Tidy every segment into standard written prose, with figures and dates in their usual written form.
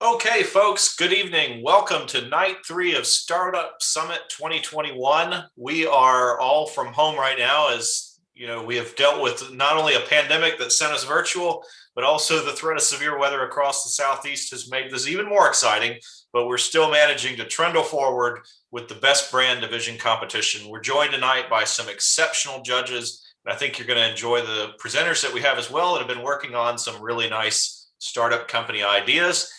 Okay, folks, good evening. Welcome to night 3 of Startup Summit 2021. We are all from home right now as we have dealt with not only a pandemic that sent us virtual, but also the threat of severe weather across the Southeast has made this even more exciting, but we're still managing to trundle forward with the best brand division competition. We're joined tonight by some exceptional judges, and I think you're going to enjoy the presenters that we have as well that have been working on some really nice startup company ideas.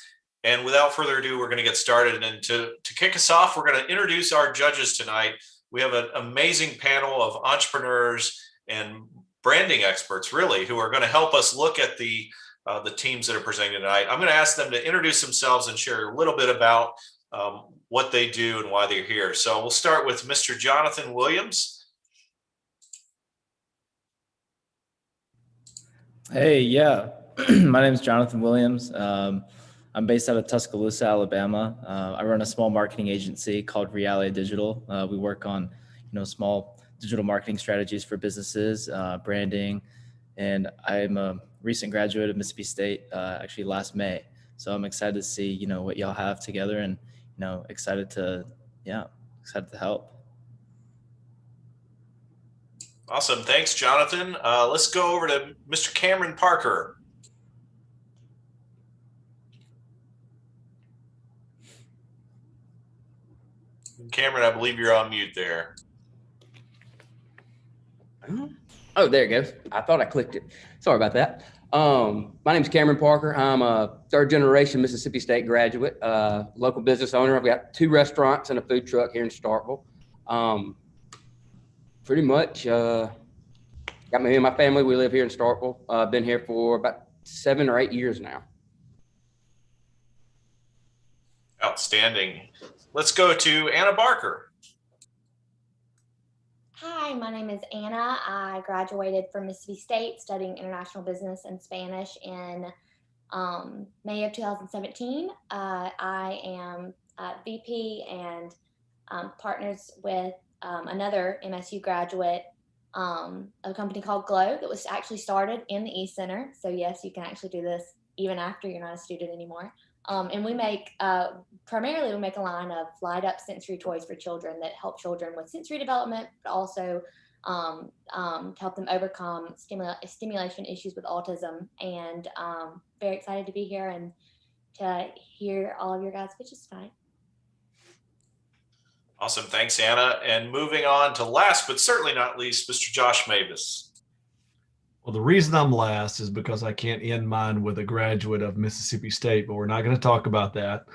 And without further ado, we're going to get started. And to kick us off, we're going to introduce our judges tonight. We have an amazing panel of entrepreneurs and branding experts, really, who are going to help us look at the teams that are presenting tonight. I'm going to ask them to introduce themselves and share a little bit about what they do and why they're here. So we'll start with Mr. Jonathan Williams. Hey, yeah. My name is Jonathan Williams. I'm based out of Tuscaloosa, Alabama. I run a small marketing agency called Reality Digital. We work on, small digital marketing strategies for businesses, branding, and I'm a recent graduate of Mississippi State, actually last May. So I'm excited to see, what y'all have together, and excited to help. Awesome, thanks, Jonathan. Let's go over to Mr. Cameron Parker. Cameron, I believe you're on mute there. Oh, there it goes. I thought I clicked it. Sorry about that. My name is Cameron Parker. I'm a third generation Mississippi State graduate, local business owner. I've got 2 restaurants and a food truck here in Starkville. Pretty much got me and my family. We live here in Starkville. I've been here for about 7 or 8 years now. Outstanding. Let's go to Anna Barker. Hi, my name is Anna. I graduated from Mississippi State studying international business and Spanish in May of 2017. I am VP and partners with another MSU graduate of a company called Glow that was actually started in the East Center. So yes, you can actually do this even after you're not a student anymore. And we make, primarily we make a line of light up sensory toys for children that help children with sensory development, but also to help them overcome stimulation issues with autism. And very excited to be here and to hear all of your guys' pitches tonight. Awesome, thanks, Anna. And moving on to last, but certainly not least, Mr. Josh Mavis. Well, the reason I'm last is because I can't end mine with a graduate of Mississippi State, but we're not going to talk about that.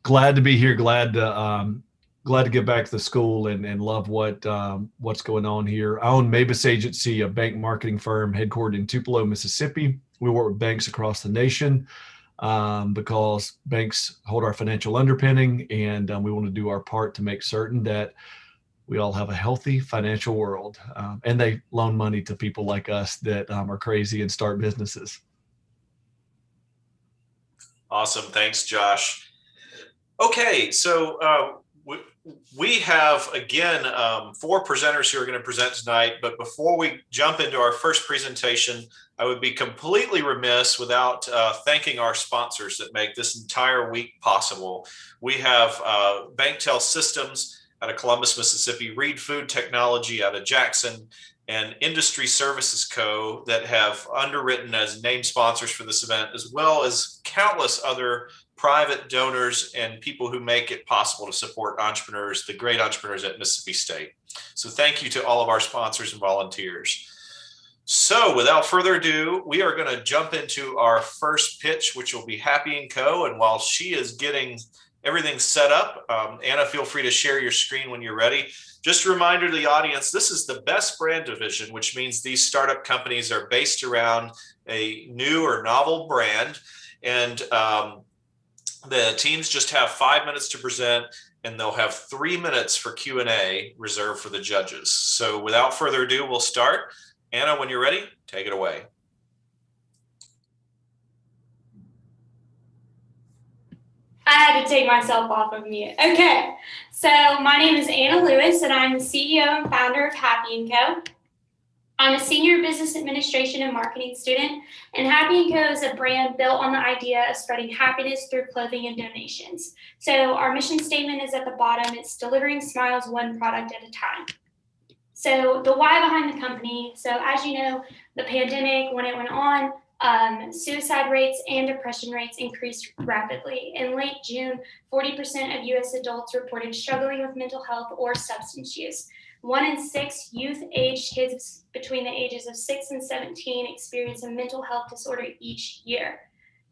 Glad to be here. Glad to get back to the school and love what's going on here. I own Mavis Agency, a bank marketing firm headquartered in Tupelo, Mississippi. We work with banks across the nation because banks hold our financial underpinning, and we want to do our part to make certain that we all have a healthy financial world, and they loan money to people like us that are crazy and start businesses. Awesome. Thanks, Josh. Okay, so we have, again, 4 presenters who are going to present tonight. But before we jump into our first presentation, I would be completely remiss without thanking our sponsors that make this entire week possible. We have BankTel Systems out of Columbus, Mississippi, Reed Food Technology out of Jackson, and Industry Services Co. that have underwritten as named sponsors for this event, as well as countless other private donors and people who make it possible to support entrepreneurs, the great entrepreneurs at Mississippi State. So thank you to all of our sponsors and volunteers. So without further ado, we are going to jump into our first pitch, which will be Happy & Co. And while she is getting everything set up, Anna, feel free to share your screen when you're ready. Just a reminder to the audience, this is the best brand division, which means these startup companies are based around a new or novel brand. And the teams just have 5 minutes to present, and they'll have 3 minutes for Q&A reserved for the judges. So without further ado, we'll start. Anna, when you're ready, take it away. I had to take myself off of mute. Okay, so my name is Anna Lewis, and I'm the CEO and founder of Happy & Co. I'm a senior business administration and marketing student, and Happy & Co is a brand built on the idea of spreading happiness through clothing and donations. So our mission statement is at the bottom. It's delivering smiles one product at a time. So the why behind the company. So as you know, the pandemic, when it went on, suicide rates and depression rates increased rapidly. In late June, 40% of U.S. adults reported struggling with mental health or substance use. 1 in 6 youth-aged kids between the ages of 6 and 17 experience a mental health disorder each year.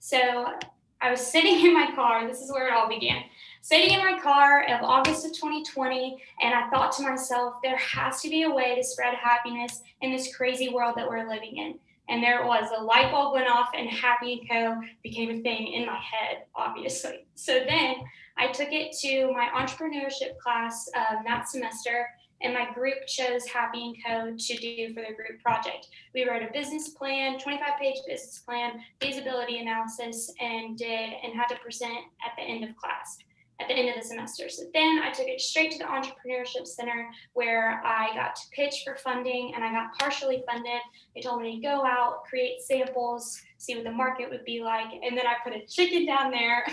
So I was sitting in my car, this is where it all began, sitting in my car of August of 2020, and I thought to myself, there has to be a way to spread happiness in this crazy world that we're living in. And there it was, a light bulb went off and Happy & Co became a thing in my head, obviously. So then I took it to my entrepreneurship class that semester, and my group chose Happy & Co to do for their group project. We wrote a business plan, 25-page business plan, feasibility analysis, and had to present at the end of class, at the end of the semester. So then I took it straight to the Entrepreneurship Center, where I got to pitch for funding, and I got partially funded. They told me to go out, create samples, see what the market would be like, and then I put a chicken down there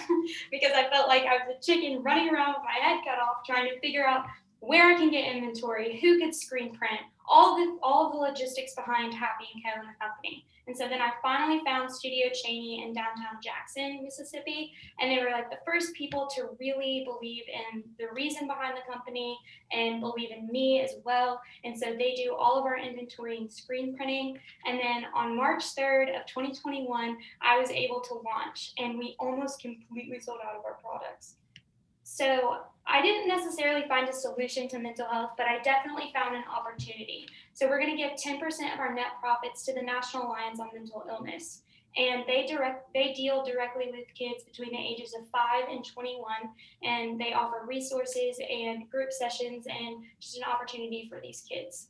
because I felt like I was a chicken running around with my head cut off, trying to figure out where I can get inventory, who could screen print, all of the logistics behind Happy & Co and the company. And so then I finally found Studio Cheney in downtown Jackson, Mississippi, and they were like the first people to really believe in the reason behind the company and believe in me as well. And so they do all of our inventory and screen printing. And then on March 3rd of 2021, I was able to launch, and we almost completely sold out of our products. So I didn't necessarily find a solution to mental health, but I definitely found an opportunity. So we're going to give 10% of our net profits to the National Alliance on Mental Illness. And they deal directly with kids between the ages of 5 and 21, and they offer resources and group sessions and just an opportunity for these kids.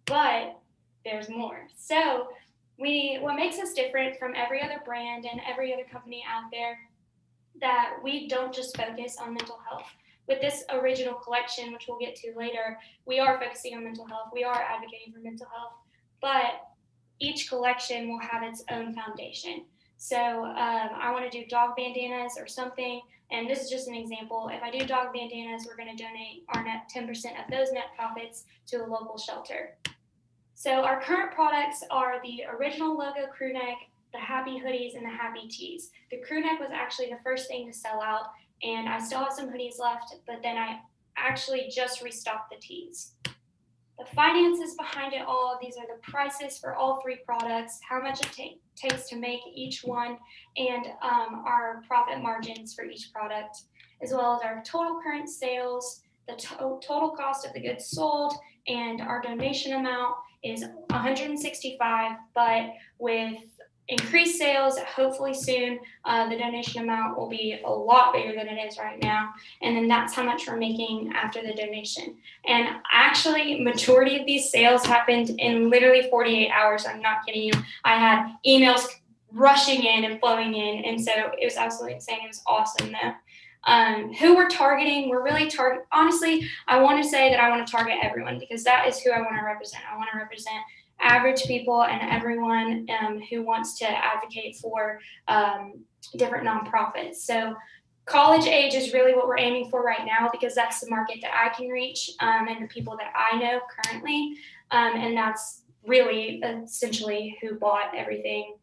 But there's more. So what makes us different from every other brand and every other company out there, that we don't just focus on mental health. With this original collection, which we'll get to later, we are focusing on mental health. We are advocating for mental health, but each collection will have its own foundation. So I want to do dog bandanas or something, and this is just an example. If I do dog bandanas, we're going to donate our net 10% of those net profits to a local shelter. So our current products are the original logo crew neck, the Happy hoodies, and the Happy tees. The crew neck was actually the first thing to sell out, and I still have some hoodies left, but then I actually just restocked the tees. The finances behind it all, these are the prices for all 3 products, how much it takes to make each one, and our profit margins for each product, as well as our total current sales, the total cost of the goods sold, and our donation amount is $165, but with increased sales, hopefully soon, the donation amount will be a lot bigger than it is right now. And then that's how much we're making after the donation. And actually, majority of these sales happened in literally 48 hours. I'm not kidding you. I had emails rushing in and flowing in. And so it was absolutely insane. It was awesome though. Who we're targeting, we're really honestly, I want to say that I want to target everyone, because that is who I want to represent. I want to represent average people and everyone who wants to advocate for different nonprofits. So college age is really what we're aiming for right now, because that's the market that I can reach and the people that I know currently. And that's really essentially who bought everything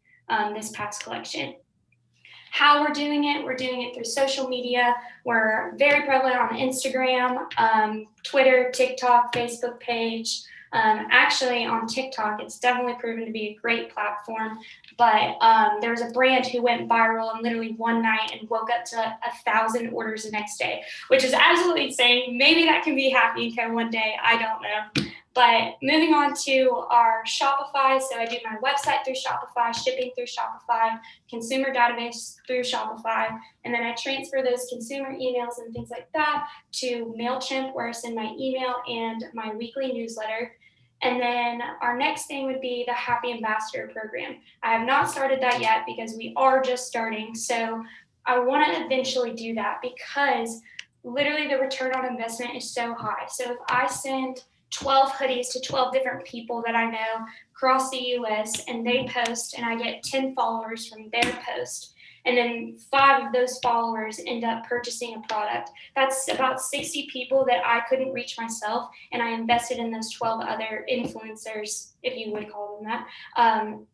this past collection. How we're doing it through social media. We're very prevalent on Instagram, Twitter, TikTok, Facebook page. Actually on TikTok, it's definitely proven to be a great platform, but there was a brand who went viral in literally one night and woke up to 1,000 orders the next day, which is absolutely insane. Maybe that can be Happy & Co one day, I don't know. But moving on to our Shopify, so I do my website through Shopify, shipping through Shopify, consumer database through Shopify, and then I transfer those consumer emails and things like that to MailChimp, where I send my email and my weekly newsletter. And then our next thing would be the Happy Ambassador program. I have not started that yet because we are just starting. So I want to eventually do that, because literally the return on investment is so high. So if I send 12 hoodies to 12 different people that I know across the US, and they post, and I get 10 followers from their post. And then 5 of those followers end up purchasing a product. That's about 60 people that I couldn't reach myself, and I invested in those 12 other influencers, if you would call them that,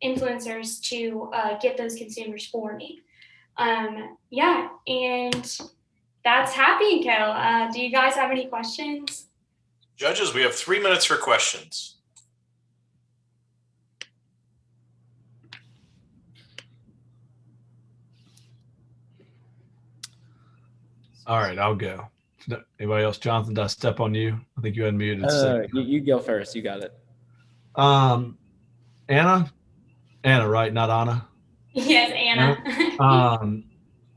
influencers to get those consumers for me. Yeah, and that's Happy & Co. Do you guys have any questions? Judges, we have 3 minutes for questions. All right, I'll go. Anybody else? Jonathan, did I step on you? I think you unmuted. You go first. You got it. Anna, right? Not Anna. Yes, Anna.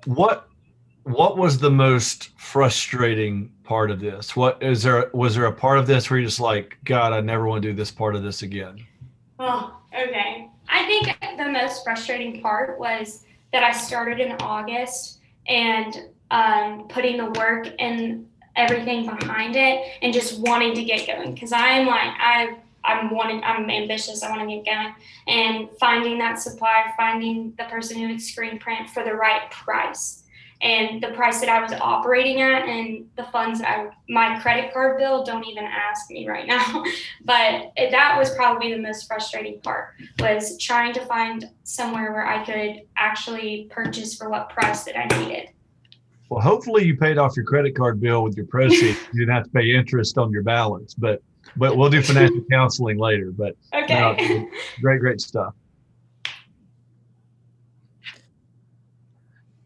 What was the most frustrating part of this? Was there a part of this where you're just like, God, I never want to do this part of this again? Oh, okay. I think the most frustrating part was that I started in August and putting the work and everything behind it and just wanting to get going, because I'm ambitious. I want to get going, and finding that supplier, finding the person who would screen print for the right price, and the price that I was operating at, and the funds my credit card bill, don't even ask me right now. But that was probably the most frustrating part, was trying to find somewhere where I could actually purchase for what price that I needed. Well, hopefully you paid off your credit card bill with your proceeds. You didn't have to pay interest on your balance, but we'll do financial counseling later. But okay. Great stuff.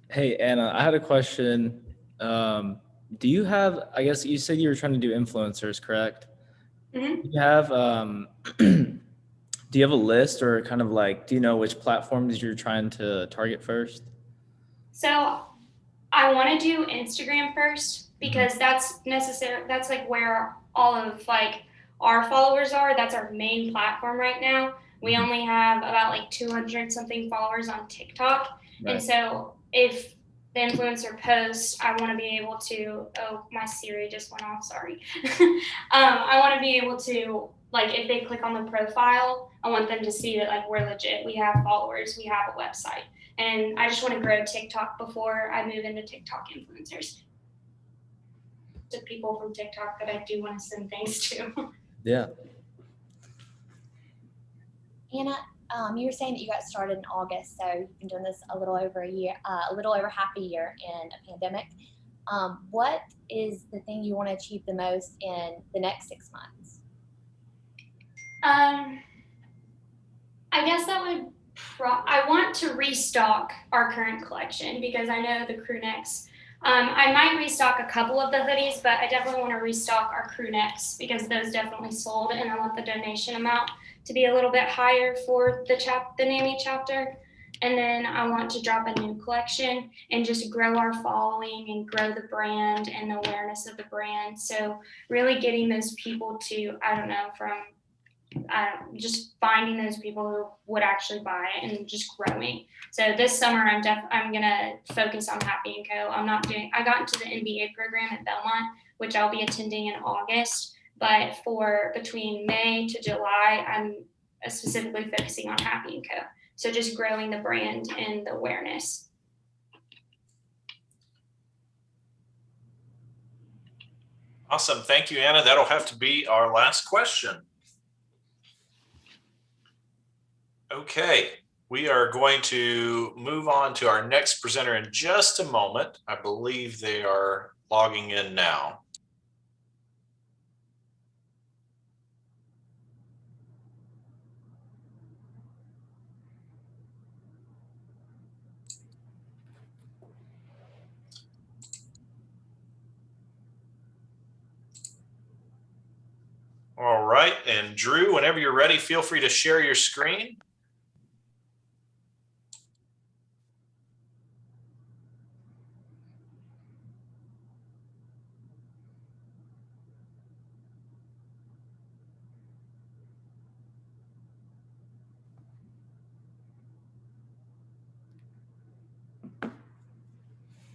Hey, Anna, I had a question. Do you have, I guess you said you were trying to do influencers, correct? Mm-hmm. Do you have, do you have a list, or kind of like, do you know which platforms you're trying to target first? So I want to do Instagram first, because that's necessary. That's like where all of like our followers are. That's our main platform right now. We only have about like 200 something followers on TikTok. Right. And so if the influencer posts, I want to be able to, oh, my Siri just went off, sorry. I want to be able to, like, if they click on the profile, I want them to see that like we're legit. We have followers, we have a website. And I just want to grow TikTok before I move into TikTok influencers. To people from TikTok that I do want to send things to. Yeah. Anna, you were saying that you got started in August, so you've been doing this a little over a year, a little over half a year in a pandemic. What is the thing you want to achieve the most in the next 6 months? I guess that would. I want to restock our current collection, because I know the crew necks. I might restock a couple of the hoodies, but I definitely want to restock our crew necks, because those definitely sold, and I want the donation amount to be a little bit higher for the NAMI chapter. And then I want to drop a new collection and just grow our following and grow the brand and the awareness of the brand. So really getting those people to, just finding those people who would actually buy it and just growing. So this summer, I'm gonna focus on Happy & Co. I got into the MBA program at Belmont, which I'll be attending in August. But for between May to July, I'm specifically focusing on Happy & Co. So just growing the brand and the awareness. Awesome. Thank you, Anna. That'll have to be our last question. Okay, we are going to move on to our next presenter in just a moment. I believe they are logging in now. All right, and Drew, whenever you're ready, feel free to share your screen.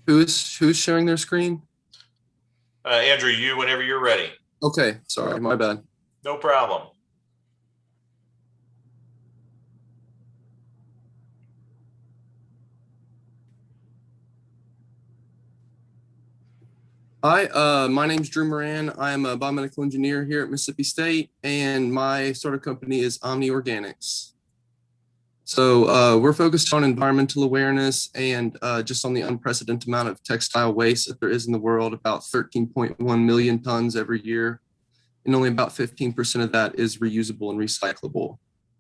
Who's sharing their screen? Andrew, you whenever you're ready. Okay, sorry, my bad. No problem. Hi, my name's Drew Moran. I'm a biomedical engineer here at Mississippi State, and my startup company is Omni Organics. So we're focused on environmental awareness and just on the unprecedented amount of textile waste that there is in the world, about 13.1 million tons every year, and only about 15% of that is reusable and recyclable.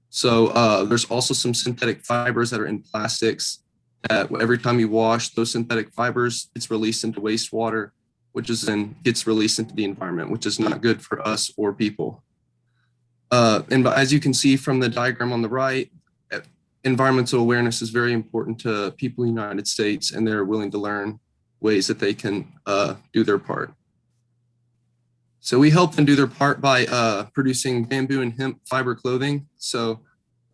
So there's also some synthetic fibers that are in plastics that every time you wash those synthetic fibers, it's released into wastewater, which is then gets released into the environment, which is not good for us or people. And as you can see from the diagram on the right, environmental awareness is very important to people in the United States, and they're willing to learn ways that they can do their part. So we help them do their part by producing bamboo and hemp fiber clothing. So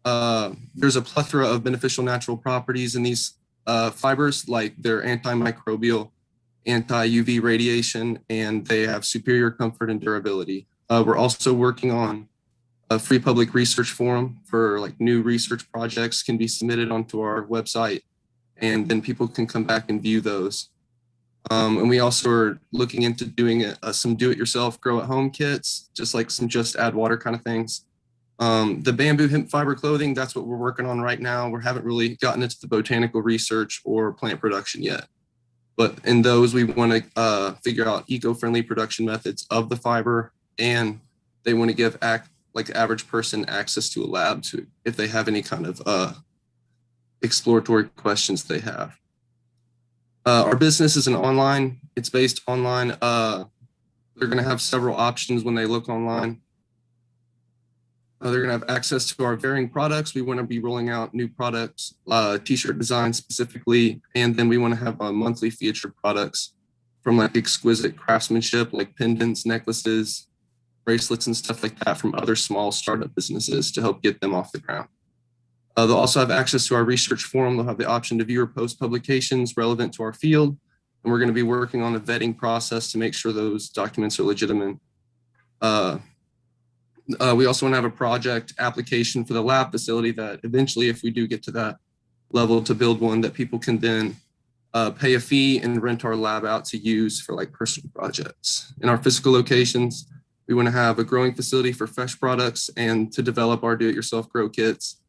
there's a plethora of beneficial natural properties in these fibers, like they're antimicrobial, anti-UV radiation, and they have superior comfort and durability. We're also working on a free public research forum for like new research projects can be submitted onto our website, and then people can come back and view those. And we also are looking into doing some do-it-yourself grow-at-home kits, just like some just add water kind of things. The bamboo hemp fiber clothing, that's what we're working on right now. We haven't really gotten into the botanical research or plant production yet. But in those, we want to figure out eco-friendly production methods of the fiber, and they want to give like the average person access to a lab to if they have any kind of exploratory questions they have. Our business is it's based online. They're going to have several options when they look online. They're going to have access to our varying products. We want to be rolling out new products, t-shirt designs specifically, and then we want to have monthly featured products from like exquisite craftsmanship, like pendants, necklaces, bracelets, and stuff like that from other small startup businesses to help get them off the ground. They'll also have access to our research forum. They'll have the option to view or post publications relevant to our field, and we're going to be working on a vetting process to make sure those documents are legitimate. We also want to have a project application for the lab facility that eventually, if we do get to that level to build one, that people can then pay a fee and rent our lab out to use for like personal projects. In our physical locations, we want to have a growing facility for fresh products and to develop our do-it-yourself grow kits,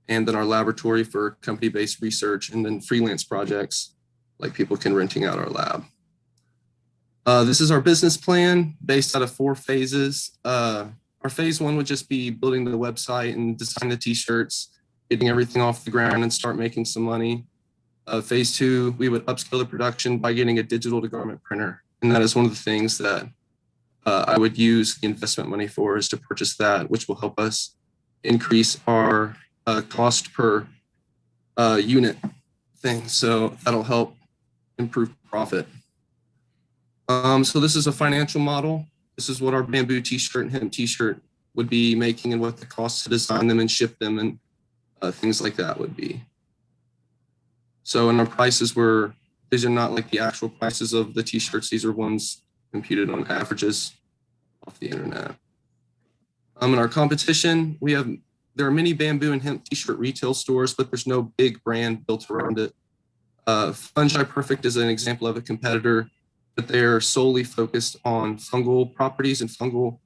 and then our laboratory for company-based research, and then freelance projects like people can renting out our lab. This is our business plan based out of 4 phases. Our phase 1 would just be building the website and design the t-shirts, getting everything off the ground and start making some money. Phase 2, we would upscale the production by getting a digital to garment printer. And that is one of the things that I would use the investment money for, is to purchase that, which will help us increase our cost per unit thing. So that'll help improve profit. So this is a financial model. This is what our bamboo t-shirt and hemp t-shirt would be making, and what the cost to design them and ship them and things like that would be. So, and our prices these are not like the actual prices of the t-shirts. These are ones computed on averages off the internet. In our competition, there are many bamboo and hemp t-shirt retail stores, but there's no big brand built around it. Fungi Perfect is an example of a competitor, but they're solely focused on fungal properties and fungal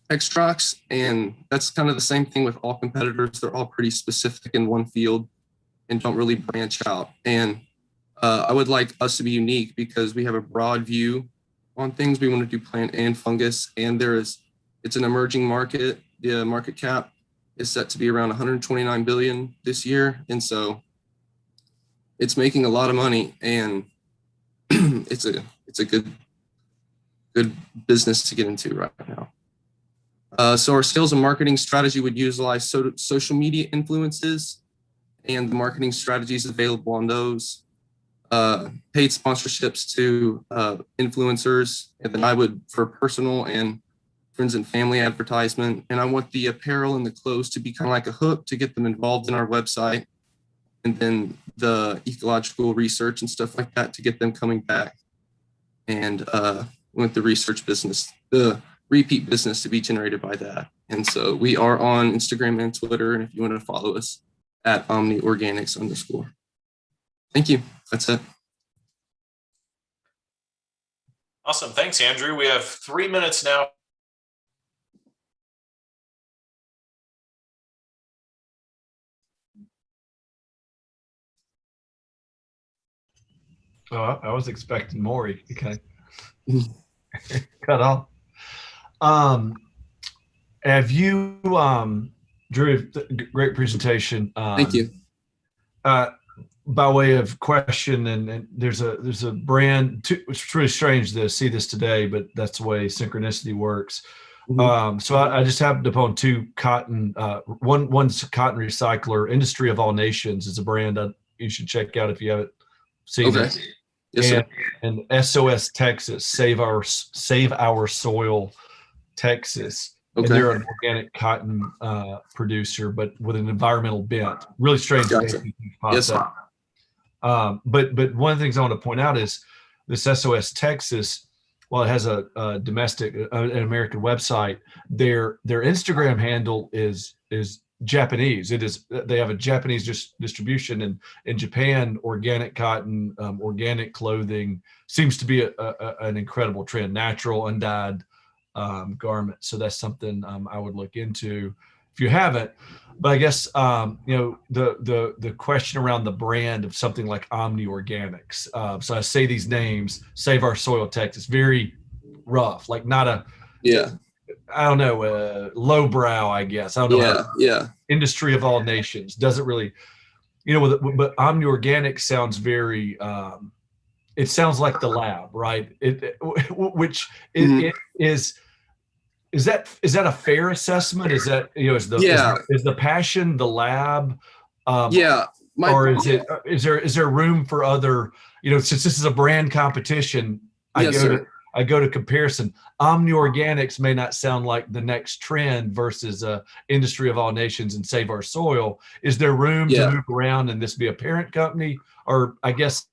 extracts. And that's kind of the same thing with all competitors. They're all pretty specific in one field and don't really branch out. And I would like us to be unique because we have a broad view on things. We want to do plant and fungus, and it's an emerging market. The market cap is set to be around 129 billion this year. And so it's making a lot of money, and it's a good business to get into right now. So our sales and marketing strategy would utilize social media influences and the marketing strategies available on those, paid sponsorships to influencers, and then I would for personal and friends and family advertisement. And I want the apparel and the clothes to be kind of like a hook to get them involved in our website, and then the ecological research and stuff like that to get them coming back. And with the research business, the repeat business to be generated by that. And so we are on Instagram and Twitter. And if you want to follow us at Omni Organics _. Thank you. That's it. Awesome. Thanks, Andrew. We have 3 minutes now. Oh, I was expecting more. Okay. Cut off. Have you, Drew, great presentation. Thank you. By way of question, and there's a brand, it's really strange to see this today, but that's the way synchronicity works. So I just happened upon two cotton, one's cotton recycler. Industry of All Nations is a brand that you should check out if you haven't seen it. Yes, sir. And SOS Texas, Save Our Soil Texas. Okay. And they're an organic cotton producer, but with an environmental bent. Really strange. Gotcha. Yes, sir. But one of the things I want to point out is this SOS Texas, while it has a domestic, an American website, their Instagram handle is Japanese. They have a Japanese distribution, and in Japan, organic cotton, organic clothing seems to be an incredible trend. Natural, undyed garment. So that's something I would look into if you haven't. But I guess the question around the brand of something like Omni Organics. So I say these names: Save Our Soil Texas, very rough, like not a I don't know, lowbrow, I guess. I don't know. Yeah. Industry of All Nations doesn't really, but Omni Organics sounds very. It sounds like the lab, right? Which is that a fair assessment? Is that is the passion the lab? Or is there room for other? Since this is a brand competition, I go to comparison. Omni Organics may not sound like the next trend versus Industry of All Nations and Save Our Soil. Is there room to move around and this be a parent company? Or I guess,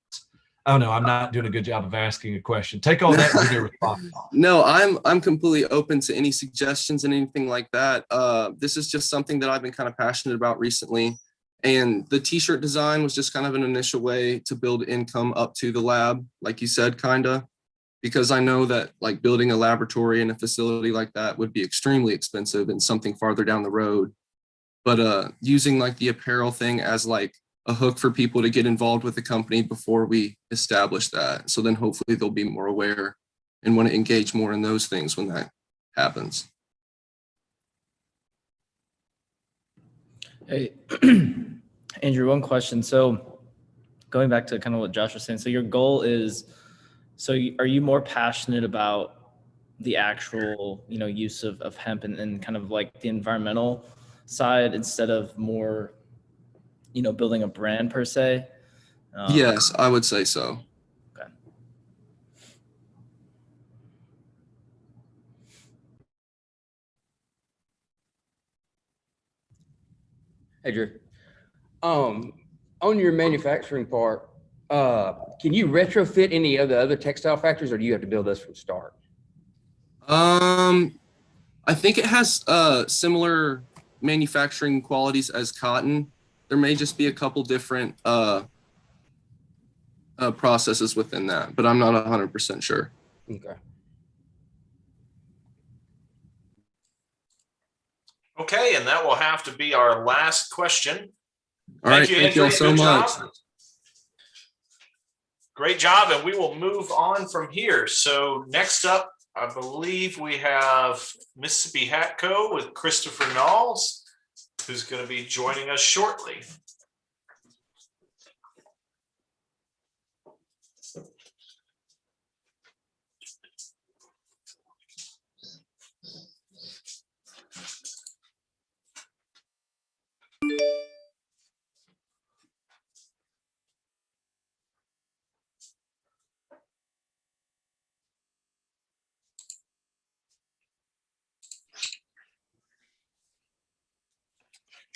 I don't know, I'm not doing a good job of asking a question. Take all that and your response. No, I'm completely open to any suggestions and anything like that. This is just something that I've been kind of passionate about recently. And the t-shirt design was just kind of an initial way to build income up to the lab, like you said, kind of. Because I know that like building a laboratory and a facility like that would be extremely expensive and something farther down the road. But using like the apparel thing as like a hook for people to get involved with the company before we establish that. So then hopefully they'll be more aware and want to engage more in those things when that happens. Hey, Andrew, one question. So going back to kind of what Josh was saying, so your goal is, are you more passionate about the actual, use of hemp and kind of like the environmental side instead of more, building a brand per se? Yes, I would say so. Okay. Hey, Drew. On your manufacturing part, can you retrofit any of the other textile factories, or do you have to build this from start? I think it has similar manufacturing qualities as cotton. There may just be a couple different processes within that, but I'm not 100% sure. Okay. Okay, and that will have to be our last question. All right, thank you all so much. Great job, and we will move on from here. So next up, I believe we have Mississippi Hat Co. with Christopher Knowles, who's going to be joining us shortly.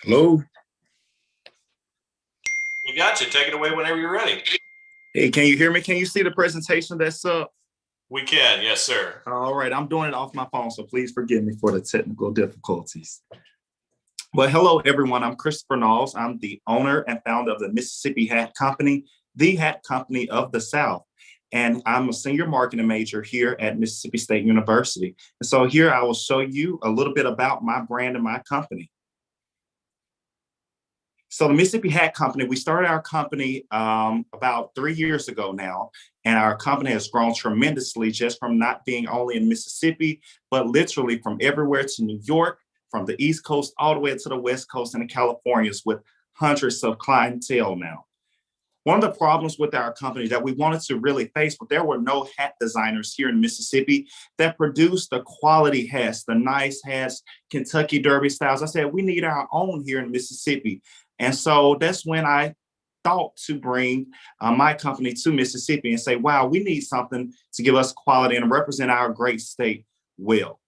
Hello. We got you. Take it away whenever you're ready. Hey, can you hear me? Can you see the presentation that's up? We can, yes, sir. All right, I'm doing it off my phone, so please forgive me for the technical difficulties. Well, hello, everyone. I'm Christopher Knowles. I'm the owner and founder of the Mississippi Hat Company, the hat company of the South. And I'm a senior marketing major here at Mississippi State University. And so here I will show you a little bit about my brand and my company. So the Mississippi Hat Company, we started our company about 3 years ago now, and our company has grown tremendously just from not being only in Mississippi, but literally from everywhere to New York, from the East Coast all the way to the West Coast and the Californias, with hundreds of clientele now. One of the problems with our company that we wanted to really face, but there were no hat designers here in Mississippi that produced the quality hats, the nice hats, Kentucky Derby styles. I said, we need our own here in Mississippi. And so that's when I thought to bring my company to Mississippi and say, wow, we need something to give us quality and represent our great state well.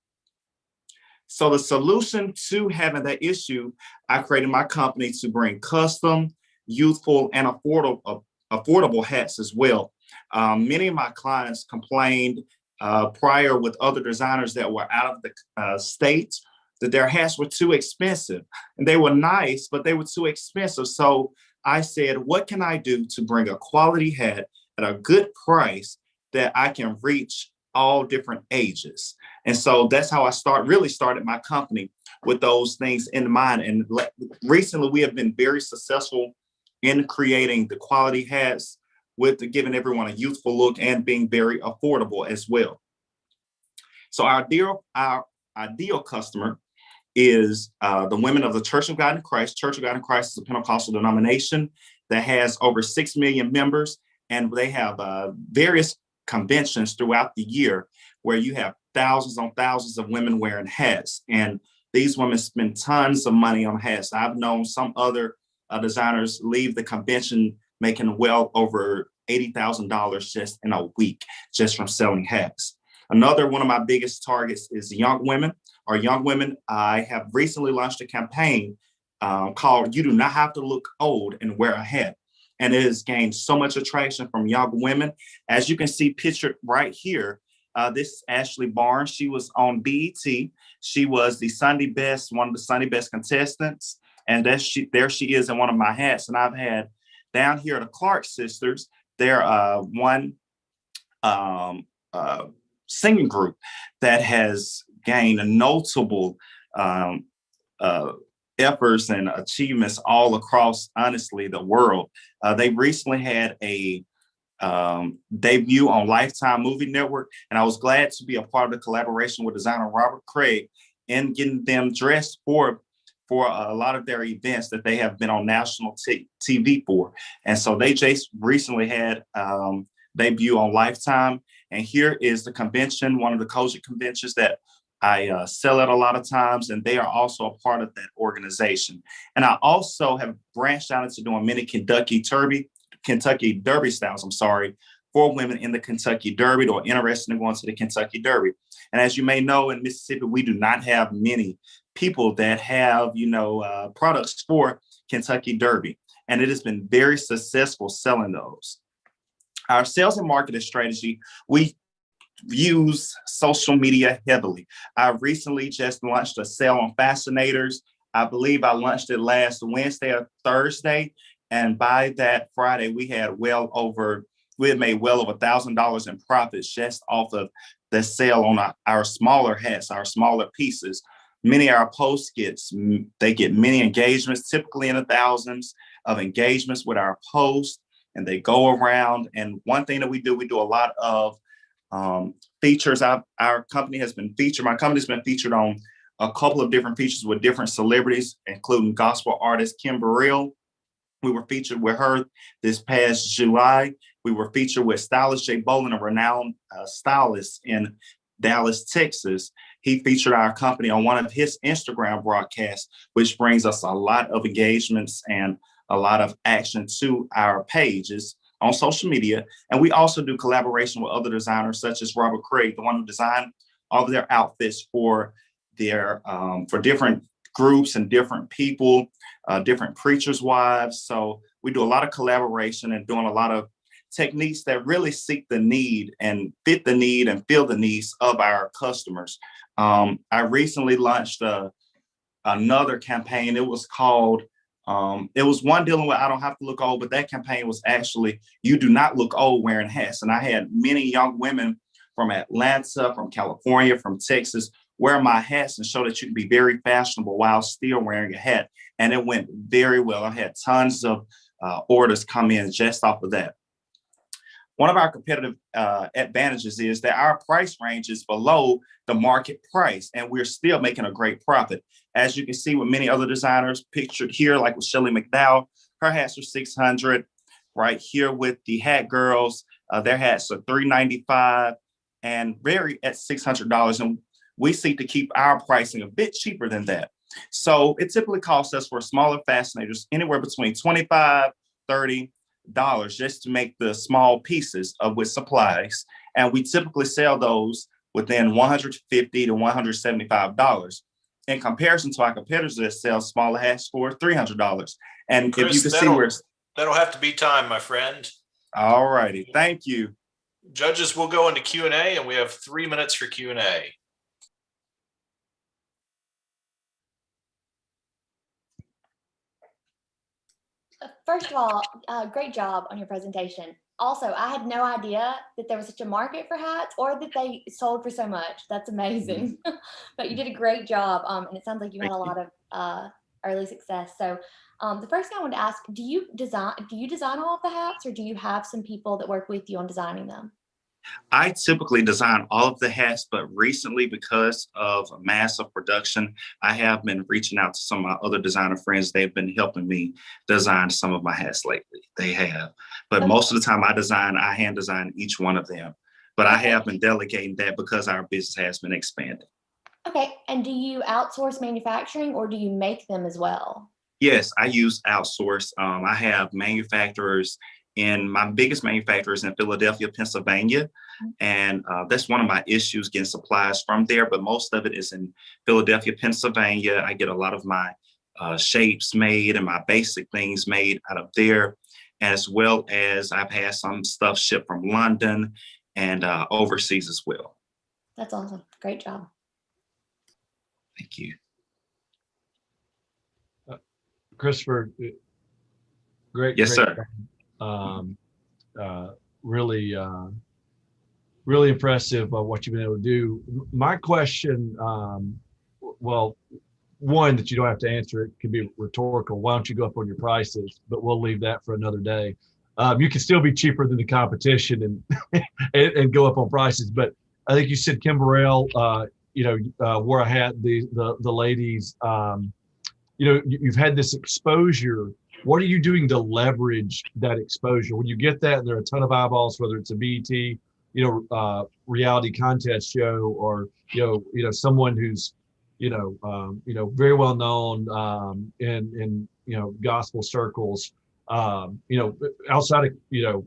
So the solution to having that issue, I created my company to bring custom, youthful, and affordable hats as well. Many of my clients complained prior with other designers that were out of the state that their hats were too expensive, and they were nice, but they were too expensive. So I said, what can I do to bring a quality hat at a good price that I can reach all different ages? And so that's how I really started my company, with those things in mind. And recently we have been very successful in creating the quality hats with giving everyone a youthful look and being very affordable as well. So our ideal customer is the women of the Church of God in Christ. Church of God in Christ is a Pentecostal denomination that has over 6 million members, and they have various conventions throughout the year where you have thousands on thousands of women wearing hats, and these women spend tons of money on hats. I've known some other designers leave the convention making well over $80,000 just in a week, just from selling hats. Another one of my biggest targets is young women. I have recently launched a campaign called You Do Not Have to Look Old and Wear a Hat. And it has gained so much attraction from young women. As you can see pictured right here, this is Ashley Barnes. She was on BET. She was the Sunday Best, one of the Sunday Best contestants. And there she is in one of my hats. And I've had down here the Clark sisters, they're one singing group that has gained a notable efforts and achievements all across, honestly, the world. They recently had a debut on Lifetime Movie Network, and I was glad to be a part of the collaboration with designer Robert Craig in getting them dressed for a lot of their events that they have been on national TV for. And so they just recently had debut on Lifetime. And here is the convention, one of the Kojic conventions that I sell at a lot of times, and they are also a part of that organization. And I also have branched out into doing many Kentucky Derby styles, for women in the Kentucky Derby or interested in going to the Kentucky Derby. And as you may know, in Mississippi, we do not have many people that have, products for Kentucky Derby. And it has been very successful selling those. Our sales and marketing strategy, we use social media heavily. I recently just launched a sale on fascinators. I believe I launched it last Wednesday or Thursday. And by that Friday, we had made well over $1,000 in profits just off of the sale on our smaller hats, our smaller pieces. Many of our posts get many engagements, typically in the thousands of engagements with our posts, and they go around. And one thing that we do a lot of features. Our company has been featured. My company's been featured on a couple of different features with different celebrities, including gospel artist Kim Burrell. We were featured with her this past July. We were featured with stylist Jay Bolin, a renowned stylist in Dallas, Texas. He featured our company on one of his Instagram broadcasts, which brings us a lot of engagements and a lot of action to our pages on social media. And we also do collaboration with other designers, such as Robert Craig, the one who designed all of their outfits for different groups and different people, different preachers' wives. So we do a lot of collaboration and doing a lot of techniques that really seek the need and fit the need and fill the needs of our customers. I recently launched another campaign. It was called, it was one dealing with I don't have to look old, but that campaign was actually You Do Not Look Old Wearing Hats. And I had many young women from Atlanta, from California, from Texas, wear my hats and show that you can be very fashionable while still wearing a hat. And it went very well. I had tons of orders come in just off of that. One of our competitive advantages is that our price range is below the market price, and we're still making a great profit. As you can see with many other designers pictured here, like with Shelley McDowell, her hats are $600. Right here with the Hat Girls, their hats are $395 and vary at $600. And we seek to keep our pricing a bit cheaper than that. So it typically costs us for smaller fascinators anywhere between $25, $30 just to make the small pieces with supplies. And we typically sell those within $150 to $175 in comparison to our competitors that sell smaller hats for $300. And Chris, if you can see where that'll have to be time, my friend. All righty. Thank you. Judges, we'll go into Q&A, and we have 3 minutes for Q&A. First of all, great job on your presentation. Also, I had no idea that there was such a market for hats or that they sold for so much. That's amazing. But you did a great job. And it sounds like you had a lot of early success. So the first thing I wanted to ask, do you design all of the hats, or do you have some people that work with you on designing them? I typically design all of the hats, but recently, because of massive production, I have been reaching out to some of my other designer friends. They've been helping me design some of my hats lately. They have. But most of the time I hand design each one of them. But I have been delegating that because our business has been expanding. Okay. And do you outsource manufacturing, or do you make them as well? Yes, I use outsource. I have manufacturers. And my biggest manufacturer is in Philadelphia, Pennsylvania. And that's one of my issues, getting supplies from there. But most of it is in Philadelphia, Pennsylvania. I get a lot of my shapes made and my basic things made out of there, as well as I've had some stuff shipped from London and overseas as well. That's awesome. Great job. Thank you. Christopher, great. Yes, great sir. Really impressive what you've been able to do. My question, well, one that you don't have to answer, it can be rhetorical. Why don't you go up on your prices? But we'll leave that for another day. You can still be cheaper than the competition and go up on prices. But I think you said Kim Burrell, wore a hat. The ladies, you've had this exposure. What are you doing to leverage that exposure? When you get that, and there are a ton of eyeballs, whether it's a BET, reality contest show, or someone who's very well known in gospel circles, outside of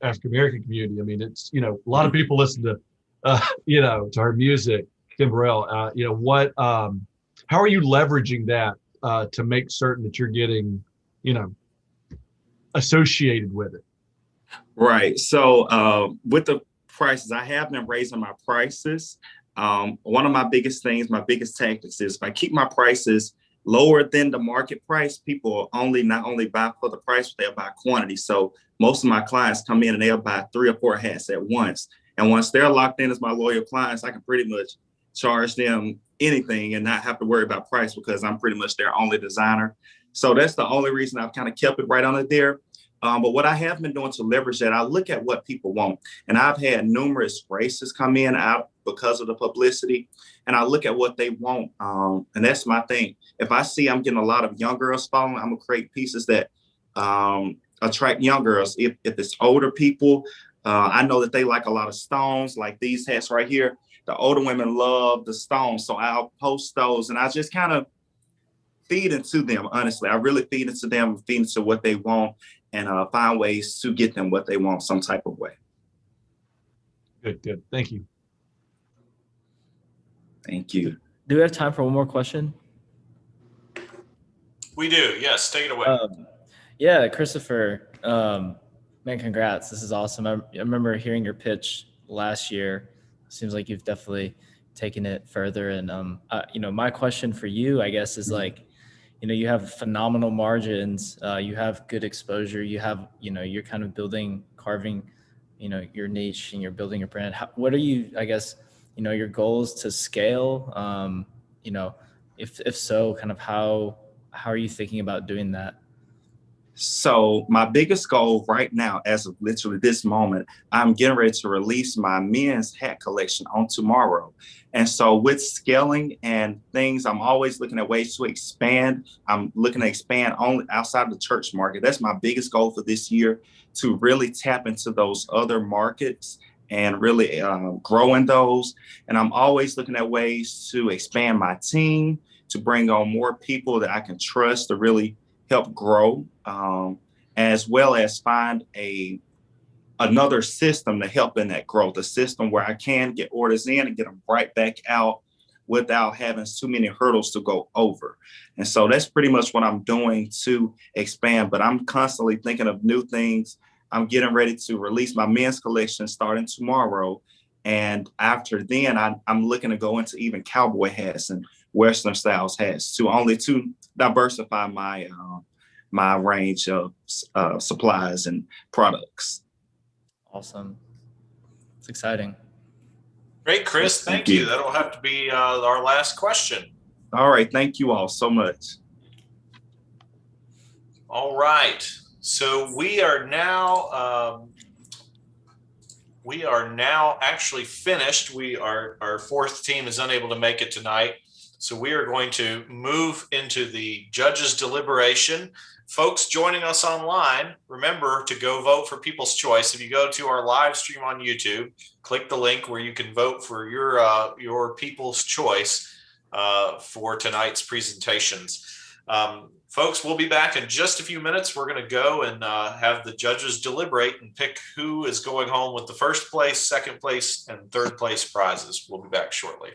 African American community. I mean, it's a lot of people listen to to her music. Kim Burrell, how are you leveraging that to make certain that you're getting associated with it? Right. So with the prices, I have been raising my prices. One of my biggest things, my biggest tactics is if I keep my prices lower than the market price, people not only buy for the price, but they'll buy quantity. So most of my clients come in and they'll buy 3 or 4 hats at once. And once they're locked in as my loyal clients, I can pretty much charge them anything and not have to worry about price, because I'm pretty much their only designer. So that's the only reason I've kind of kept it right on it there. But what I have been doing to leverage that, I look at what people want. And I've had numerous races come in out because of the publicity. And I look at what they want. And that's my thing. If I see I'm getting a lot of young girls following, I'm going to create pieces that attract young girls. If it's older people, I know that they like a lot of stones, like these hats right here. The older women love the stones. So I'll post those, and I just kind of feed into them. Honestly, I really feed into them, feed into what they want, and find ways to get them what they want some type of way. Good. Thank you. Thank you. Do we have time for one more question? We do. Yes. Take it away. Yeah, Christopher. Man, congrats. This is awesome. I remember hearing your pitch last year. Seems like you've definitely taken it further. And, my question for you, I guess, is like, you have phenomenal margins, you have good exposure, you're kind of carving, your niche and you're building your brand. What are you, I guess, your goals to scale? If so, kind of how are you thinking about doing that? So my biggest goal right now, as of literally this moment, I'm getting ready to release my men's hat collection on tomorrow. And so with scaling and things, I'm always looking at ways to expand. I'm looking to expand only outside the church market. That's my biggest goal for this year, to really tap into those other markets and really grow in those. And I'm always looking at ways to expand my team, to bring on more people that I can trust to really help grow, as well as find another system to help in that growth, a system where I can get orders in and get them right back out without having too many hurdles to go over. And so that's pretty much what I'm doing to expand, but I'm constantly thinking of new things. I'm getting ready to release my men's collection starting tomorrow. And after then, I'm looking to go into even cowboy hats and Western styles hats to diversify my range of supplies and products. Awesome. It's exciting. Great, Chris. Thank you. That'll have to be our last question. All right. Thank you all so much. All right. So we are now actually finished. Our fourth team is unable to make it tonight. So we are going to move into the judges' deliberation. Folks joining us online, remember to go vote for People's Choice. If you go to our live stream on YouTube, click the link where you can vote for your People's Choice for tonight's presentations. Folks, we'll be back in just a few minutes. We're going to go and have the judges deliberate and pick who is going home with the first place, second place, and third place prizes. We'll be back shortly.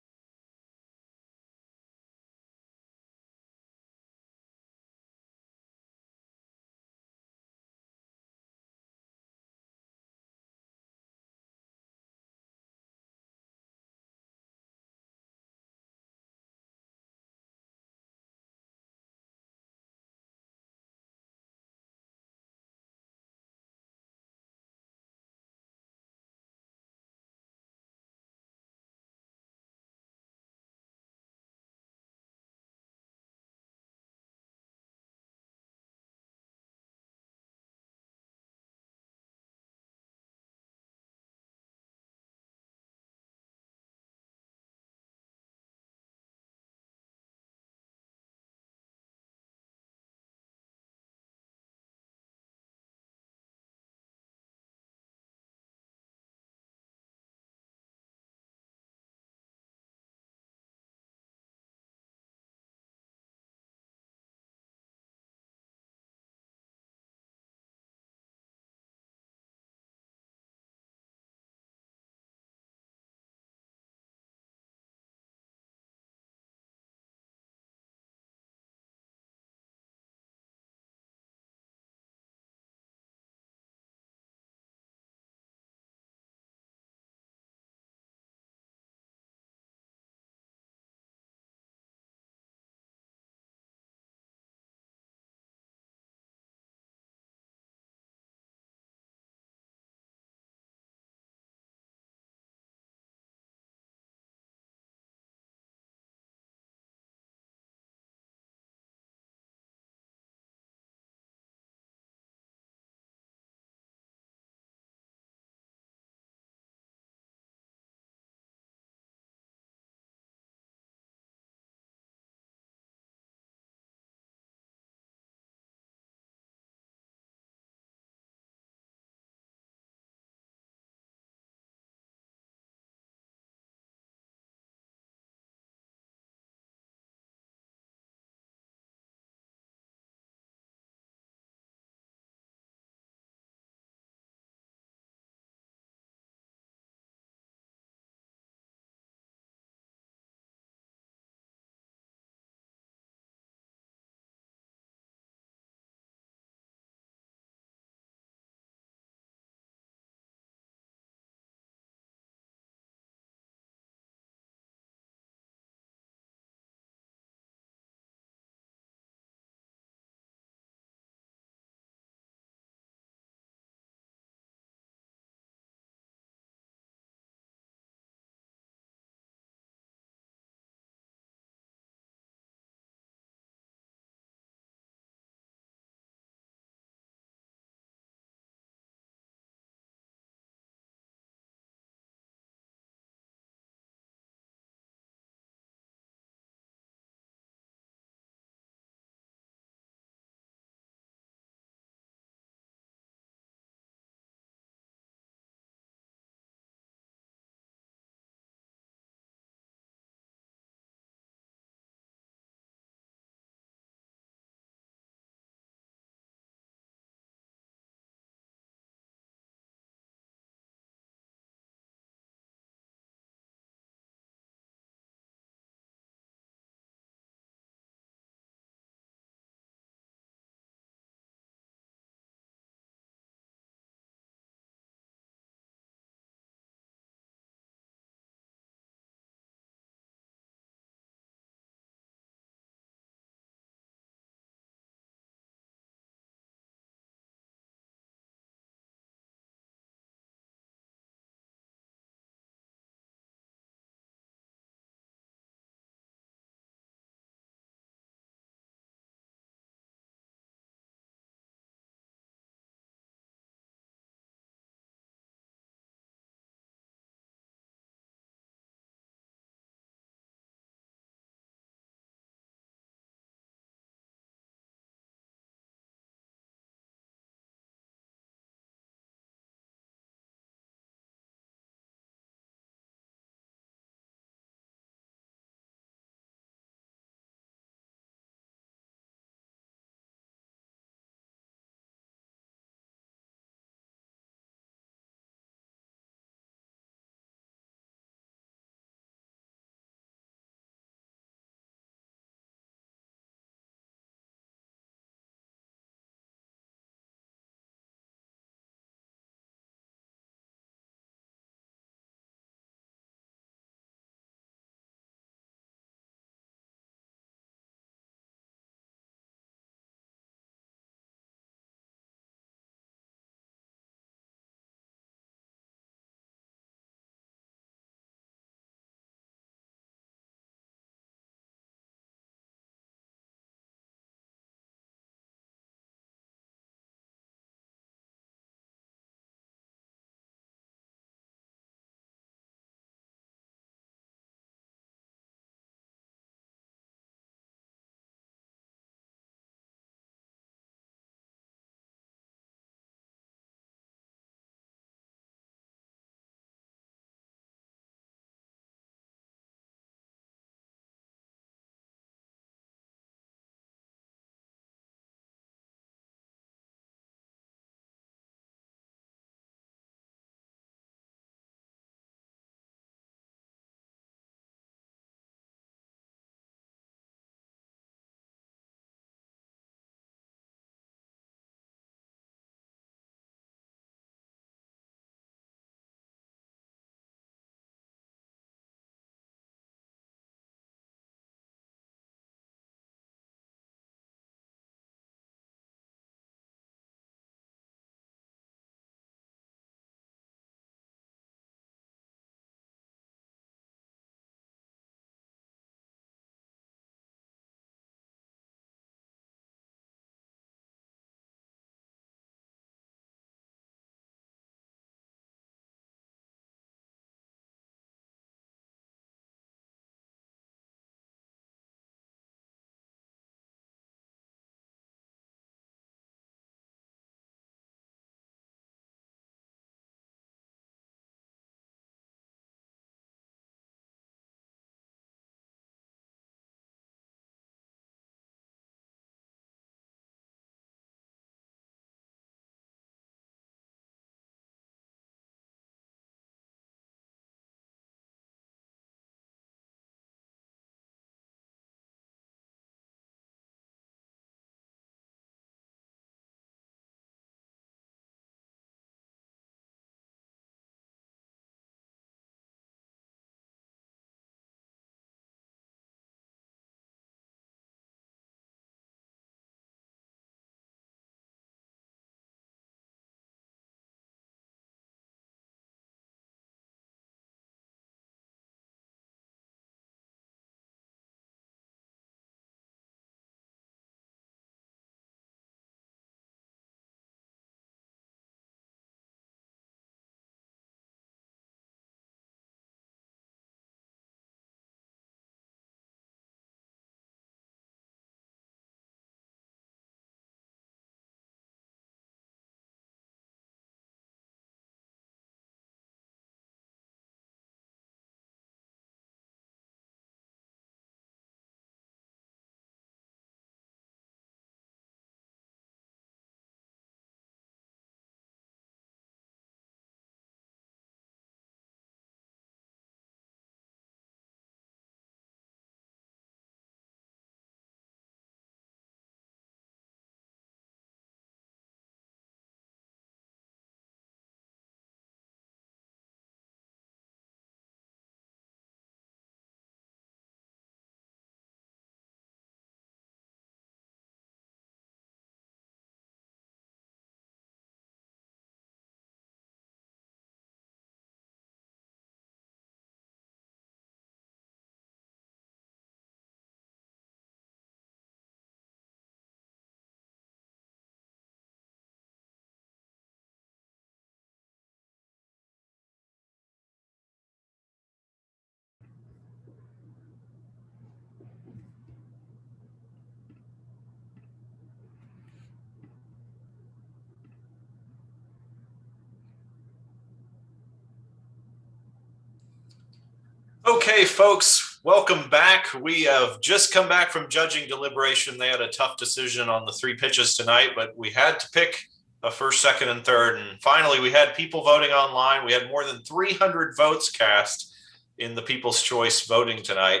Okay, folks, welcome back. We have just come back from judging Deliberation. They had a tough decision on the 3 pitches tonight, but we had to pick a first, second, and third. And finally, we had people voting online. We had more than 300 votes cast in the People's Choice voting tonight.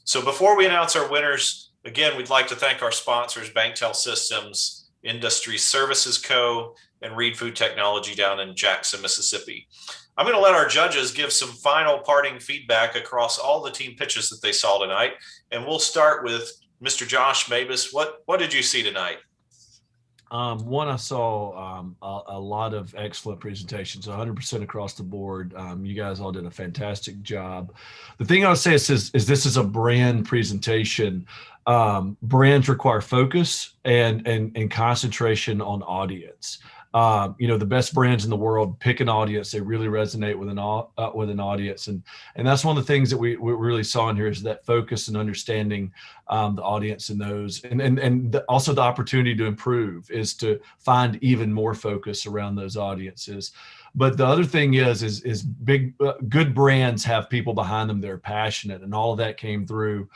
So before we announce our winners, again, we'd like to thank our sponsors, Banktel Systems, Industry Services Co., and Reed Food Technology down in Jackson, Mississippi. I'm going to let our judges give some final parting feedback across all the team pitches that they saw tonight. And we'll start with Mr. Josh Mavis. What did you see tonight? One, I saw a lot of excellent presentations, 100% across the board. You guys all did a fantastic job. The thing I would say is this is a brand presentation. Brands require focus and concentration on audience. The best brands in the world pick an audience. They really resonate with an audience. And that's one of the things that we really saw in here is that focus and understanding the audience in those. And also the opportunity to improve is to find even more focus around those audiences. But the other thing is big, good brands have people behind them that are passionate, and all of that came through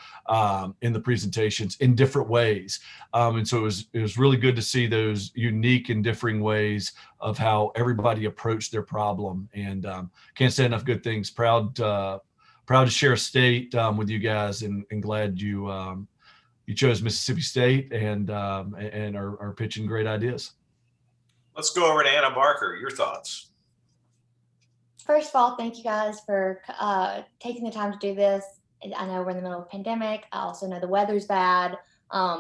in the presentations in different ways. And so it was really good to see those unique and differing ways of how everybody approached their problem. And can't say enough good things. Proud to share a state with you guys, and glad you chose Mississippi State and are pitching great ideas. Let's go over to Anna Barker. Your thoughts. First of all, thank you guys for taking the time to do this. I know we're in the middle of a pandemic. I also know the weather's bad.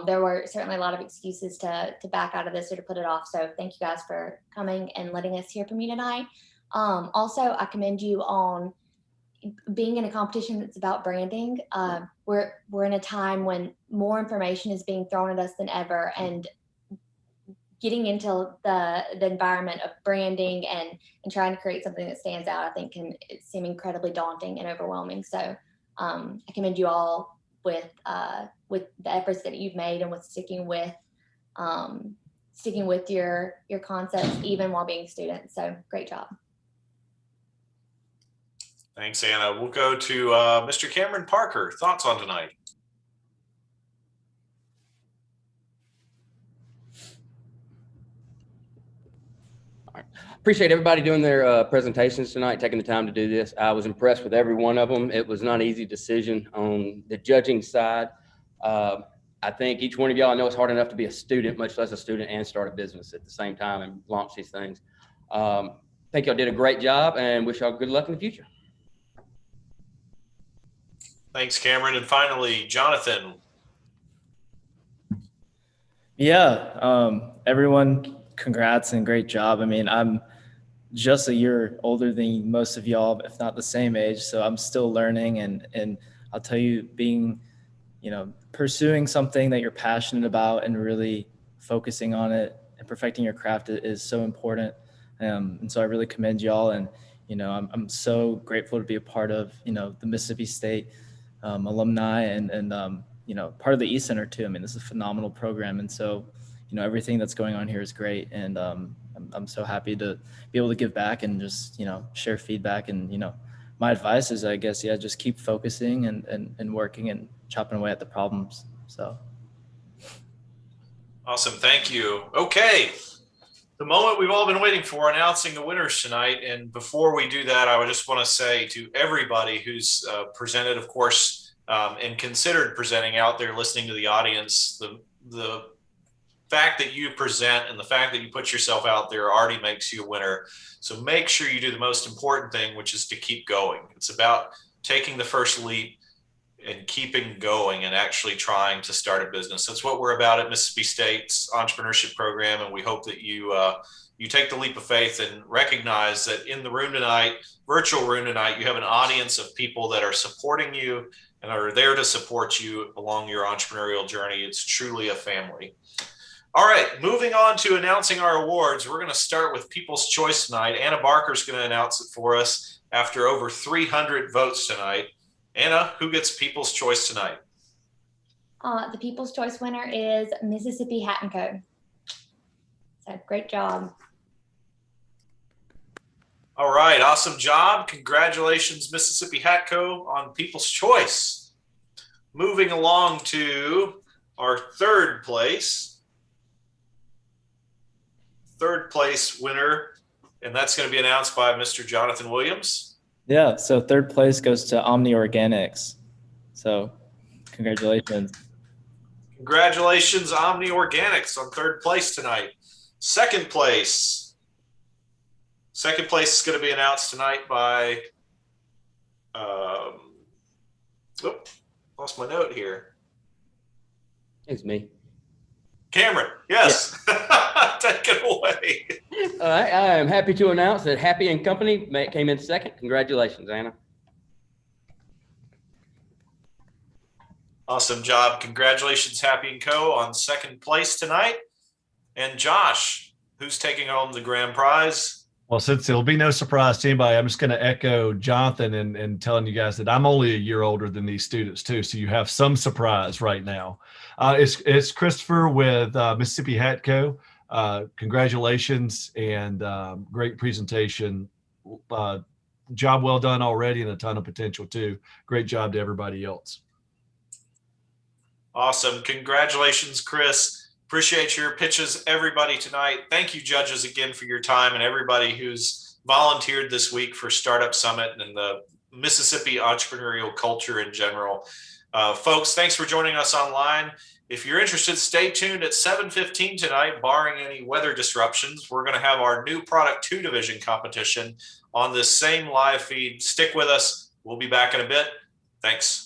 There were certainly a lot of excuses to back out of this or to put it off. So thank you guys for coming and letting us hear from you tonight. Also, I commend you on being in a competition that's about branding. We're in a time when more information is being thrown at us than ever, and getting into the environment of branding and trying to create something that stands out, I think can seem incredibly daunting and overwhelming. So I commend you all with the efforts that you've made and with sticking with your concepts even while being students. So great job. Thanks, Anna. We'll go to Mr. Cameron Parker. Thoughts on tonight? Appreciate everybody doing their presentations tonight, taking the time to do this. I was impressed with every one of them. It was not an easy decision on the judging side. I think each one of y'all, I know it's hard enough to be a student, much less a student and start a business at the same time and launch these things. I think y'all did a great job and wish y'all good luck in the future. Thanks, Cameron. And finally, Jonathan. Yeah, everyone, congrats and great job. I mean, I'm just a year older than most of y'all, if not the same age. So I'm still learning, and I'll tell you, being, pursuing something that you're passionate about and really focusing on it and perfecting your craft is so important. And so I really commend y'all, and, I'm so grateful to be a part of, the Mississippi State alumni and part of the E-Center too. I mean, this is a phenomenal program. And so, everything that's going on here is great. And I'm so happy to be able to give back and just, share feedback. And, my advice is, I guess, just keep focusing and working and chopping away at the problems. So. Awesome. Thank you. Okay. The moment we've all been waiting for, announcing the winners tonight. And before we do that, I would just want to say to everybody who's presented, of course, and considered presenting out there, listening to the audience, the fact that you present and the fact that you put yourself out there already makes you a winner. So make sure you do the most important thing, which is to keep going. It's about taking the first leap and keeping going and actually trying to start a business. That's what we're about at Mississippi State's entrepreneurship program. And we hope that you take the leap of faith and recognize that in the room tonight, virtual room tonight, you have an audience of people that are supporting you and are there to support you along your entrepreneurial journey. It's truly a family. All right, moving on to announcing our awards. We're going to start with People's Choice tonight. Anna Barker's going to announce it for us after over 300 votes tonight. Anna, who gets People's Choice tonight? The People's Choice winner is Mississippi Hat & Co. So great job. All right, awesome job. Congratulations, Mississippi Hatco, on People's Choice. Moving along to our third place winner, and that's going to be announced by Mr. Jonathan Williams. Yeah, so third place goes to Omni Organics. So congratulations. Congratulations, Omni Organics, on third place tonight. Second place is going to be announced tonight by, lost my note here. It's me. Cameron, yes. Take it away. All right, I am happy to announce that Happy and Company came in second. Congratulations, Anna. Awesome job. Congratulations, Happy & Co. on second place tonight. And Josh, who's taking home the grand prize? Well, since it'll be no surprise to anybody, I'm just going to echo Jonathan and telling you guys that I'm only a year older than these students too. So you have some surprise right now. It's Christopher with Mississippi Hat Co. Congratulations and great presentation. Job well done already and a ton of potential too. Great job to everybody else. Awesome. Congratulations, Chris. Appreciate your pitches, everybody, tonight. Thank you, judges, again for your time, and everybody who's volunteered this week for Startup Summit and the Mississippi entrepreneurial culture in general. Folks, thanks for joining us online. If you're interested, stay tuned at 7:15 tonight, barring any weather disruptions. We're going to have our new Product 2 division competition on this same live feed. Stick with us. We'll be back in a bit. Thanks.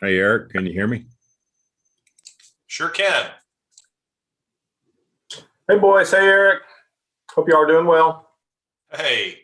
Hey, Eric, can you hear me? Sure can. Hey, boys. Hey, Eric. Hope you all are doing well. Hey.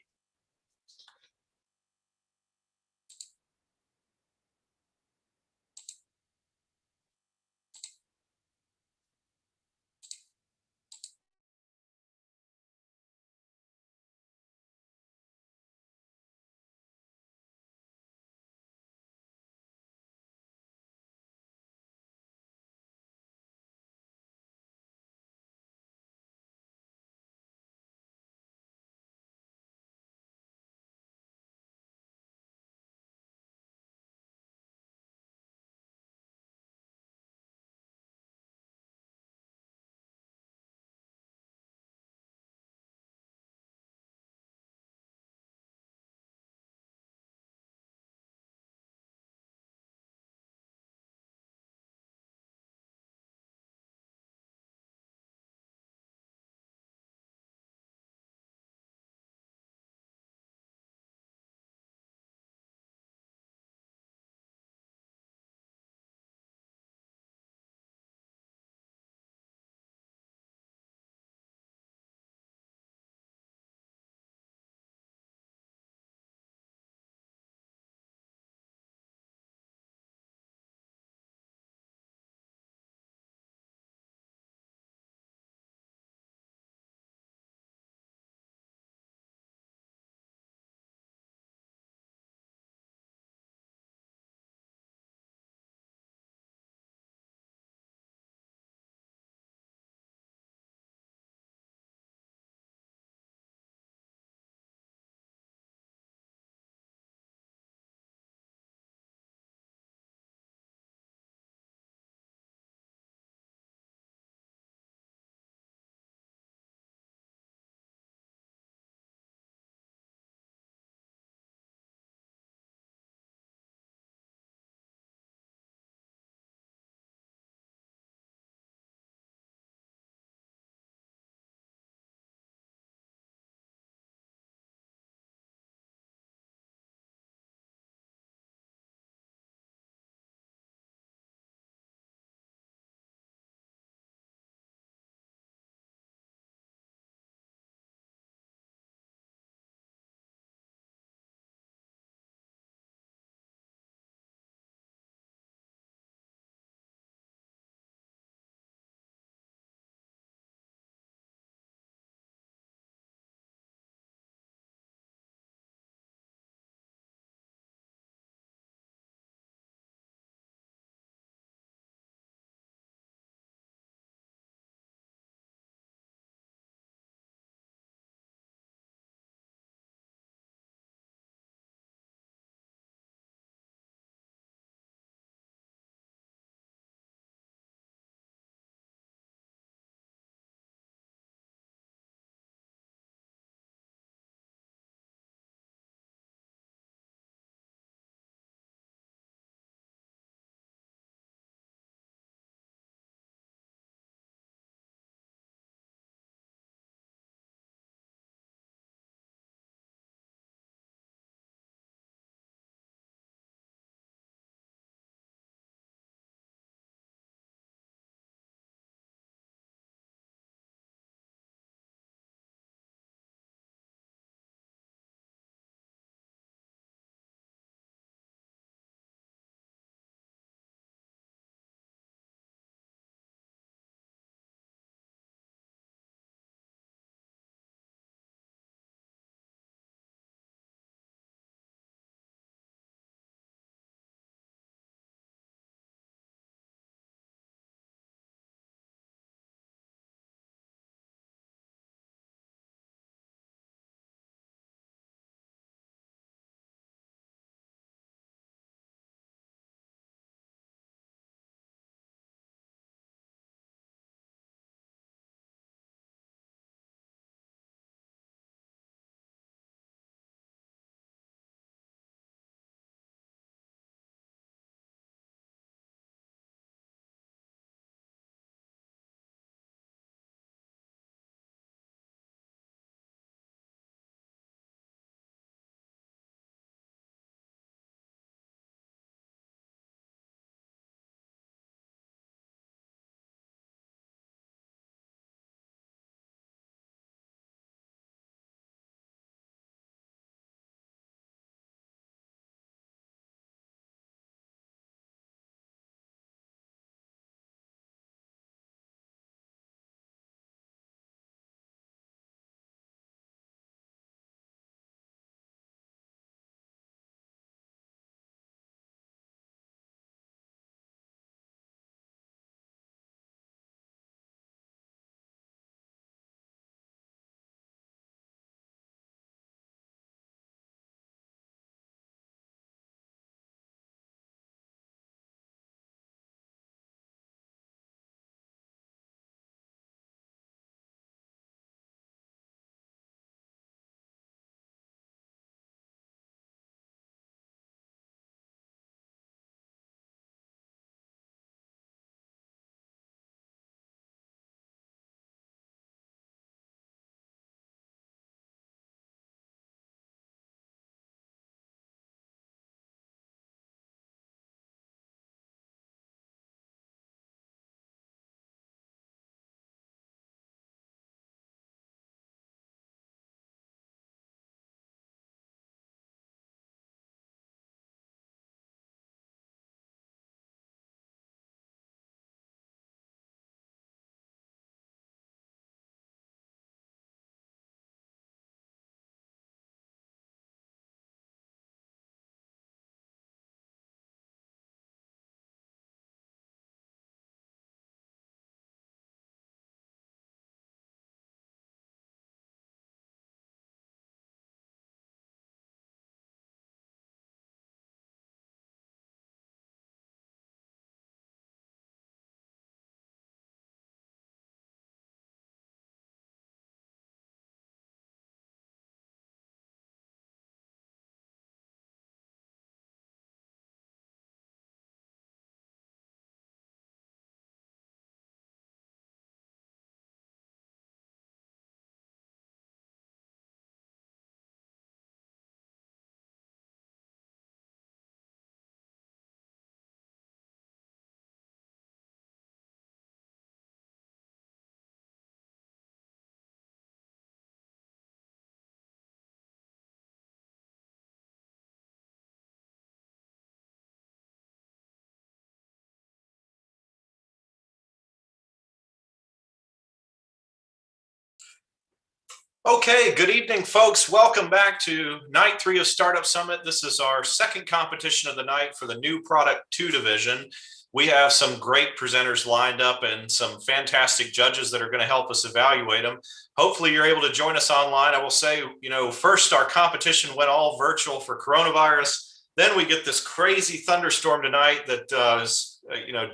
Okay, good evening, folks. Welcome back to night 3 of Startup Summit. This is our second competition of the night for the New Product 2 division. We have some great presenters lined up and some fantastic judges that are going to help us evaluate them. Hopefully you're able to join us online. I will say, first our competition went all virtual for coronavirus. Then we get this crazy thunderstorm tonight that is,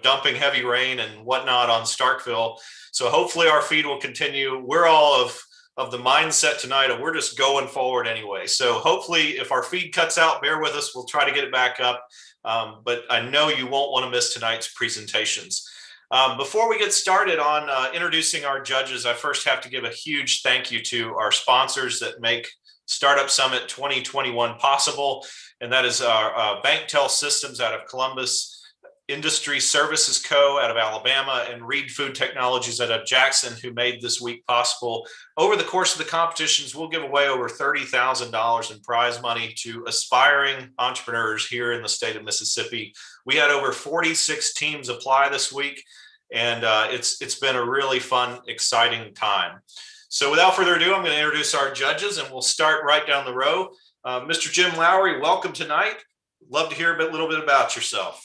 dumping heavy rain and whatnot on Starkville. So hopefully our feed will continue. We're all of the mindset tonight of we're just going forward anyway. So hopefully if our feed cuts out, bear with us. We'll try to get it back up. But I know you won't want to miss tonight's presentations. Before we get started on introducing our judges, I first have to give a huge thank you to our sponsors that make Startup Summit 2021 possible. And that is our BankTel Systems out of Columbus, Industry Services Co. out of Alabama, and Reed Food Technologies out of Jackson, who made this week possible. Over the course of the competitions, we'll give away over $30,000 in prize money to aspiring entrepreneurs here in the state of Mississippi. We had over 46 teams apply this week, and it's been a really fun, exciting time. So without further ado, I'm going to introduce our judges, and we'll start right down the row. Mr. Jim Lowry, welcome tonight. Love to hear a little bit about yourself.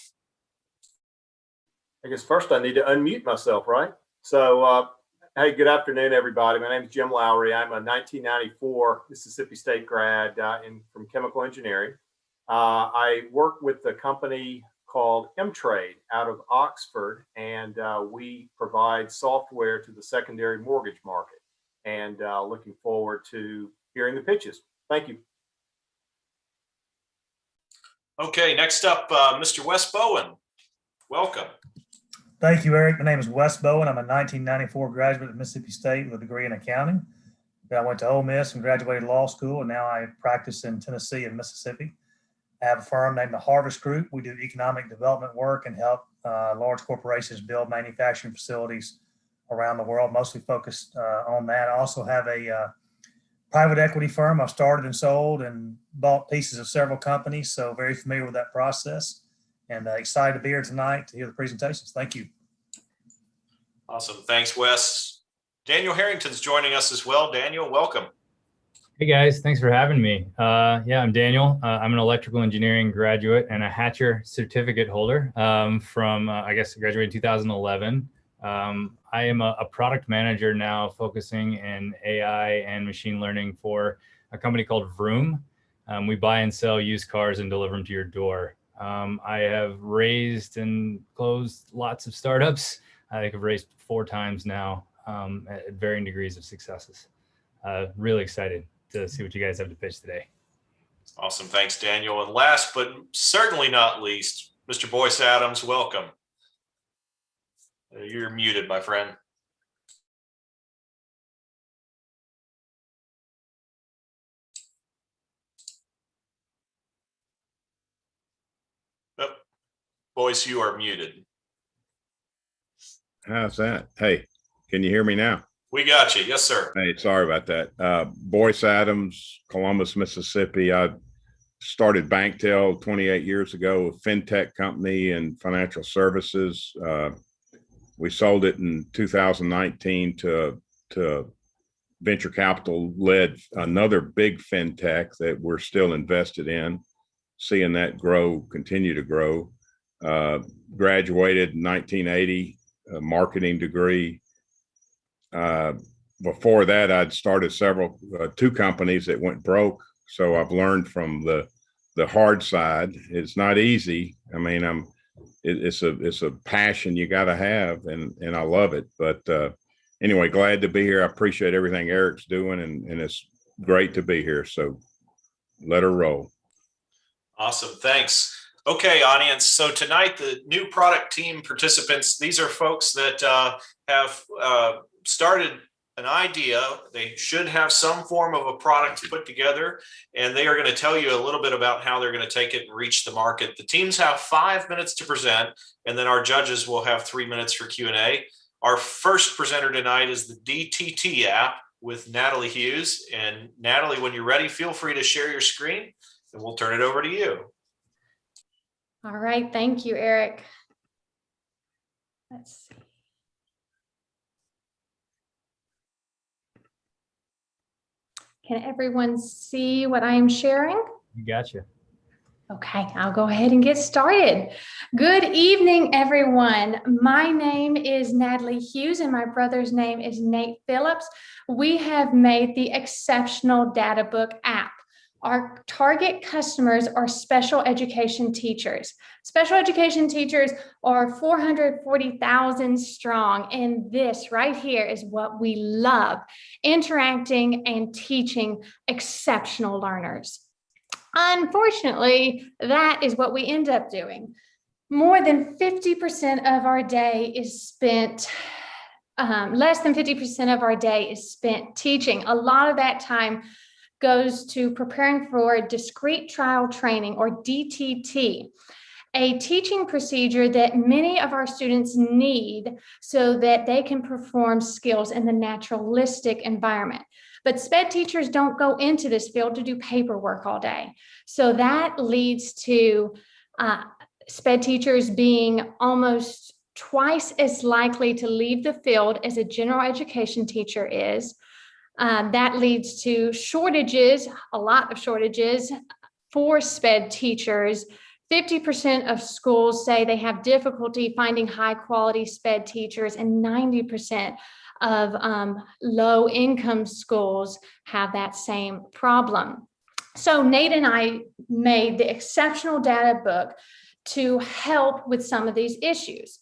I guess first I need to unmute myself, right? So, hey, good afternoon, everybody. My name is Jim Lowry. I'm a 1994 Mississippi State grad from chemical engineering. I work with a company called M-Trade out of Oxford, and we provide software to the secondary mortgage market. And looking forward to hearing the pitches. Thank you. Okay, next up, Mr. Wes Bowen. Welcome. Thank you, Eric. My name is Wes Bowen. I'm a 1994 graduate of Mississippi State with a degree in accounting. Then I went to Ole Miss and graduated law school, and now I practice in Tennessee and Mississippi. I have a firm named the Harvest Group. We do economic development work and help large corporations build manufacturing facilities around the world, mostly focused on that. I also have a private equity firm. I've started and sold and bought pieces of several companies, so very familiar with that process. And excited to be here tonight to hear the presentations. Thank you. Awesome. Thanks, Wes. Daniel Harrington's joining us as well. Daniel, welcome. Hey, guys. Thanks for having me. I'm Daniel. I'm an electrical engineering graduate and a Hatcher certificate holder from, graduated in 2011. I am a product manager now focusing in AI and machine learning for a company called Vroom. We buy and sell used cars and deliver them to your door. I have raised and closed lots of startups. I think I've raised 4 times now at varying degrees of successes. Really excited to see what you guys have to pitch today. Awesome. Thanks, Daniel. And last but certainly not least, Mr. Boyce Adams, welcome. You're muted, my friend. Boyce, you are muted. How's that? Hey, can you hear me now? We got you. Yes, sir. Hey, sorry about that. Boyce Adams, Columbus, Mississippi. I started BankTel 28 years ago, a fintech company and financial services. We sold it in 2019 to venture capital led another big fintech that we're still invested in, seeing that grow, continue to grow. Graduated in 1980, a marketing degree. Before that, I'd started two companies that went broke. So I've learned from the hard side. It's not easy. I mean, it's a passion you got to have, and I love it. But anyway, glad to be here. I appreciate everything Eric's doing, and it's great to be here. So let her roll. Awesome. Thanks. Okay, audience. So tonight, the new product team participants, these are folks that have started an idea. They should have some form of a product put together, and they are going to tell you a little bit about how they're going to take it and reach the market. The teams have 5 minutes to present, and then our judges will have 3 minutes for Q&A. Our first presenter tonight is the DTT app with Natalie Hughes. And Natalie, when you're ready, feel free to share your screen, and we'll turn it over to you. All right, thank you, Eric. Let's see. Can everyone see what I am sharing? You gotcha. Okay, I'll go ahead and get started. Good evening, everyone. My name is Natalie Hughes and my brother's name is Nate Phillips. We have made the Exceptional Data Book app. Our target customers are special education teachers. Special education teachers are 440,000 strong, and this right here is what we love, interacting and teaching exceptional learners. Unfortunately, that is what we end up doing. More than 50% of our day is spent, less than 50% of our day is spent teaching. A lot of that time goes to preparing for discrete trial training, or DTT, a teaching procedure that many of our students need so that they can perform skills in the naturalistic environment. But SPED teachers don't go into this field to do paperwork all day. So that leads to SPED teachers being almost twice as likely to leave the field as a general education teacher is. That leads to shortages, a lot of shortages for SPED teachers. 50% of schools say they have difficulty finding high quality SPED teachers, and 90% of low-income schools have that same problem. So Nate and I made the Exceptional Data Book to help with some of these issues.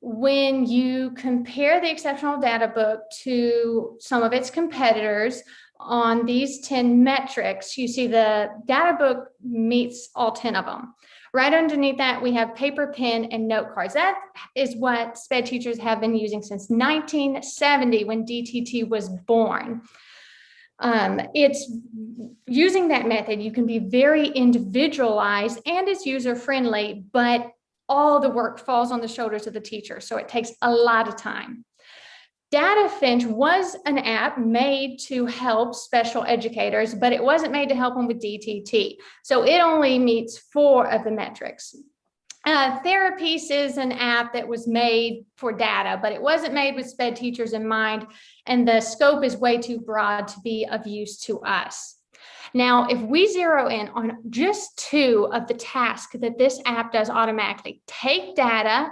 When you compare the Exceptional Data Book to some of its competitors on these 10 metrics, you see the data book meets all 10 of them. Right underneath that, we have paper, pen, and note cards. That is what SPED teachers have been using since 1970 when DTT was born. It's using that method, you can be very individualized and it's user-friendly, but all the work falls on the shoulders of the teacher, so it takes a lot of time. DataFinch was an app made to help special educators, but it wasn't made to help them with DTT. So it only meets 4 of the metrics. Therapies is an app that was made for data, but it wasn't made with SPED teachers in mind, and the scope is way too broad to be of use to us. Now, if we zero in on just 2 of the tasks that this app does automatically, take data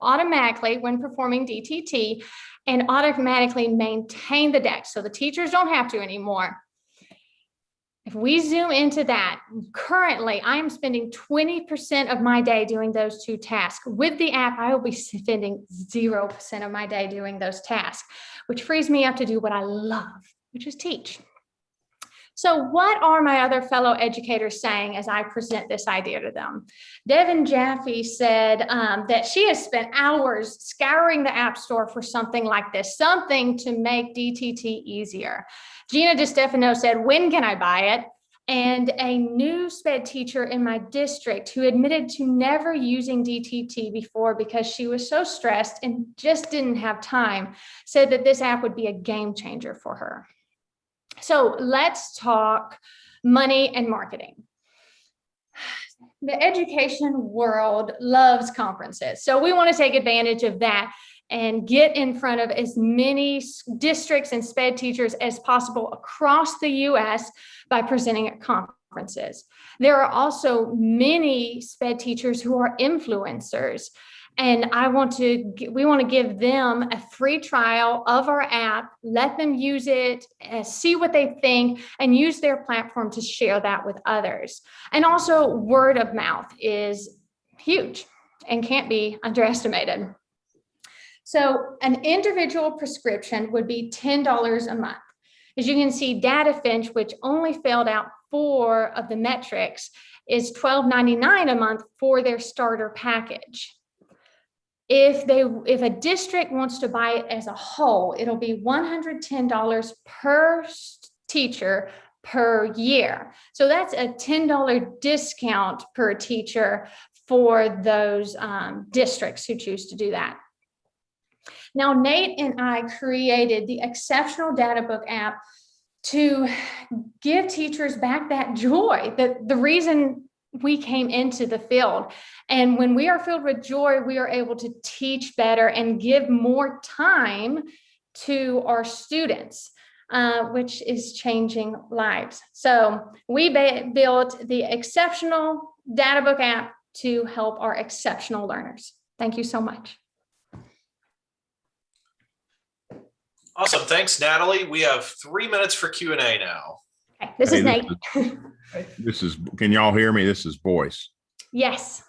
automatically when performing DTT, and automatically maintain the deck so the teachers don't have to anymore. If we zoom into that, currently I am spending 20% of my day doing those 2 tasks. With the app, I will be spending 0% of my day doing those tasks, which frees me up to do what I love, which is teach. So what are my other fellow educators saying as I present this idea to them? Devin Jaffe said that she has spent hours scouring the App Store for something like this, something to make DTT easier. Gina DeStefano said, when can I buy it? And a new SPED teacher in my district who admitted to never using DTT before because she was so stressed and just didn't have time, said that this app would be a game changer for her. So let's talk money and marketing. The education world loves conferences. So we want to take advantage of that and get in front of as many districts and SPED teachers as possible across the US by presenting at conferences. There are also many SPED teachers who are influencers. And we want to give them a free trial of our app, let them use it, see what they think, and use their platform to share that with others. And also word of mouth is huge and can't be underestimated. So an individual prescription would be $10 a month. As you can see, DataFinch, which only filled out 4 of the metrics, is $12.99 a month for their starter package. If a district wants to buy it as a whole, it'll be $110 per teacher per year. So that's a $10 discount per teacher for those districts who choose to do that. Now, Nate and I created the Exceptional Data Book app to give teachers back that joy, the reason we came into the field. And when we are filled with joy, we are able to teach better and give more time to our students. which is changing lives. So we built the exceptional data book app to help our exceptional learners. Thank you so much. Awesome. Thanks, Natalie. We have 3 minutes for Q&A now. Okay, this is Nate. Can y'all hear me? This is Boyce. Yes.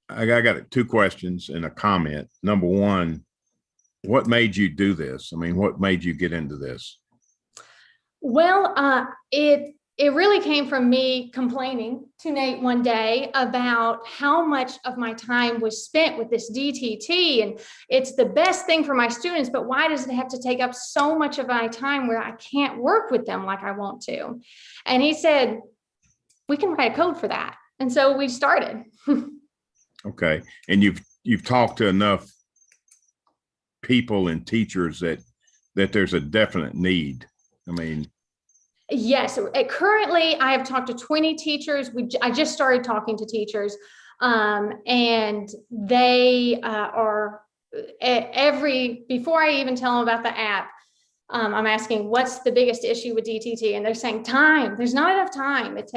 I got 2 questions and a comment. Number one, what made you do this? I mean, what made you get into this? Well, it really came from me complaining to Nate one day about how much of my time was spent with this DTT, and it's the best thing for my students, but why does it have to take up so much of my time where I can't work with them like I want to? And he said, we can write a code for that. And so we started. Okay. And you've talked to enough people and teachers that there's a definite need. I mean, yes, currently I have talked to 20 teachers. I just started talking to teachers, and they are before I even tell them about the app, I'm asking what's the biggest issue with DTT, and they're saying time. There's not enough time. It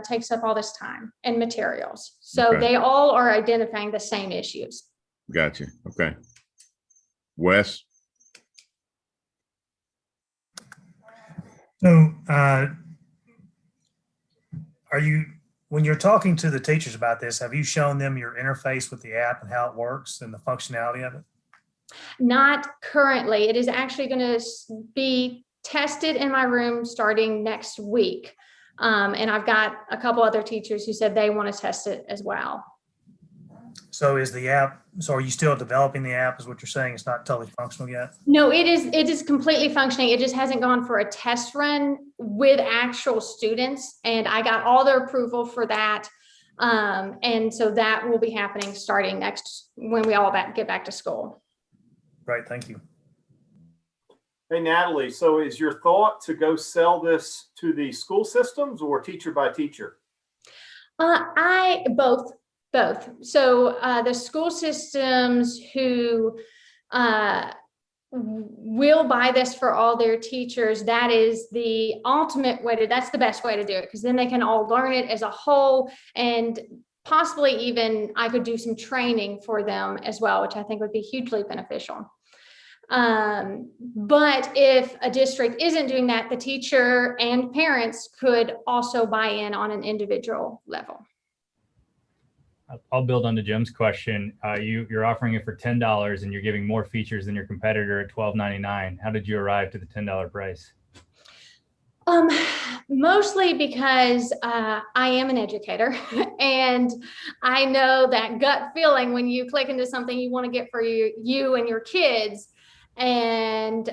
takes up all this time and materials. So okay. They all are identifying the same issues. Gotcha. Okay. Wes? So, when you're talking to the teachers about this, have you shown them your interface with the app and how it works and the functionality of it? Not currently. It is actually going to be tested in my room starting next week. And I've got a couple other teachers who said they want to test it as well. So are you still developing the app is what you're saying? It's not totally functional yet? No, it is completely functioning. It just hasn't gone for a test run with actual students. And I got all their approval for that. And so that will be happening starting when we all get back to school. Great, thank you. Hey, Natalie, so is your thought to go sell this to the school systems or teacher by teacher? Both. So the school systems who will buy this for all their teachers, that is the ultimate way that's the best way to do it, because then they can all learn it as a whole, and possibly even I could do some training for them as well, which I think would be hugely beneficial. But if a district isn't doing that, the teacher and parents could also buy in on an individual level. I'll build on to Jim's question. You're offering it for $10 and you're giving more features than your competitor at $12.99. How did you arrive to the $10 price? Mostly because I am an educator, and I know that gut feeling when you click into something you want to get for you and your kids. And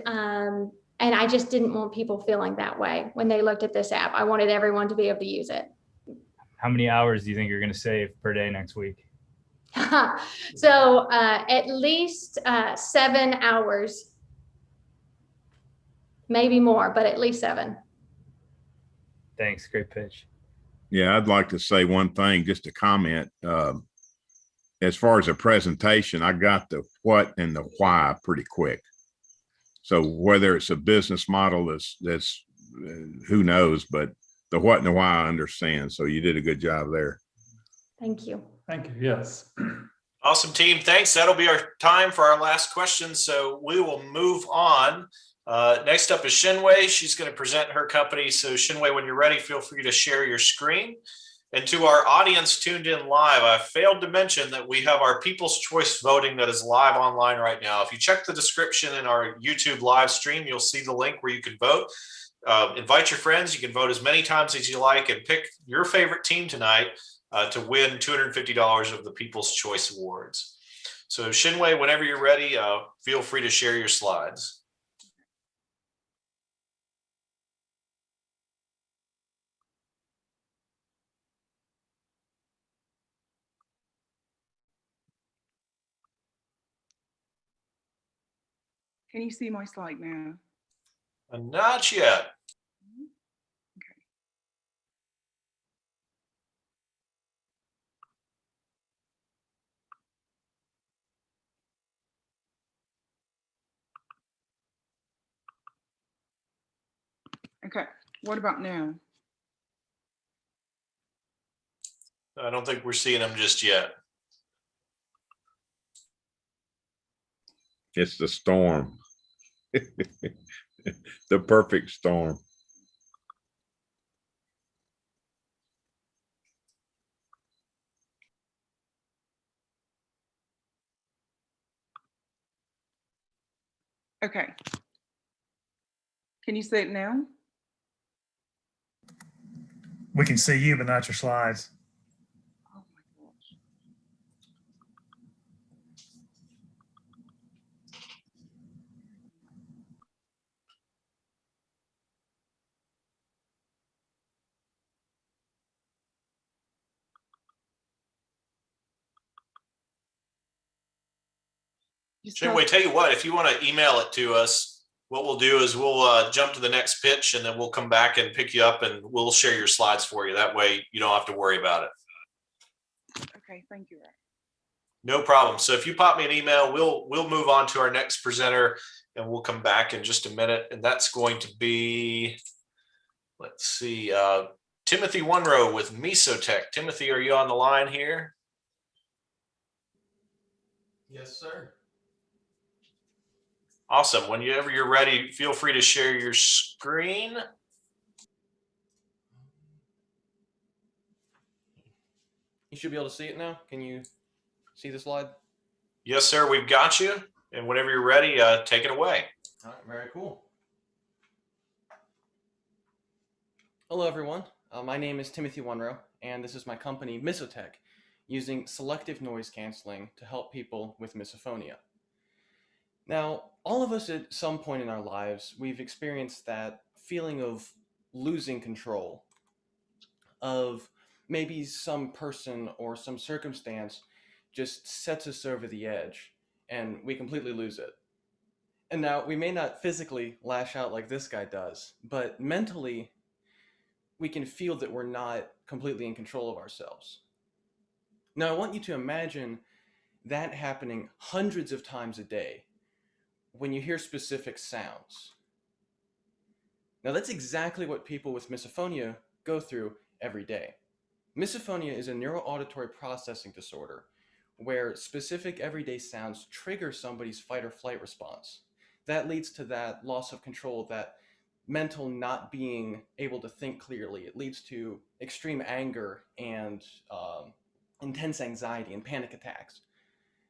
I just didn't want people feeling that way when they looked at this app. I wanted everyone to be able to use it. How many hours do you think you're going to save per day next week? So at least 7 hours, maybe more, but at least 7. Thanks. Great pitch. Yeah, I'd like to say one thing, just to comment. As far as a presentation, I got the what and the why pretty quick. So whether it's a business model that's who knows, but the what and the why I understand. So you did a good job there. Thank you. Thank you. Yes. Awesome, team. Thanks. That'll be our time for our last question. So we will move on. Next up is Shinwei. She's going to present her company. So Shinwei, when you're ready, feel free to share your screen. And to our audience tuned in live, I failed to mention that we have our People's Choice voting that is live online right now. If you check the description in our YouTube live stream, you'll see the link where you can vote. Invite your friends. You can vote as many times as you like and pick your favorite team tonight to win $250 of the People's Choice Awards. So Shinwei, whenever you're ready, feel free to share your slides. Can you see my slide now? Not yet. Okay, what about now? I don't think we're seeing them just yet. It's the storm. The perfect storm. Okay. Can you see it now? We can see you, but not your slides. Oh my gosh. Shinwei, tell you what, if you want to email it to us, what we'll do is we'll jump to the next pitch and then we'll come back and pick you up and we'll share your slides for you. That way you don't have to worry about it. Okay, thank you, Ray. No problem. So if you pop me an email, we'll move on to our next presenter and we'll come back in just a minute. And that's going to be, let's see, Timothy Wunrow with Mesotech. Timothy, are you on the line here? Yes, sir. Awesome. Whenever you're ready, feel free to share your screen. You should be able to see it now. Can you see the slide? Yes, sir. We've got you. And whenever you're ready, take it away. All right, very cool. Hello, everyone. My name is Timothy Wunrow, and this is my company, Mesotech, using selective noise canceling to help people with misophonia. Now, all of us at some point in our lives, we've experienced that feeling of losing control, of maybe some person or some circumstance just sets us over the edge and we completely lose it. And now we may not physically lash out like this guy does, but mentally we can feel that we're not completely in control of ourselves. Now, I want you to imagine that happening hundreds of times a day when you hear specific sounds. Now, that's exactly what people with misophonia go through every day. Misophonia is a neuroauditory processing disorder where specific everyday sounds trigger somebody's fight or flight response. That leads to that loss of control, that mental not being able to think clearly. It leads to extreme anger and intense anxiety and panic attacks.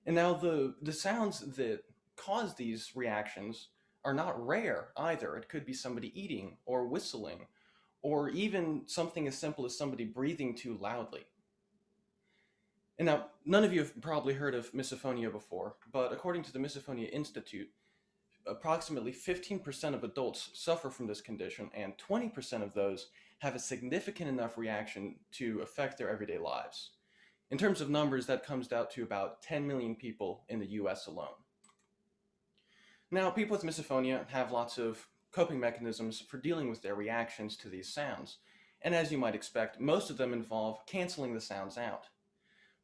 And now the sounds that cause these reactions are not rare either. It could be somebody eating or whistling, or even something as simple as somebody breathing too loudly. And now, none of you have probably heard of misophonia before, but according to the Misophonia Institute, approximately 15% of adults suffer from this condition, and 20% of those have a significant enough reaction to affect their everyday lives. In terms of numbers, that comes out to about 10 million people in the US alone. Now, people with misophonia have lots of coping mechanisms for dealing with their reactions to these sounds. And as you might expect, most of them involve canceling the sounds out.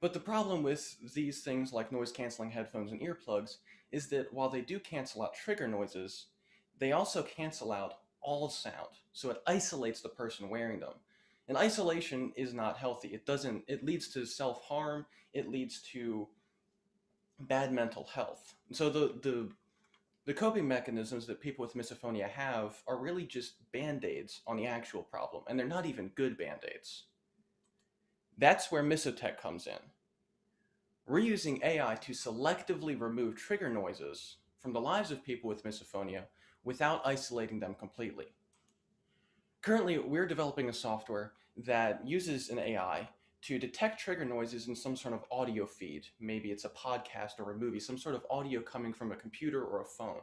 But the problem with these things like noise canceling headphones and earplugs is that while they do cancel out trigger noises, they also cancel out all sound. So it isolates the person wearing them. And isolation is not healthy. It leads to self-harm. It leads to bad mental health. So the coping mechanisms that people with misophonia have are really just band-aids on the actual problem, and they're not even good band-aids. That's where Mesotech comes in. We're using AI to selectively remove trigger noises from the lives of people with misophonia without isolating them completely. Currently, we're developing a software that uses an AI to detect trigger noises in some sort of audio feed. Maybe it's a podcast or a movie, some sort of audio coming from a computer or a phone.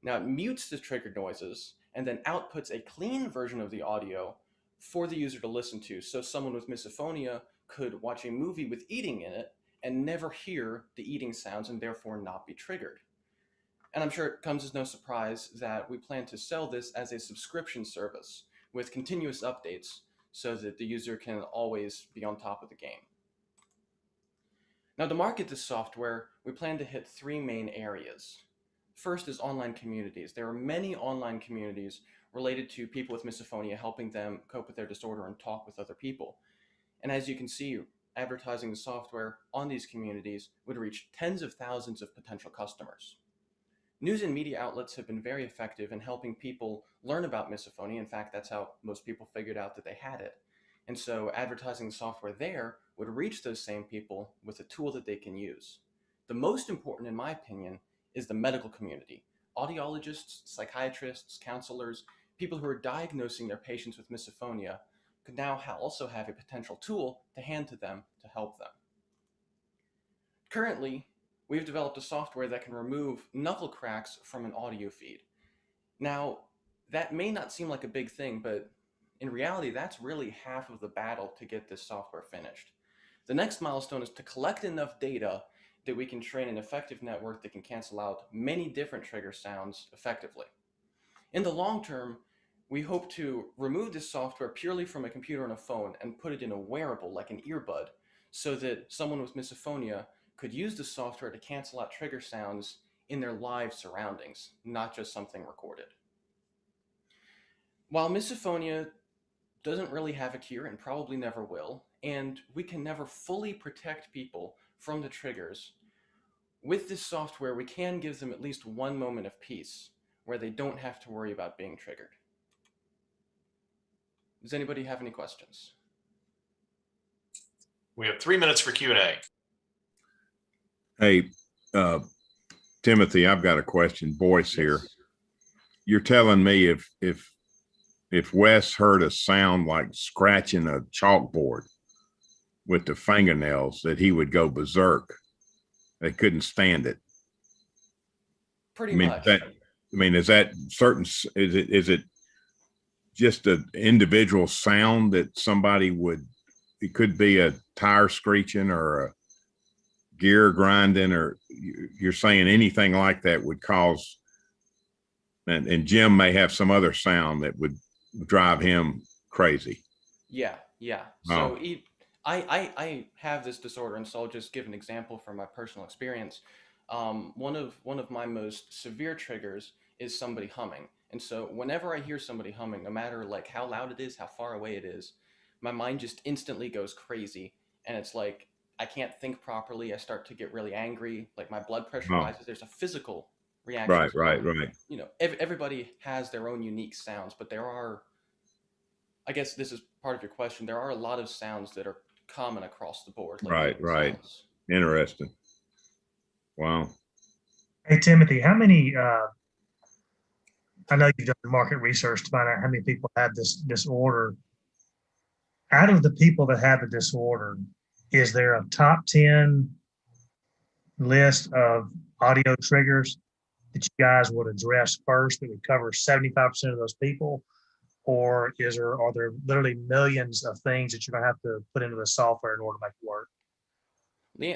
Now it mutes the trigger noises and then outputs a clean version of the audio for the user to listen to. So someone with misophonia could watch a movie with eating in it and never hear the eating sounds and therefore not be triggered. And I'm sure it comes as no surprise that we plan to sell this as a subscription service with continuous updates so that the user can always be on top of the game. Now, to market this software, we plan to hit three main areas. First is online communities. There are many online communities related to people with misophonia, helping them cope with their disorder and talk with other people. And as you can see, advertising the software on these communities would reach tens of thousands of potential customers. News and media outlets have been very effective in helping people learn about misophonia. In fact, that's how most people figured out that they had it. And so advertising the software there would reach those same people with a tool that they can use. The most important, in my opinion, is the medical community. Audiologists, psychiatrists, counselors, people who are diagnosing their patients with misophonia could now also have a potential tool to hand to them to help them. Currently, we've developed a software that can remove knuckle cracks from an audio feed. Now, that may not seem like a big thing, but in reality, that's really half of the battle to get this software finished. The next milestone is to collect enough data that we can train an effective network that can cancel out many different trigger sounds effectively. In the long term, we hope to remove this software purely from a computer and a phone and put it in a wearable like an earbud, so that someone with misophonia could use the software to cancel out trigger sounds in their live surroundings, not just something recorded. While misophonia doesn't really have a cure and probably never will, and we can never fully protect people from the triggers, with this software we can give them at least one moment of peace where they don't have to worry about being triggered. Does anybody have any questions? We have 3 minutes for Q&A. Hey, Timothy, I've got a question. Boyce here. You're telling me if Wes heard a sound like scratching a chalkboard with the fingernails, that he would go berserk. They couldn't stand it. Pretty much. Is that certain? Is it just an individual sound that somebody would? It could be a tire screeching or a gear grinding, or you're saying anything like that would cause. And Jim may have some other sound that would drive him crazy. Yeah. Oh. So I have this disorder, and so I'll just give an example from my personal experience. One of my most severe triggers is somebody humming. And so whenever I hear somebody humming, no matter like how loud it is, how far away it is, my mind just instantly goes crazy. And it's like, I can't think properly. I start to get really angry. Like my blood pressure rises. There's a physical reaction. Right. You know, everybody has their own unique sounds, but there are, I guess this is part of your question, there are a lot of sounds that are common across the board. Like Right. sounds. Interesting. Wow. Hey, Timothy, how many, I know you've done market research to find out how many people have this disorder. Out of the people that have the disorder, is there a top 10 list of audio triggers that you guys would address first that would cover 75% of those people? Or are there literally millions of things that you're going to have to put into the software in order to make it work?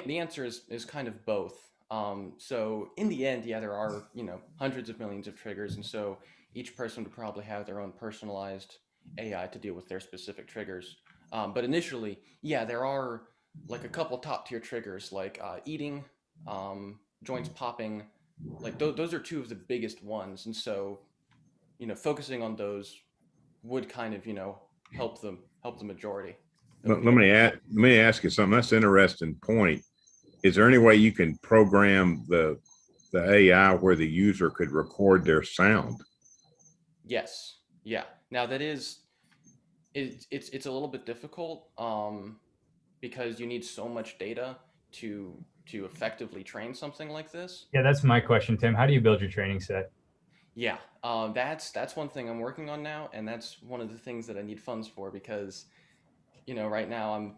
The answer is kind of both. So in the end, yeah, there are, hundreds of millions of triggers. And so each person would probably have their own personalized AI to deal with their specific triggers. But initially, yeah, there are like a couple top tier triggers like eating, joints popping, like those are two of the biggest ones. And so, focusing on those would kind of, help the majority. Let me ask you something. That's an interesting point. Is there any way you can program the AI where the user could record their sound? Yes. Yeah. Now that is, it's a little bit difficult because you need so much data to effectively train something like this. Yeah, that's my question, Tim. How do you build your training set? Yeah, that's one thing I'm working on now, and that's one of the things that I need funds for because, right now I'm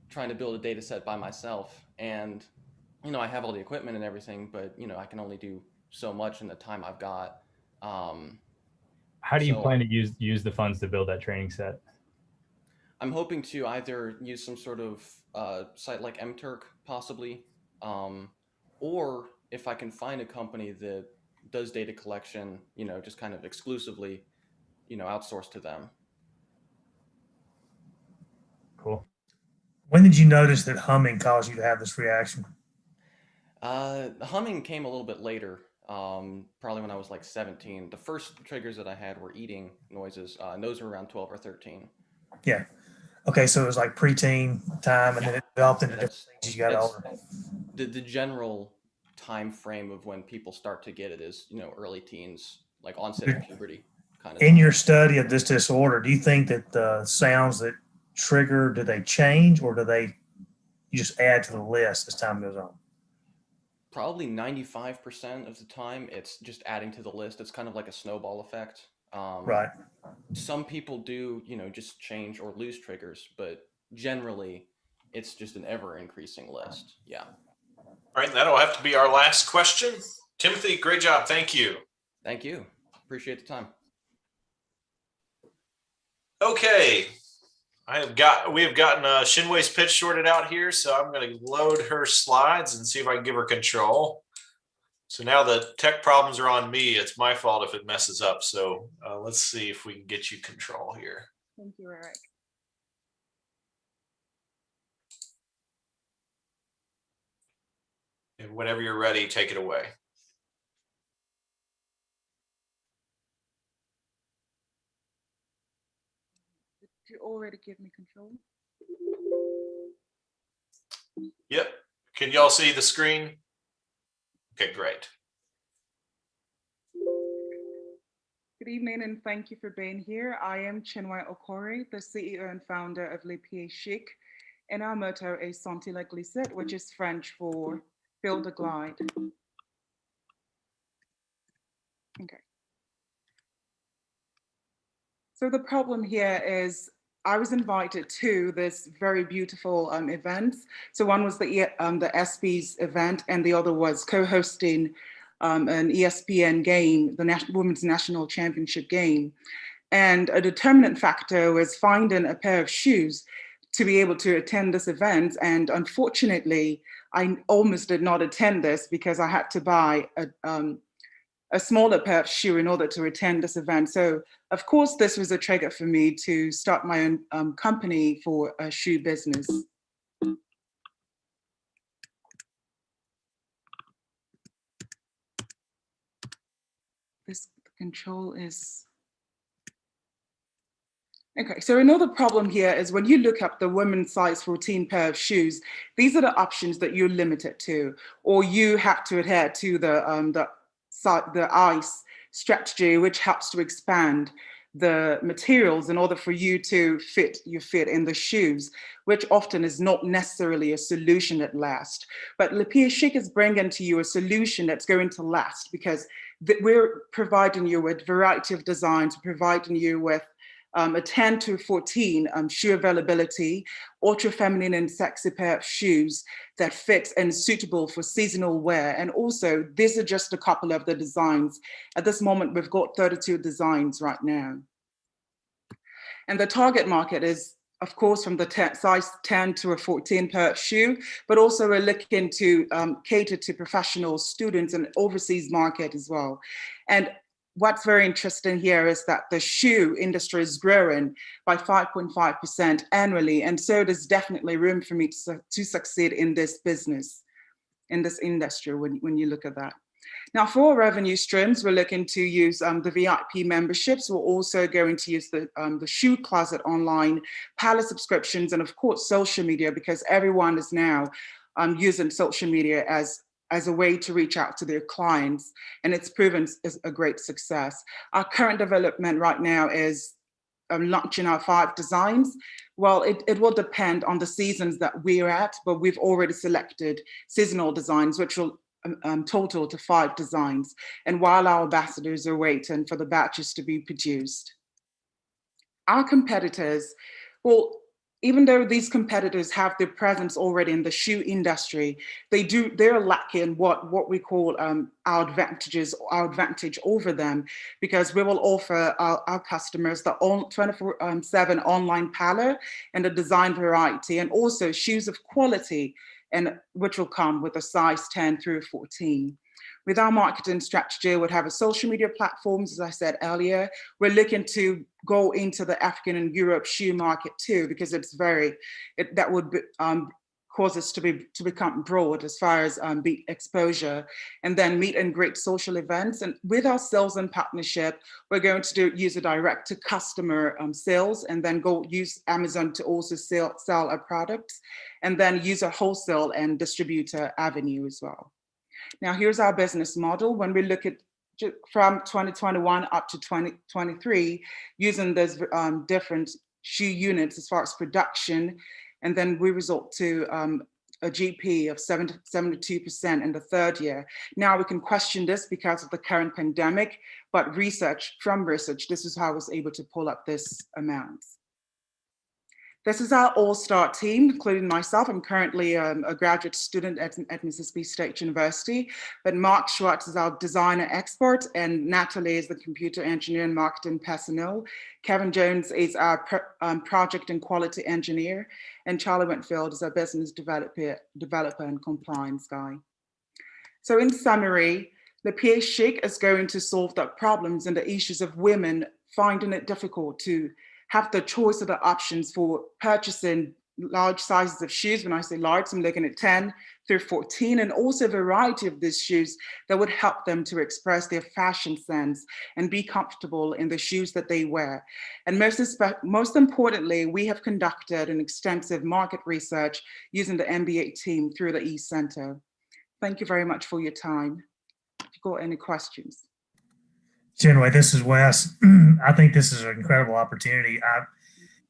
trying to build a data set by myself, and I have all the equipment and everything, but I can only do so much in the time I've got. How do you plan to use the funds to build that training set? I'm hoping to either use some sort of site like MTurk, possibly, or if I can find a company that does data collection, just kind of exclusively, outsource to them. Cool. When did you notice that humming caused you to have this reaction? The humming came a little bit later. probably when I was like 17. The first triggers that I had were eating noises, and those were around 12 or 13. Yeah. Okay, so it was like preteen time, and then it developed into Yeah, different things as you got that's older. the general time frame of when people start to get it is, early teens, like onset of puberty kind of In time. your study of this disorder, do you think that the sounds that trigger, do they change, or do they you just add to the list as time goes on? Probably 95% of the time, it's just adding to the list. It's kind of like a snowball effect. Right. Some people do, just change or lose triggers, but generally, it's just an ever increasing list. Yeah. All right, and that'll have to be our last question. Timothy, great job. Thank you. Thank you. Appreciate the time. Okay. We have gotten Shinwei's pitch sorted out here, so I'm going to load her slides and see if I can give her control. So now the tech problems are on me. It's my fault if it messes up. So let's see if we can get you control here. Thank you, Eric. And whenever you're ready, take it away. Did you already give me control? Yep. Can y'all see the screen? Okay, great. Good evening and thank you for being here. I am Chinwe Okori, the CEO and founder of Le Pied Chic, and our motto is Santé la glissade, which is French for build a glide. Okay. So the problem here is I was invited to this very beautiful event. So one was the ESPYs event, and the other was co-hosting an ESPN game, the Women's National Championship game. And a determinant factor was finding a pair of shoes to be able to attend this event. And unfortunately, I almost did not attend this because I had to buy a smaller pair of shoe in order to attend this event. So of course, this was a trigger for me to start my own company for a shoe business. This control is, okay, so another problem here is when you look up the women's size 14 pair of shoes, these are the options that you're limited to, or you have to adhere to the ICE strategy, which helps to expand the materials in order for you to fit in the shoes, which often is not necessarily a solution at last. But Le Pied Chic is bringing to you a solution that's going to last, because we're providing you with variety of designs, providing you with a 10 to 14 shoe availability, ultra feminine and sexy pair of shoes that fit and suitable for seasonal wear. And also, these are just a couple of the designs. At this moment, we've got 32 designs right now. And the target market is, of course, from the size 10 to a 14 pair of shoe, but also we're looking to cater to professional students and overseas market as well. And what's very interesting here is that the shoe industry is growing by 5.5% annually. And so there's definitely room for me to succeed in this business, in this industry, when you look at that. Now, for our revenue streams, we're looking to use the VIP memberships. We're also going to use the Shoe Closet online, pallet subscriptions, and of course, social media, because everyone is now using social media as a way to reach out to their clients, and it's proven is a great success. Our current development right now is launching our 5 designs. Well, it will depend on the seasons that we're at, but we've already selected seasonal designs, which will total to 5 designs. And while our ambassadors are waiting for the batches to be produced. Our competitors, well, even though these competitors have their presence already in the shoe industry, they're lacking what we call our advantage over them, because we will offer our customers the 24/7 online palette and a design variety, and also shoes of quality, and which will come with a size 10 through 14. With our marketing strategy, we'd have a social media platforms, as I said earlier. We're looking to go into the African and Europe shoe market too, because that would cause us to become broad as far as beat exposure, and then meet and greet social events. And with our sales and partnership, we're going to use a direct to customer sales, and then go use Amazon to also sell our products, and then use a wholesale and distributor avenue as well. Now, here's our business model. When we look at from 2021 up to 2023, using those different shoe units as far as production, and then we result to a GP of 72% in the third year. Now we can question this because of the current pandemic, but from research, this is how I was able to pull up this amount. This is our all-star team, including myself. I'm currently a graduate student at Mississippi State University, but Mark Schwartz is our designer expert, and Natalie is the computer engineer and marketing personnel. Kevin Jones is our project and quality engineer, and Charlie Wentfield is our business developer and compliance guy. So in summary, the PA Chic is going to solve the problems and the issues of women finding it difficult to have the choice of the options for purchasing large sizes of shoes. When I say large, I'm looking at 10 through 14, and also a variety of these shoes that would help them to express their fashion sense and be comfortable in the shoes that they wear. And most importantly, we have conducted an extensive market research using the MBA team through the E-Center. Thank you very much for your time. If you've got any questions. Chinway, this is Wes. I think this is an incredible opportunity.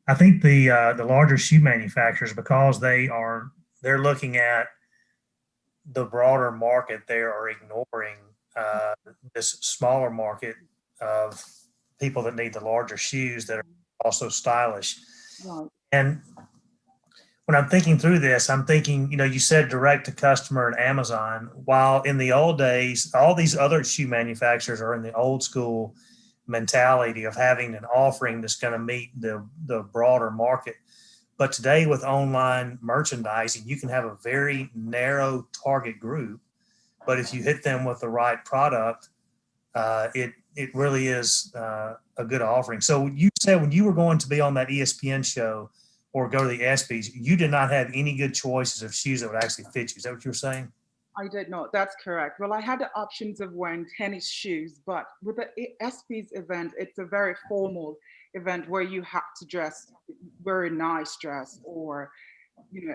I think the larger shoe manufacturers, because they're looking at the broader market, they are ignoring this smaller market of people that need the larger shoes that are also stylish. Right. And when I'm thinking through this, I'm thinking, you said direct to customer and Amazon, while in the old days, all these other shoe manufacturers are in the old school mentality of having an offering that's going to meet the broader market. But today with online merchandising, you can have a very narrow target group, but if you hit them with the right product, it really is a good offering. So you said when you were going to be on that ESPN show, or go to the ESPYs, you did not have any good choices of shoes that would actually fit you. Is that what you were saying? I did not. That's correct. Well, I had the options of wearing tennis shoes, but with the ESPYs event, it's a very formal event where you have to dress, wear a nice dress or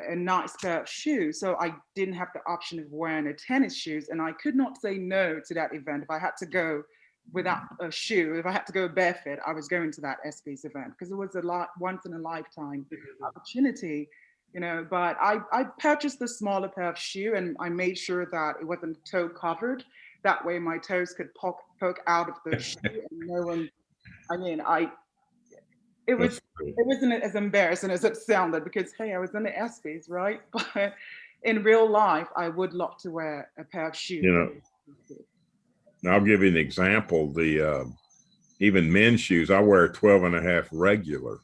a nice pair of shoes. So I didn't have the option of wearing a tennis shoes, and I could not say no to that event. If I had to go without a shoe, if I had to go barefoot, I was going to that ESPYs event because it was a once in a lifetime opportunity, but I purchased the smaller pair of shoe, and I made sure that it wasn't toe covered. That way my toes could poke out of the shoe, and no one, it wasn't as embarrassing as it sounded because, hey, I was in the ESPYs, right? But in real life, I would love to wear a pair of shoes. I'll give you an example. The even men's shoes, I wear 12.5 regular,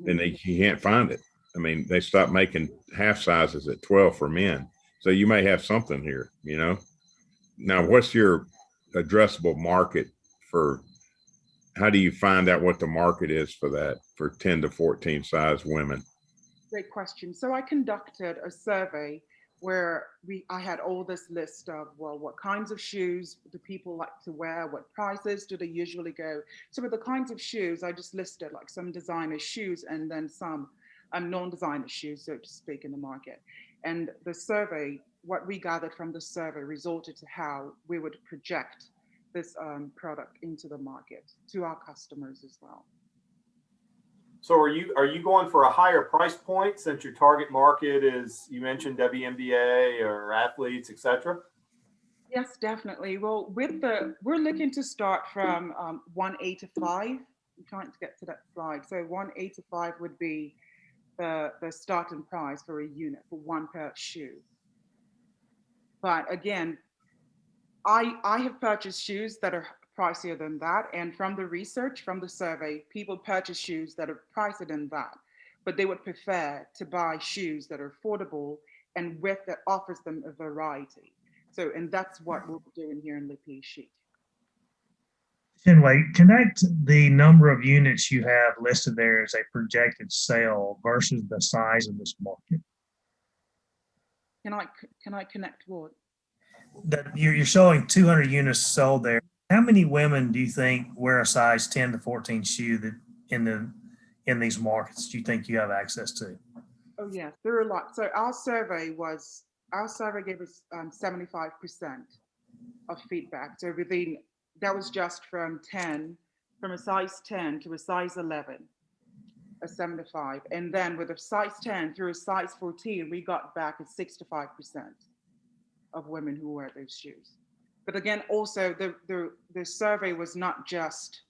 and you can't find it. I mean, they stopped making half sizes at 12 for men. So you may have something here, Now, what's your addressable market for? How do you find out what the market is for that, for 10 to 14 size women? Great question. So I conducted a survey where I had all this list of, what kinds of shoes do people like to wear? What prices do they usually go? So with the kinds of shoes, I just listed like some designer shoes and then some non-designer shoes, so to speak, in the market. And the survey, what we gathered from the survey resulted to how we would project this product into the market to our customers as well. So are you going for a higher price point since your target market is, you mentioned WNBA or athletes, etc.? Yes, definitely. Well, we're looking to start from 1A to 5. I'm trying to get to that slide. So 1A to 5 would be the starting price for a unit for one pair of shoes. But again, I have purchased shoes that are pricier than that. And from the research, from the survey, people purchase shoes that are pricier than that, but they would prefer to buy shoes that are affordable and that offers them a variety. So, and that's what we're doing here in Le PA Chic. Chinway, connect the number of units you have listed there as a projected sale versus the size of this market. Can I connect what? That you're showing 200 units sold there. How many women do you think wear a size 10 to 14 shoe that in these markets do you think you have access to? Oh yes, there are a lot. So our survey gave us 75% of feedback. So that was just from a size 10 to a size 11, a 75. And then with a size 10 through a size 14, we got back a 65% of women who wear those shoes. But again, also the survey was not just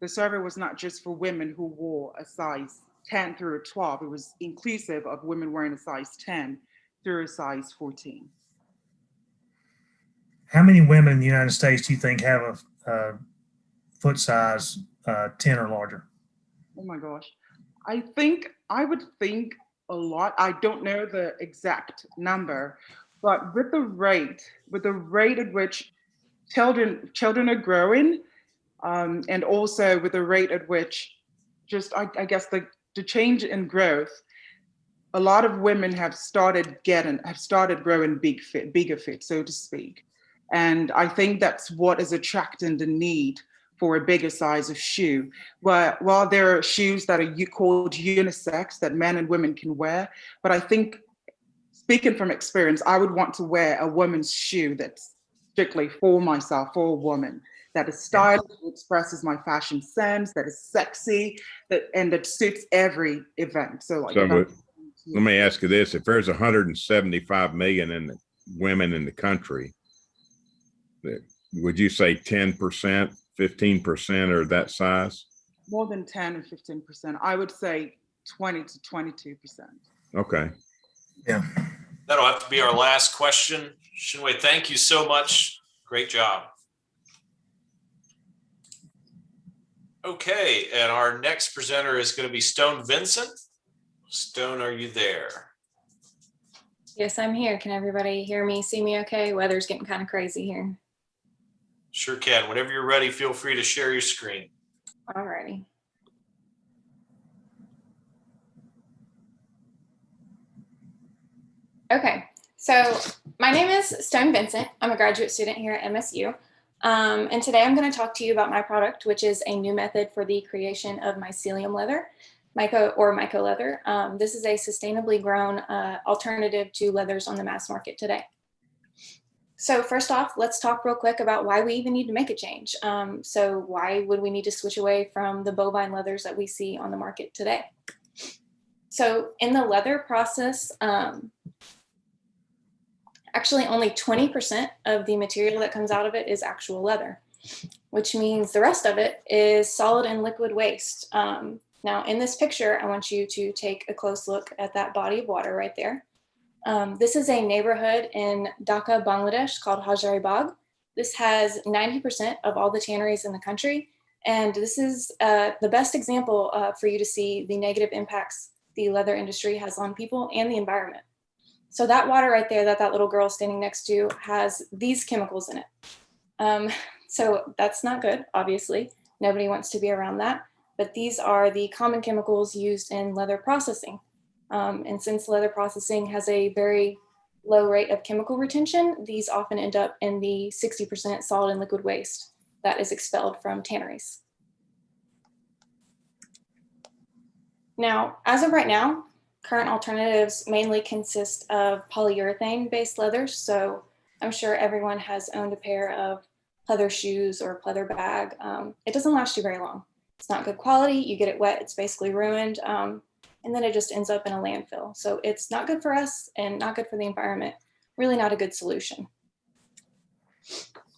for women who wore a size 10 through a 12. It was inclusive of women wearing a size 10 through a size 14. How many women in the United States do you think have a foot size 10 or larger? Oh my gosh. I would think a lot. I don't know the exact number, but with the rate at which children are growing, and also with the rate at which I guess the change in growth, a lot of women have started growing bigger feet, so to speak. And I think that's what is attracting the need for a bigger size of shoe. While there are shoes that are called unisex that men and women can wear, but I think, speaking from experience, I would want to wear a woman's shoe that's strictly for myself, for a woman, that is stylish, that expresses my fashion sense, that is sexy, and that suits every event. So let me ask you this: if there's 175 million women in the country, would you say 10%, 15% are that size? More than 10 or 15%. I would say 20 to 22%. Okay. Yeah. That'll have to be our last question. Shinwei, thank you so much. Great job. Okay, and our next presenter is going to be Stone Vincent. Stone, are you there? Yes, I'm here. Can everybody hear me, see me okay? Weather's getting kind of crazy here. Sure can. Whenever you're ready, feel free to share your screen. All righty. Okay, so my name is Stone Vincent. I'm a graduate student here at MSU. And today I'm going to talk to you about my product, which is a new method for the creation of mycelium leather, myco leather. This is a sustainably grown alternative to leathers on the mass market today. So first off, let's talk real quick about why we even need to make a change. So why would we need to switch away from the bovine leathers that we see on the market today? So in the leather process, actually only 20% of the material that comes out of it is actual leather, which means the rest of it is solid and liquid waste. Now in this picture, I want you to take a close look at that body of water right there. This is a neighborhood in Dhaka, Bangladesh called Hazaribagh. This has 90% of all the tanneries in the country. And this is the best example for you to see the negative impacts the leather industry has on people and the environment. So that water right there that little girl standing next to has these chemicals in it. So that's not good, obviously. Nobody wants to be around that. But these are the common chemicals used in leather processing. And since leather processing has a very low rate of chemical retention, these often end up in the 60% solid and liquid waste that is expelled from tanneries. Now, as of right now, current alternatives mainly consist of polyurethane-based leathers. So I'm sure everyone has owned a pair of pleather shoes or a pleather bag. It doesn't last you very long. It's not good quality. You get it wet, it's basically ruined. And then it just ends up in a landfill. So it's not good for us and not good for the environment. Really not a good solution.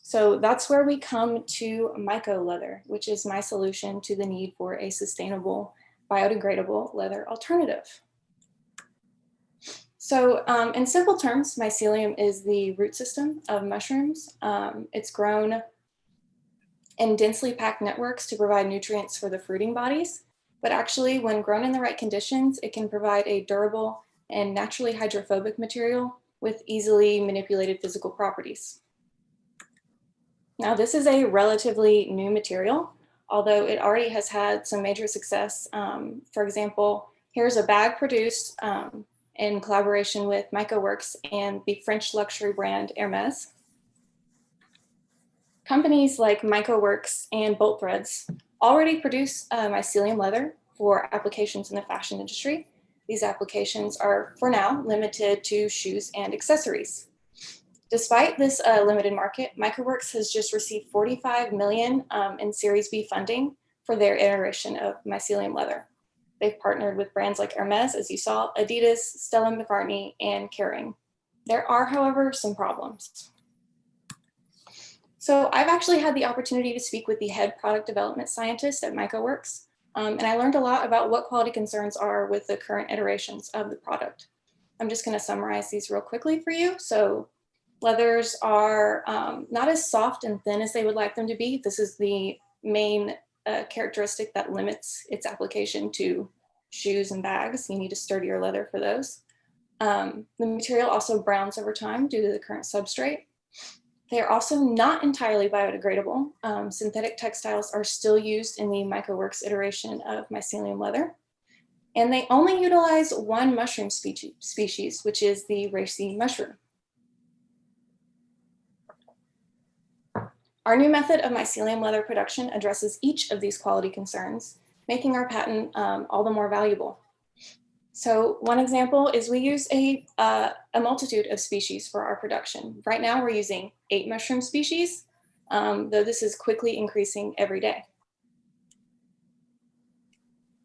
So that's where we come to myco leather, which is my solution to the need for a sustainable, biodegradable leather alternative. So in simple terms, mycelium is the root system of mushrooms. It's grown in densely packed networks to provide nutrients for the fruiting bodies. But actually, when grown in the right conditions, it can provide a durable and naturally hydrophobic material with easily manipulated physical properties. Now, this is a relatively new material, although it already has had some major success. For example, here's a bag produced in collaboration with MycoWorks and the French luxury brand Hermes. Companies like MycoWorks and Bolt Threads already produce mycelium leather for applications in the fashion industry. These applications are, for now, limited to shoes and accessories. Despite this limited market, MycoWorks has just received $45 million in Series B funding for their iteration of mycelium leather. They've partnered with brands like Hermes, as you saw, Adidas, Stella McCartney, and Kering. There are, however, some problems. So I've actually had the opportunity to speak with the head product development scientist at MycoWorks, and I learned a lot about what quality concerns are with the current iterations of the product. I'm just going to summarize these real quickly for you. So leathers are not as soft and thin as they would like them to be. This is the main characteristic that limits its application to shoes and bags. You need a sturdier leather for those. The material also browns over time due to the current substrate. They are also not entirely biodegradable. Synthetic textiles are still used in the MycoWorks iteration of mycelium leather. And they only utilize one mushroom species, which is the reishi mushroom. Our new method of mycelium leather production addresses each of these quality concerns, making our patent all the more valuable. So one example is we use a multitude of species for our production. Right now we're using 8 mushroom species, though this is quickly increasing every day.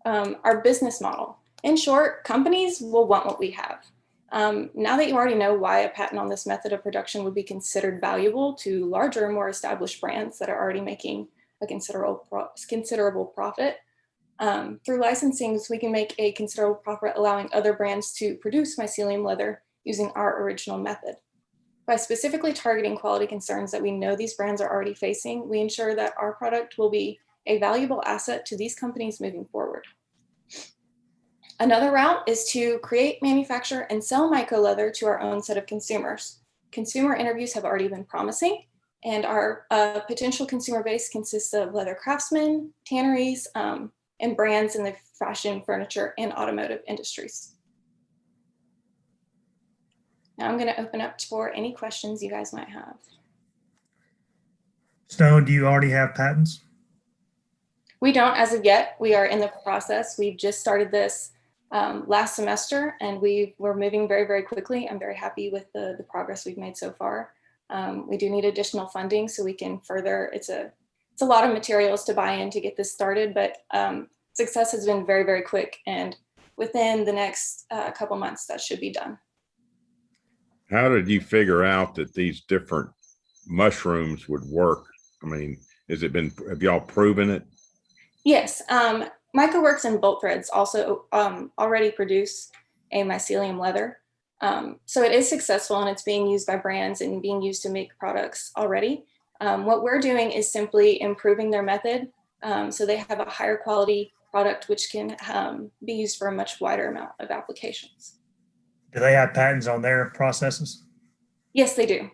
Our business model. In short, companies will want what we have. Now that you already know why a patent on this method of production would be considered valuable to larger, more established brands that are already making a considerable profit, through licensing, we can make a considerable profit, allowing other brands to produce mycelium leather using our original method. By specifically targeting quality concerns that we know these brands are already facing, we ensure that our product will be a valuable asset to these companies moving forward. Another route is to create, manufacture, and sell myco leather to our own set of consumers. Consumer interviews have already been promising, and our potential consumer base consists of leather craftsmen, tanneries, and brands in the fashion, furniture, and automotive industries. Now I'm going to open up for any questions you guys might have. Stone, do you already have patents? We don't as of yet. We are in the process. We've just started this last semester, and we're moving very, very quickly. I'm very happy with the progress we've made so far. We do need additional funding so we can further. It's a lot of materials to buy in to get this started, but success has been very, very quick, and within the next couple months, that should be done. How did you figure out that these different mushrooms would work? I mean, have y'all proven it? Yes, MycoWorks and Bolt Threads also already produce a mycelium leather. So it is successful, and it's being used by brands and being used to make products already. What we're doing is simply improving their method so they have a higher quality product which can be used for a much wider amount of applications. Do they have patents on their processes? Yes, they do.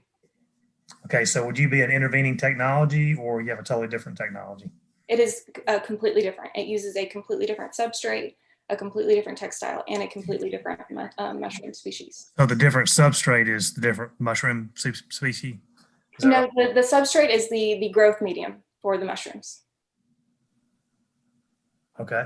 Okay, so would you be an intervening technology, or you have a totally different technology? It is completely different. It uses a completely different substrate, a completely different textile, and a completely different mushroom species. So the different substrate is the different mushroom species? No, the substrate is the growth medium for the mushrooms. Okay.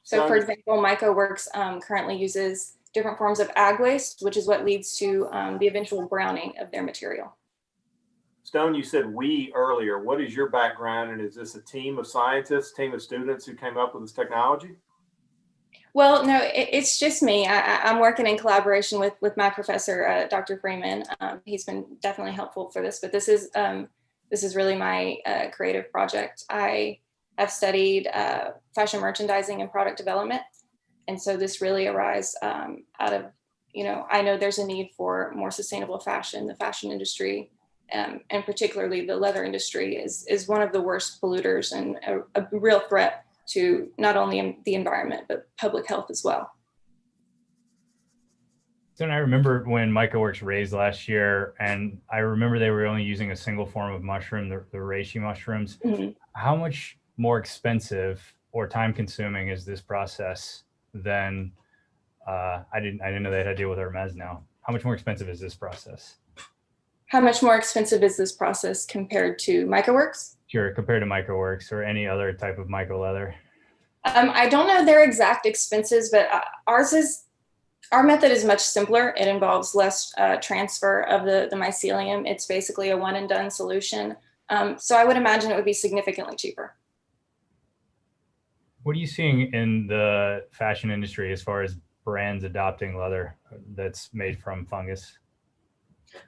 So for example, MycoWorks currently uses different forms of ag waste, which is what leads to the eventual browning of their material. Stone, you said we earlier. What is your background, and is this a team of scientists, team of students who came up with this technology? Well, no, it's just me. I'm working in collaboration with my professor, Dr. Freeman. He's been definitely helpful for this, but this is really my creative project. I have studied fashion merchandising and product development, and so this really arises out of, I know there's a need for more sustainable fashion. The fashion industry, and particularly the leather industry, is one of the worst polluters and a real threat to not only the environment, but public health as well. So I remember when MycoWorks raised last year, and I remember they were only using a single form of mushroom, the reishi mushrooms. Mm-hmm. How much more expensive or time consuming is this process than I didn't know they had to deal with Hermes now. How much more expensive is this process? How much more expensive is this process compared to MicroWorks? Sure, compared to MicroWorks or any other type of micro leather. I don't know their exact expenses, but our method is much simpler. It involves less transfer of the mycelium. It's basically a one and done solution. So I would imagine it would be significantly cheaper. What are you seeing in the fashion industry as far as brands adopting leather that's made from fungus?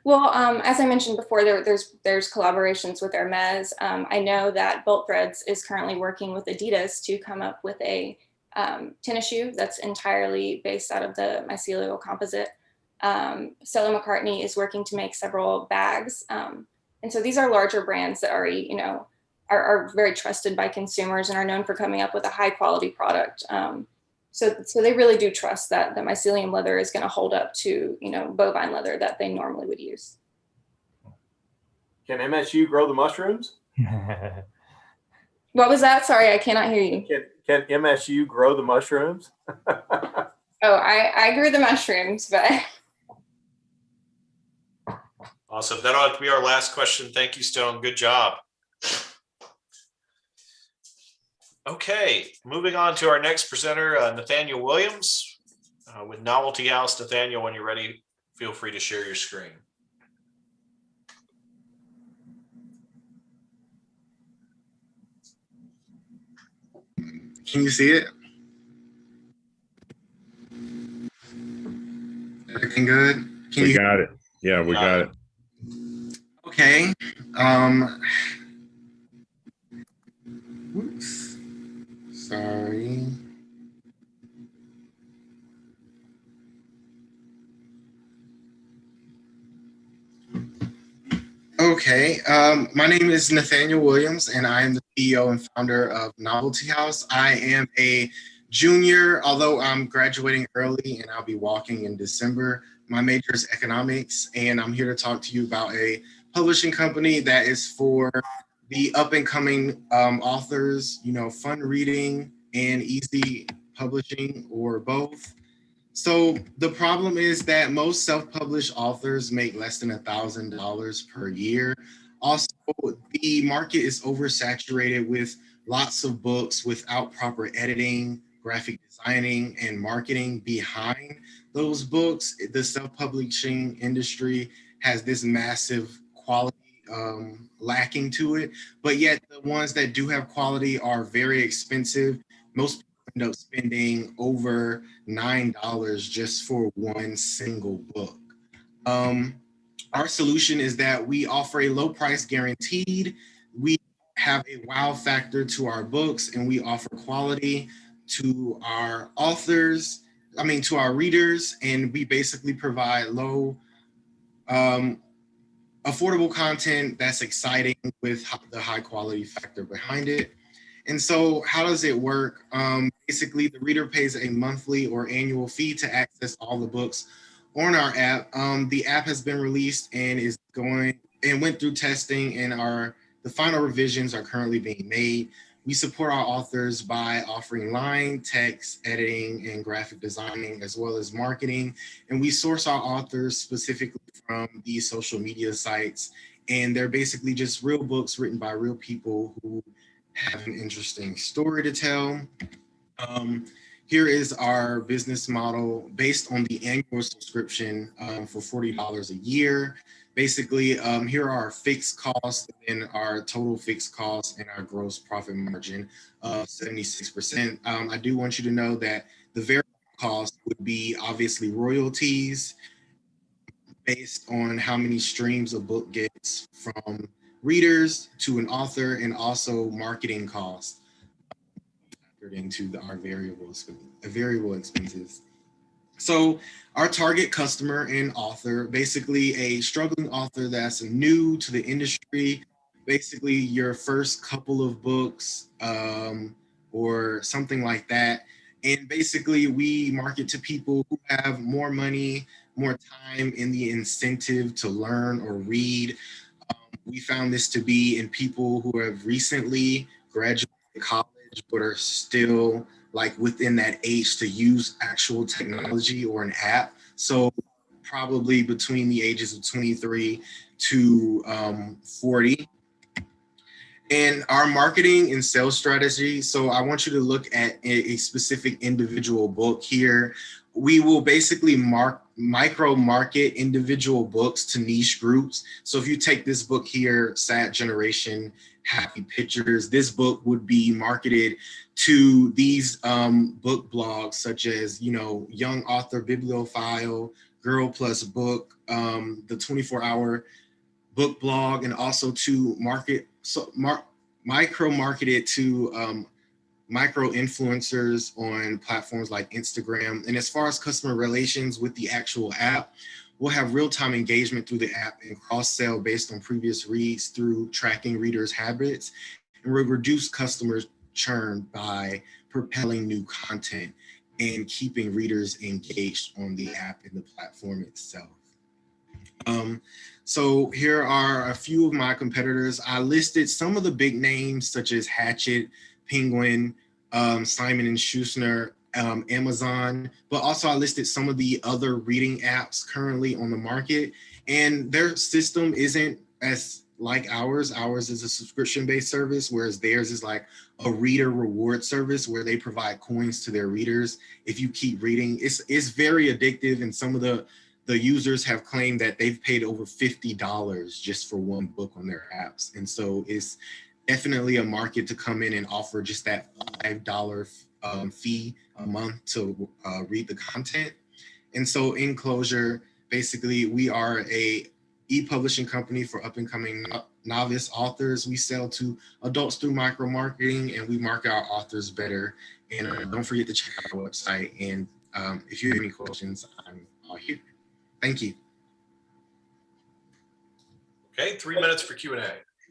Well, as I mentioned before, there's collaborations with Hermes. I know that Bolt Threads is currently working with Adidas to come up with a tennis shoe that's entirely based out of the mycelial composite. Stella McCartney is working to make several bags. And so these are larger brands that already, are very trusted by consumers and are known for coming up with a high quality product. So they really do trust that the mycelium leather is going to hold up to, bovine leather that they normally would use. Can MSU grow the mushrooms? What was that? Sorry, I cannot hear you. Can MSU grow the mushrooms? Oh, I grew the mushrooms, but. Awesome. That'll have to be our last question. Thank you, Stone. Good job. Okay, moving on to our next presenter, Nathaniel Williams with Novelty House. Nathaniel, when you're ready, feel free to share your screen. Can you see it? Everything good? We got it. Yeah, we got it. Okay. Oops. Sorry. Okay. My name is Nathaniel Williams, and I am the CEO and founder of Novelty House. I am a junior, although I'm graduating early and I'll be walking in December. My major is economics, and I'm here to talk to you about a publishing company that is for the up and coming authors, fun reading and easy publishing, or both. So the problem is that most self-published authors make less than $1,000 per year. Also, the market is oversaturated with lots of books without proper editing, graphic designing, and marketing behind those books. The self-publishing industry has this massive quality lacking to it, but yet the ones that do have quality are very expensive. Most people end up spending over $9 just for one single book. Our solution is that we offer a low price guaranteed. We have a wow factor to our books, and we offer quality to our to our readers, and we basically provide low, affordable content that's exciting with the high quality factor behind it. And so how does it work? Basically, the reader pays a monthly or annual fee to access all the books on our app. The app has been released and went through testing, and the final revisions are currently being made. We support our authors by offering line, text, editing, and graphic designing, as well as marketing. And we source our authors specifically from these social media sites. And they're basically just real books written by real people who have an interesting story to tell. Here is our business model based on the annual subscription for $40 a year. Basically, here are our fixed costs and our total fixed costs and our gross profit margin of 76%. I do want you to know that the variable cost would be obviously royalties based on how many streams a book gets from readers to an author, and also marketing costs factored into our variable expenses. So our target customer and author, basically a struggling author that's new to the industry, basically your first couple of books or something like that. And basically we market to people who have more money, more time, and the incentive to learn or read. We found this to be in people who have recently graduated college but are still like within that age to use actual technology or an app. So probably between the ages of 23 to 40. And our marketing and sales strategy. So I want you to look at a specific individual book here. We will basically micro market individual books to niche groups. So if you take this book here, Sad Generation, Happy Pictures, this book would be marketed to these book blogs such as, you know, Young Author Bibliophile, Girl Plus Book, the 24-hour book blog, and also to micro market it to micro influencers on platforms like Instagram. And as far as customer relations with the actual app, we'll have real-time engagement through the app and cross-sell based on previous reads through tracking readers' habits, and we'll reduce customers' churn by propelling new content and keeping readers engaged on the app and the platform itself. So here are a few of my competitors. I listed some of the big names such as Hatchet, Penguin, Simon & Schuster, Amazon, but also I listed some of the other reading apps currently on the market, and their system isn't as like ours. Ours is a subscription-based service, whereas theirs is like a reader reward service where they provide coins to their readers if you keep reading. It's very addictive, and some of the users have claimed that they've paid over $50 just for one book on their apps. And so it's definitely a market to come in and offer just that $5 fee a month to read the content. And so in closure, basically we are a e-publishing company for up and coming novice authors. We sell to adults through micro marketing, and we market our authors better. And don't forget to check out our website. And if you have any questions, I'm all here. Thank you. Okay, 3 minutes for Q&A.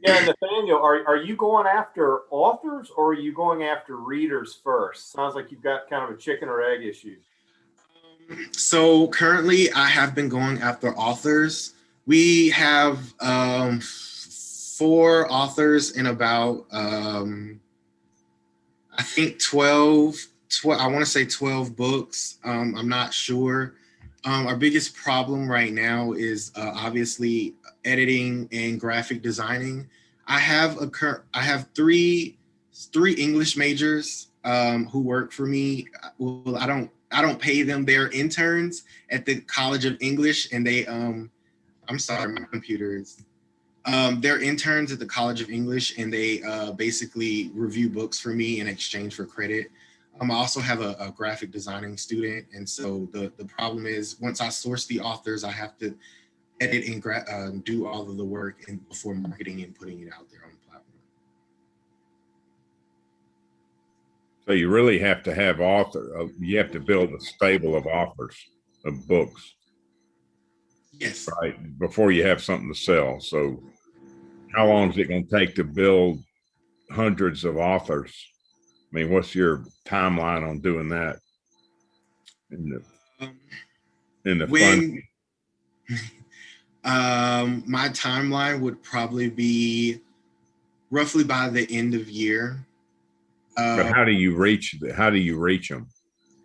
Yeah, Nathaniel, are you going after authors or are you going after readers first? Sounds like you've got kind of a chicken or egg issue. So currently I have been going after authors. We have 4 authors in about, I think 12, I want to say 12 books. I'm not sure. Our biggest problem right now is obviously editing and graphic designing. I have 3 English majors who work for me. Well, I don't pay them. They're interns at the College of English, and they I'm sorry, my computer is. They're interns at the College of English, and they basically review books for me in exchange for credit. I also have a graphic designing student, and so the problem is once I source the authors, I have to edit and do all of the work before marketing and putting it out there on the platform. So you really have to have you have to build a stable of authors of books. Yes. Right, before you have something to sell. So how long is it going to take to build hundreds of authors? I mean, what's your timeline on doing that? My timeline would probably be roughly by the end of year. But how do you reach them?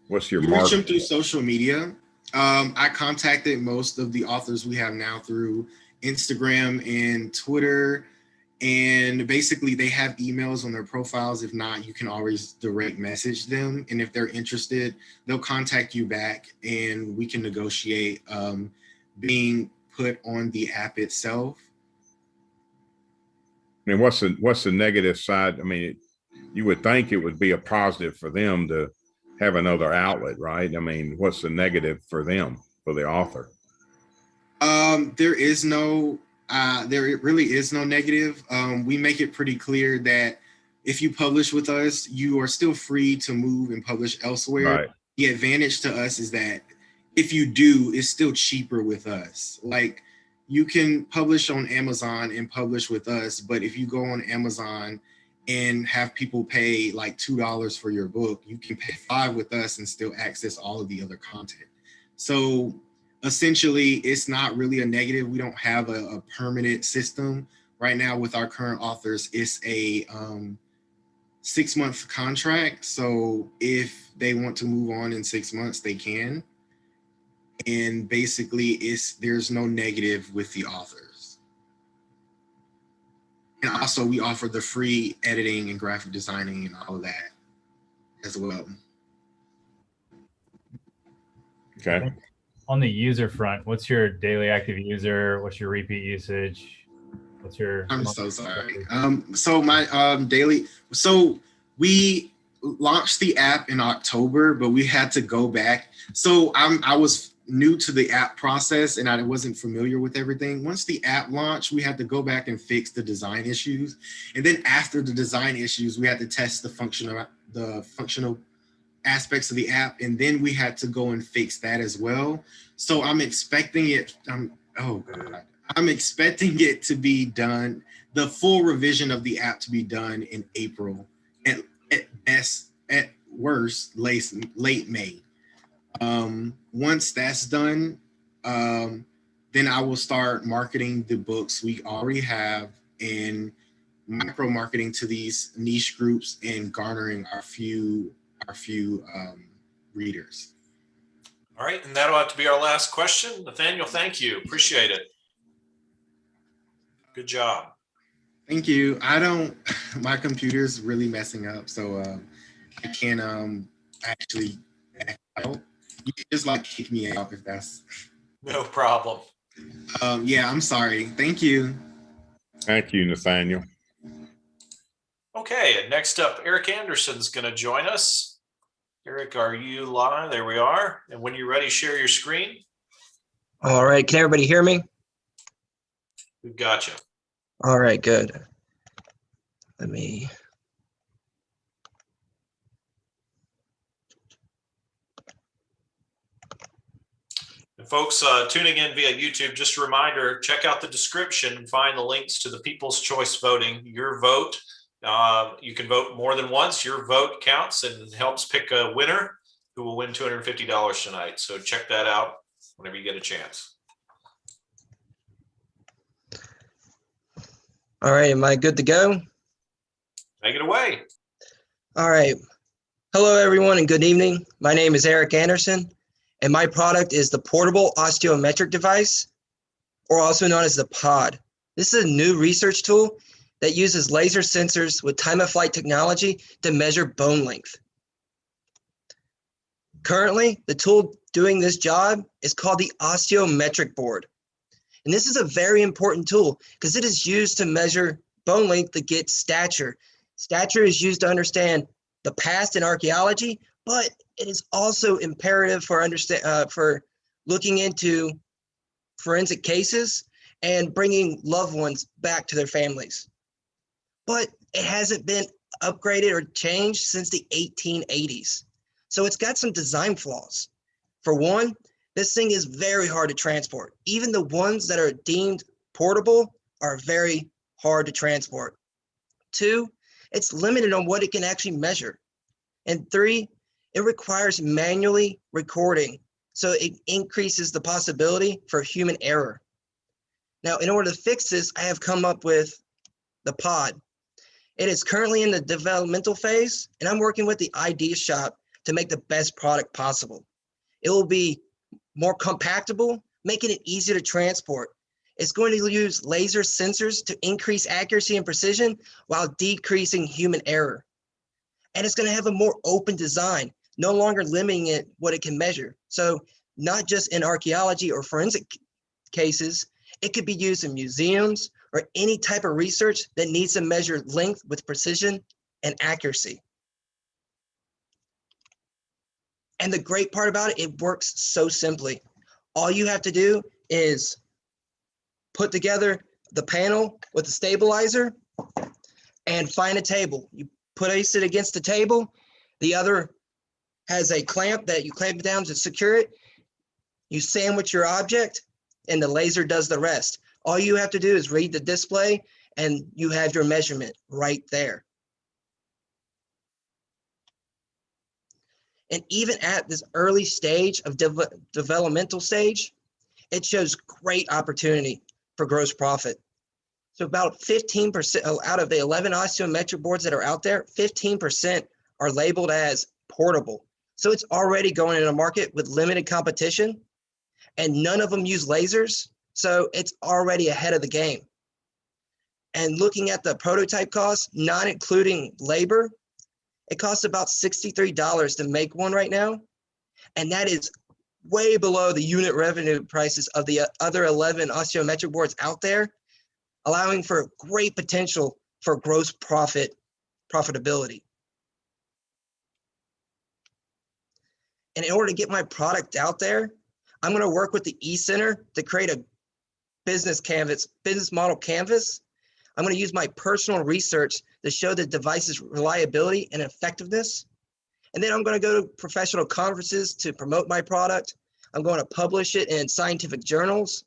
What's your reach market? them through social media. I contacted most of the authors we have now through Instagram and Twitter. And basically they have emails on their profiles. If not, you can always direct message them. And if they're interested, they'll contact you back and we can negotiate being put on the app itself. I mean, what's the negative side? I mean, you would think it would be a positive for them to have another outlet, right? I mean, what's the negative for them, for the author? There really is no negative. We make it pretty clear that if you publish with us, you are still free to move and publish elsewhere. Right. The advantage to us is that if you do, it's still cheaper with us. Like you can publish on Amazon and publish with us, but if you go on Amazon and have people pay like $2 for your book, you can pay $5 with us and still access all of the other content. So essentially, it's not really a negative. We don't have a permanent system right now with our current authors. It's 6-month contract. So if they want to move on in 6 months, they can. And basically there's no negative with the authors. And also we offer the free editing and graphic designing and all of that as well. Okay. On the user front, what's your daily active user? What's your repeat usage? What's your? I'm so sorry. So my so we launched the app in October, but we had to go back. So I was new to the app process and I wasn't familiar with everything. Once the app launched, we had to go back and fix the design issues. And then after the design issues, we had to test the functional aspects of the app. And then we had to go and fix that as well. So I'm expecting it, I'm expecting it to be done, the full revision of the app to be done in April, at best, at worst, late May. Once that's done, then I will start marketing the books we already have and micro marketing to these niche groups and garnering our few readers. All right, and that'll have to be our last question. Nathaniel, thank you. Appreciate it. Good job. Thank you. My computer's really messing up, so I can't actually back out. You can just like kick me out if that's. No problem. Yeah, I'm sorry. Thank you. Thank you, Nathaniel. Okay, and next up, Eric Anderson's going to join us. Eric, are you live? There we are. And when you're ready, share your screen. All right, can everybody hear me? We've got you. All right, good. Let me. And folks tuning in via YouTube, just a reminder, check out the description and find the links to the People's Choice voting. Your vote, you can vote more than once. Your vote counts and helps pick a winner who will win $250 tonight. So check that out whenever you get a chance. All right, am I good to go? Take it away. All right. Hello, everyone, and good evening. My name is Eric Anderson, and my product is the Portable Osteometric Device, or also known as the POD. This is a new research tool that uses laser sensors with time-of-flight technology to measure bone length. Currently, the tool doing this job is called the osteometric board. And this is a very important tool because it is used to measure bone length to get stature. Stature is used to understand the past in archaeology, but it is also imperative for looking into forensic cases and bringing loved ones back to their families. But it hasn't been upgraded or changed since the 1880s. So it's got some design flaws. For one, this thing is very hard to transport. Even the ones that are deemed portable are very hard to transport. Two, it's limited on what it can actually measure. And three, it requires manually recording, so it increases the possibility for human error. Now, in order to fix this, I have come up with the POD. It is currently in the developmental phase, and I'm working with the idea shop to make the best product possible. It will be more compactable, making it easier to transport. It's going to use laser sensors to increase accuracy and precision while decreasing human error. And it's going to have a more open design, no longer limiting it what it can measure. So not just in archaeology or forensic cases, it could be used in museums or any type of research that needs to measure length with precision and accuracy. And the great part about it, it works so simply. All you have to do is put together the panel with the stabilizer and find a table. You place it against the table. The other has a clamp that you clamp down to secure it. You sandwich your object and the laser does the rest. All you have to do is read the display and you have your measurement right there. And even at this early stage of developmental stage, it shows great opportunity for gross profit. So about 15% out of the 11 osteometric boards that are out there, 15% are labeled as portable. So it's already going in a market with limited competition, and none of them use lasers. So it's already ahead of the game. And looking at the prototype cost, not including labor, it costs about $63 to make one right now. And that is way below the unit revenue prices of the other 11 osteometric boards out there, allowing for great potential for gross profitability. And in order to get my product out there, I'm going to work with the eCenter to create a business model canvas. I'm going to use my personal research to show the device's reliability and effectiveness. And then I'm going to go to professional conferences to promote my product. I'm going to publish it in scientific journals.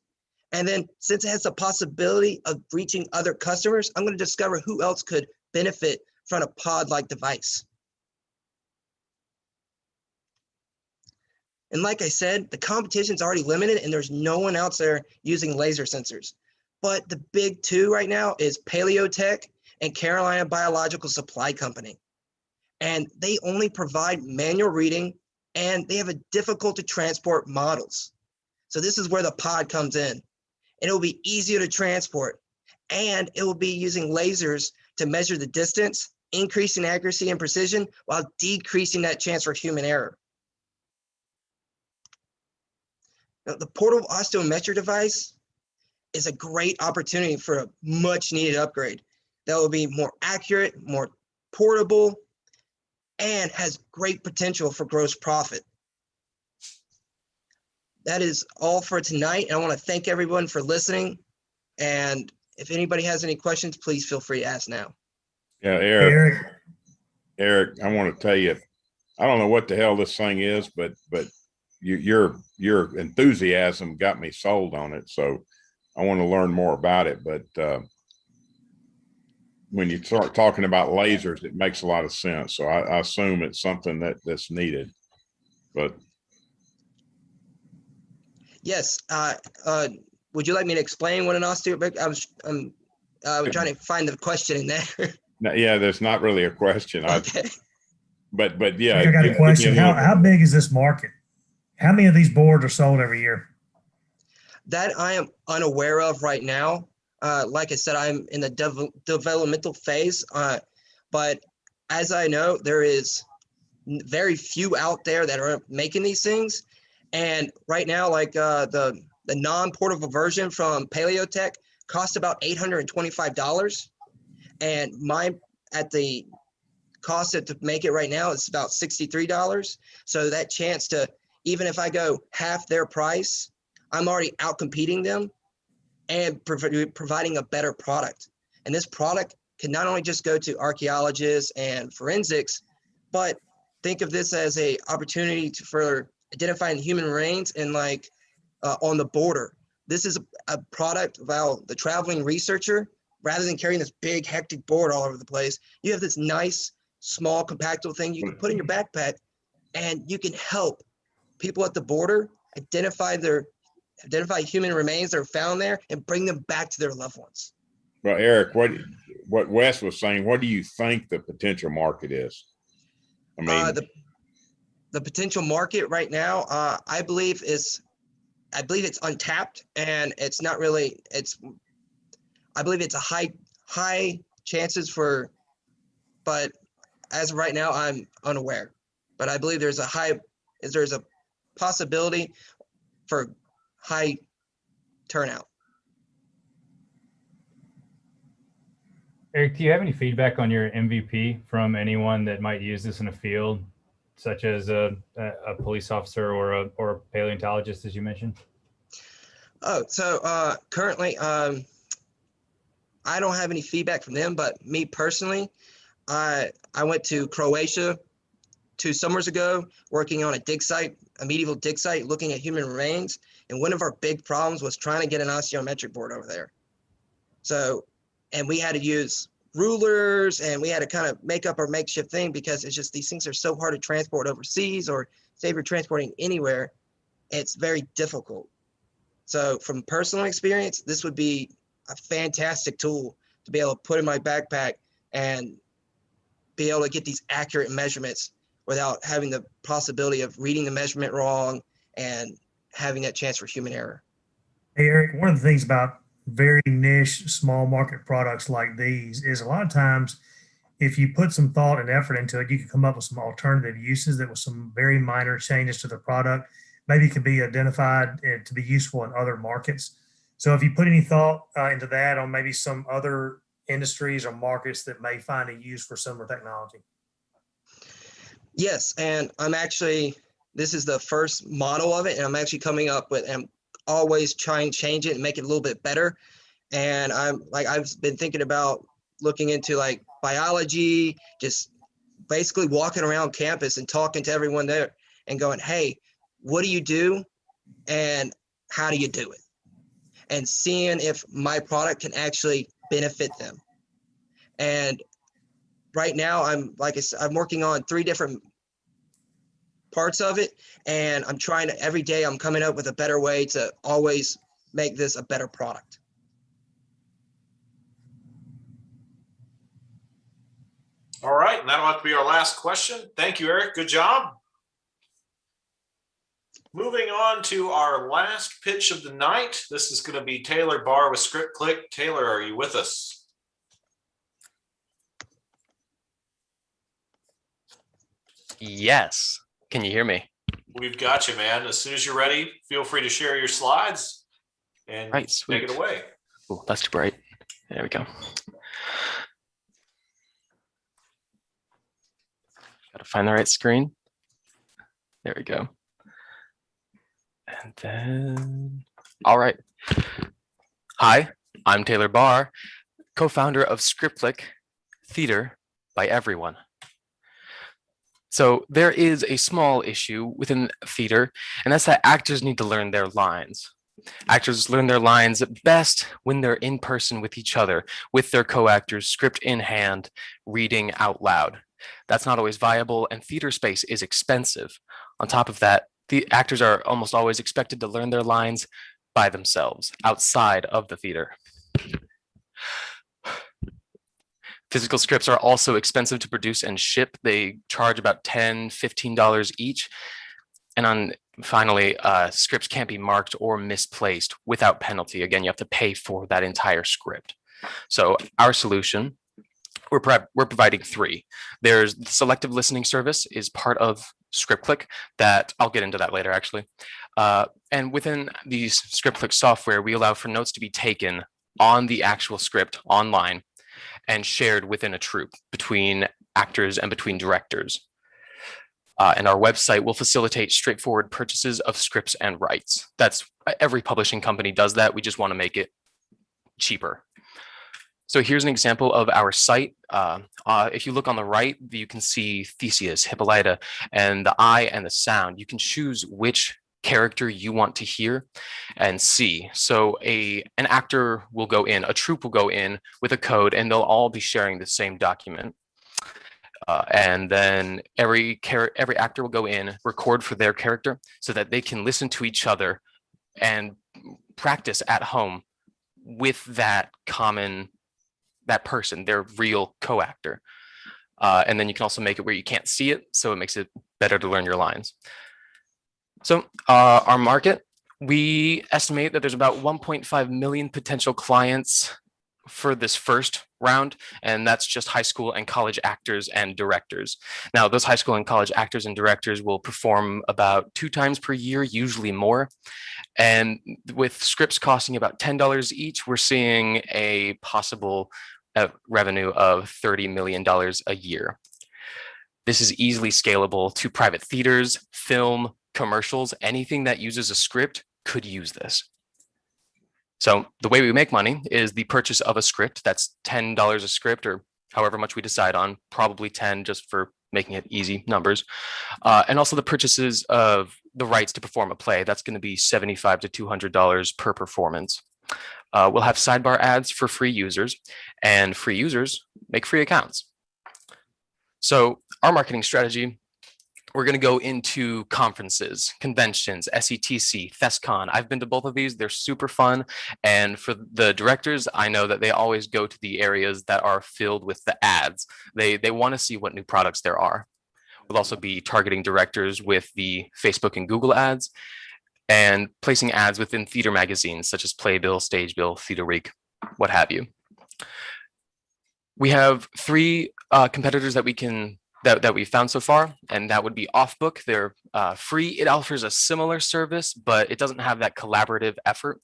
And then since it has the possibility of reaching other customers, I'm going to discover who else could benefit from a pod-like device. And like I said, the competition's already limited and there's no one else there using laser sensors. But the big two right now is Paleotech and Carolina Biological Supply Company. And they only provide manual reading and they have a difficult to transport models. So this is where the pod comes in. And it will be easier to transport and it will be using lasers to measure the distance, increasing accuracy and precision while decreasing that chance for human error. Now, the portable osteometric device is a great opportunity for a much needed upgrade that will be more accurate, more portable, and has great potential for gross profit. That is all for tonight. I want to thank everyone for listening. And if anybody has any questions, please feel free to ask now. Yeah, Eric, I want to tell you, I don't know what the hell this thing is, but your enthusiasm got me sold on it. So I want to learn more about it. But when you start talking about lasers, it makes a lot of sense. So I assume it's something that's needed. But yes, would you like me to explain what an osteometric? I was trying to find the question in there. Yeah, there's not really a question. Okay. But yeah, I got a question. How big is this market? How many of these boards are sold every year? That I am unaware of right now. Like I said, I'm in the developmental phase. But as I know, there is very few out there that are making these things. And right now, like the non-portable version from Paleotech costs about $825. And mine at the cost to make it right now is about $63. So that chance to, even if I go half their price, I'm already out competing them and providing a better product. And this product can not only just go to archaeologists and forensics, but think of this as a opportunity for identifying human remains and like on the border. This is a product about the traveling researcher. Rather than carrying this big hectic board all over the place, you have this nice, small, compactable thing you can put in your backpack and you can help people at the border identify human remains that are found there and bring them back to their loved ones. Well, Eric, what Wes was saying, what do you think the potential market is? I mean, the potential market right now, I believe it's untapped and it's not really, I believe it's a high chances for, but as of right now, I'm unaware. But I believe there's a possibility for high turnout. Eric, do you have any feedback on your MVP from anyone that might use this in a field, such as a police officer or a paleontologist, as you mentioned? Oh, so currently, I don't have any feedback from them, but me personally, I went to Croatia 2 summers ago working on a medieval dig site, looking at human remains. And one of our big problems was trying to get an osteometric board over there. So, and we had to use rulers and we had to kind of make up our makeshift thing because it's just these things are so hard to transport overseas, or say if you're transporting anywhere, it's very difficult. So from personal experience, this would be a fantastic tool to be able to put in my backpack and be able to get these accurate measurements without having the possibility of reading the measurement wrong and having that chance for human error. Hey, Eric, one of the things about very niche, small market products like these is a lot of times if you put some thought and effort into it, you can come up with some alternative uses that with some very minor changes to the product, maybe can be identified to be useful in other markets. So if you put any thought into that on maybe some other industries or markets that may find a use for similar technology. Yes, and this is the first model of it, and I'm actually coming up with, and I'm always trying to change it and make it a little bit better. And I've been thinking about looking into like biology, just basically walking around campus and talking to everyone there and going, hey, what do you do and how do you do it? And seeing if my product can actually benefit them. And right now I'm working on 3 different parts of it, and I'm trying to, every day I'm coming up with a better way to always make this a better product. All right, and that'll have to be our last question. Thank you, Eric. Good job. Moving on to our last pitch of the night. This is going to be Taylor Barr with ScriptClick. Taylor, are you with us? Yes. Can you hear me? We've got you, man. As soon as you're ready, feel free to share your slides and Right, take it away. Oh, that's too bright. There we go. Got to find the right screen. There we go. And then, all right. Hi, I'm Taylor Barr, co-founder of ScriptClick, Theater by Everyone. So there is a small issue within theater, and that's that actors need to learn their lines. Actors learn their lines best when they're in person with each other, with their co-actors, script in hand, reading out loud. That's not always viable, and theater space is expensive. On top of that, the actors are almost always expected to learn their lines by themselves, outside of the theater. Physical scripts are also expensive to produce and ship. They charge about $10, $15 each. And finally, scripts can't be marked or misplaced without penalty. Again, you have to pay for that entire script. So our solution, we're providing 3. There's the selective listening service is part of ScriptClick that I'll get into that later, actually. And within the ScriptClick software, we allow for notes to be taken on the actual script online and shared within a troupe between actors and between directors. And our website will facilitate straightforward purchases of scripts and rights. Every publishing company does that. We just want to make it cheaper. So here's an example of our site. If you look on the right, you can see Theseus, Hippolyta, and the eye and the sound. You can choose which character you want to hear and see. So an actor will go in, a troupe will go in with a code, and they'll all be sharing the same document. And then every actor will go in, record for their character so that they can listen to each other and practice at home with that person, their real co-actor. And then you can also make it where you can't see it, so it makes it better to learn your lines. So our market, we estimate that there's about 1.5 million potential clients for this first round, and that's just high school and college actors and directors. Now, those high school and college actors and directors will perform about 2 times per year, usually more. And with scripts costing about $10 each, we're seeing a possible revenue of $30 million a year. This is easily scalable to private theaters, film, commercials. Anything that uses a script could use this. So the way we make money is the purchase of a script. That's $10 a script, or however much we decide on, probably 10 just for making it easy numbers. And also the purchases of the rights to perform a play. That's going to be $75 to $200 per performance. We'll have sidebar ads for free users, and free users make free accounts. So our marketing strategy, we're going to go into conferences, conventions, SETC, ThesCon. I've been to both of these. They're super fun. And for the directors, I know that they always go to the areas that are filled with the ads. They want to see what new products there are. We'll also be targeting directors with the Facebook and Google ads and placing ads within theater magazines such as Playbill, Stagebill, Theater Week, what have you. We have 3 competitors that we found so far, and that would be Offbook. They're free. It offers a similar service, but it doesn't have that collaborative effort.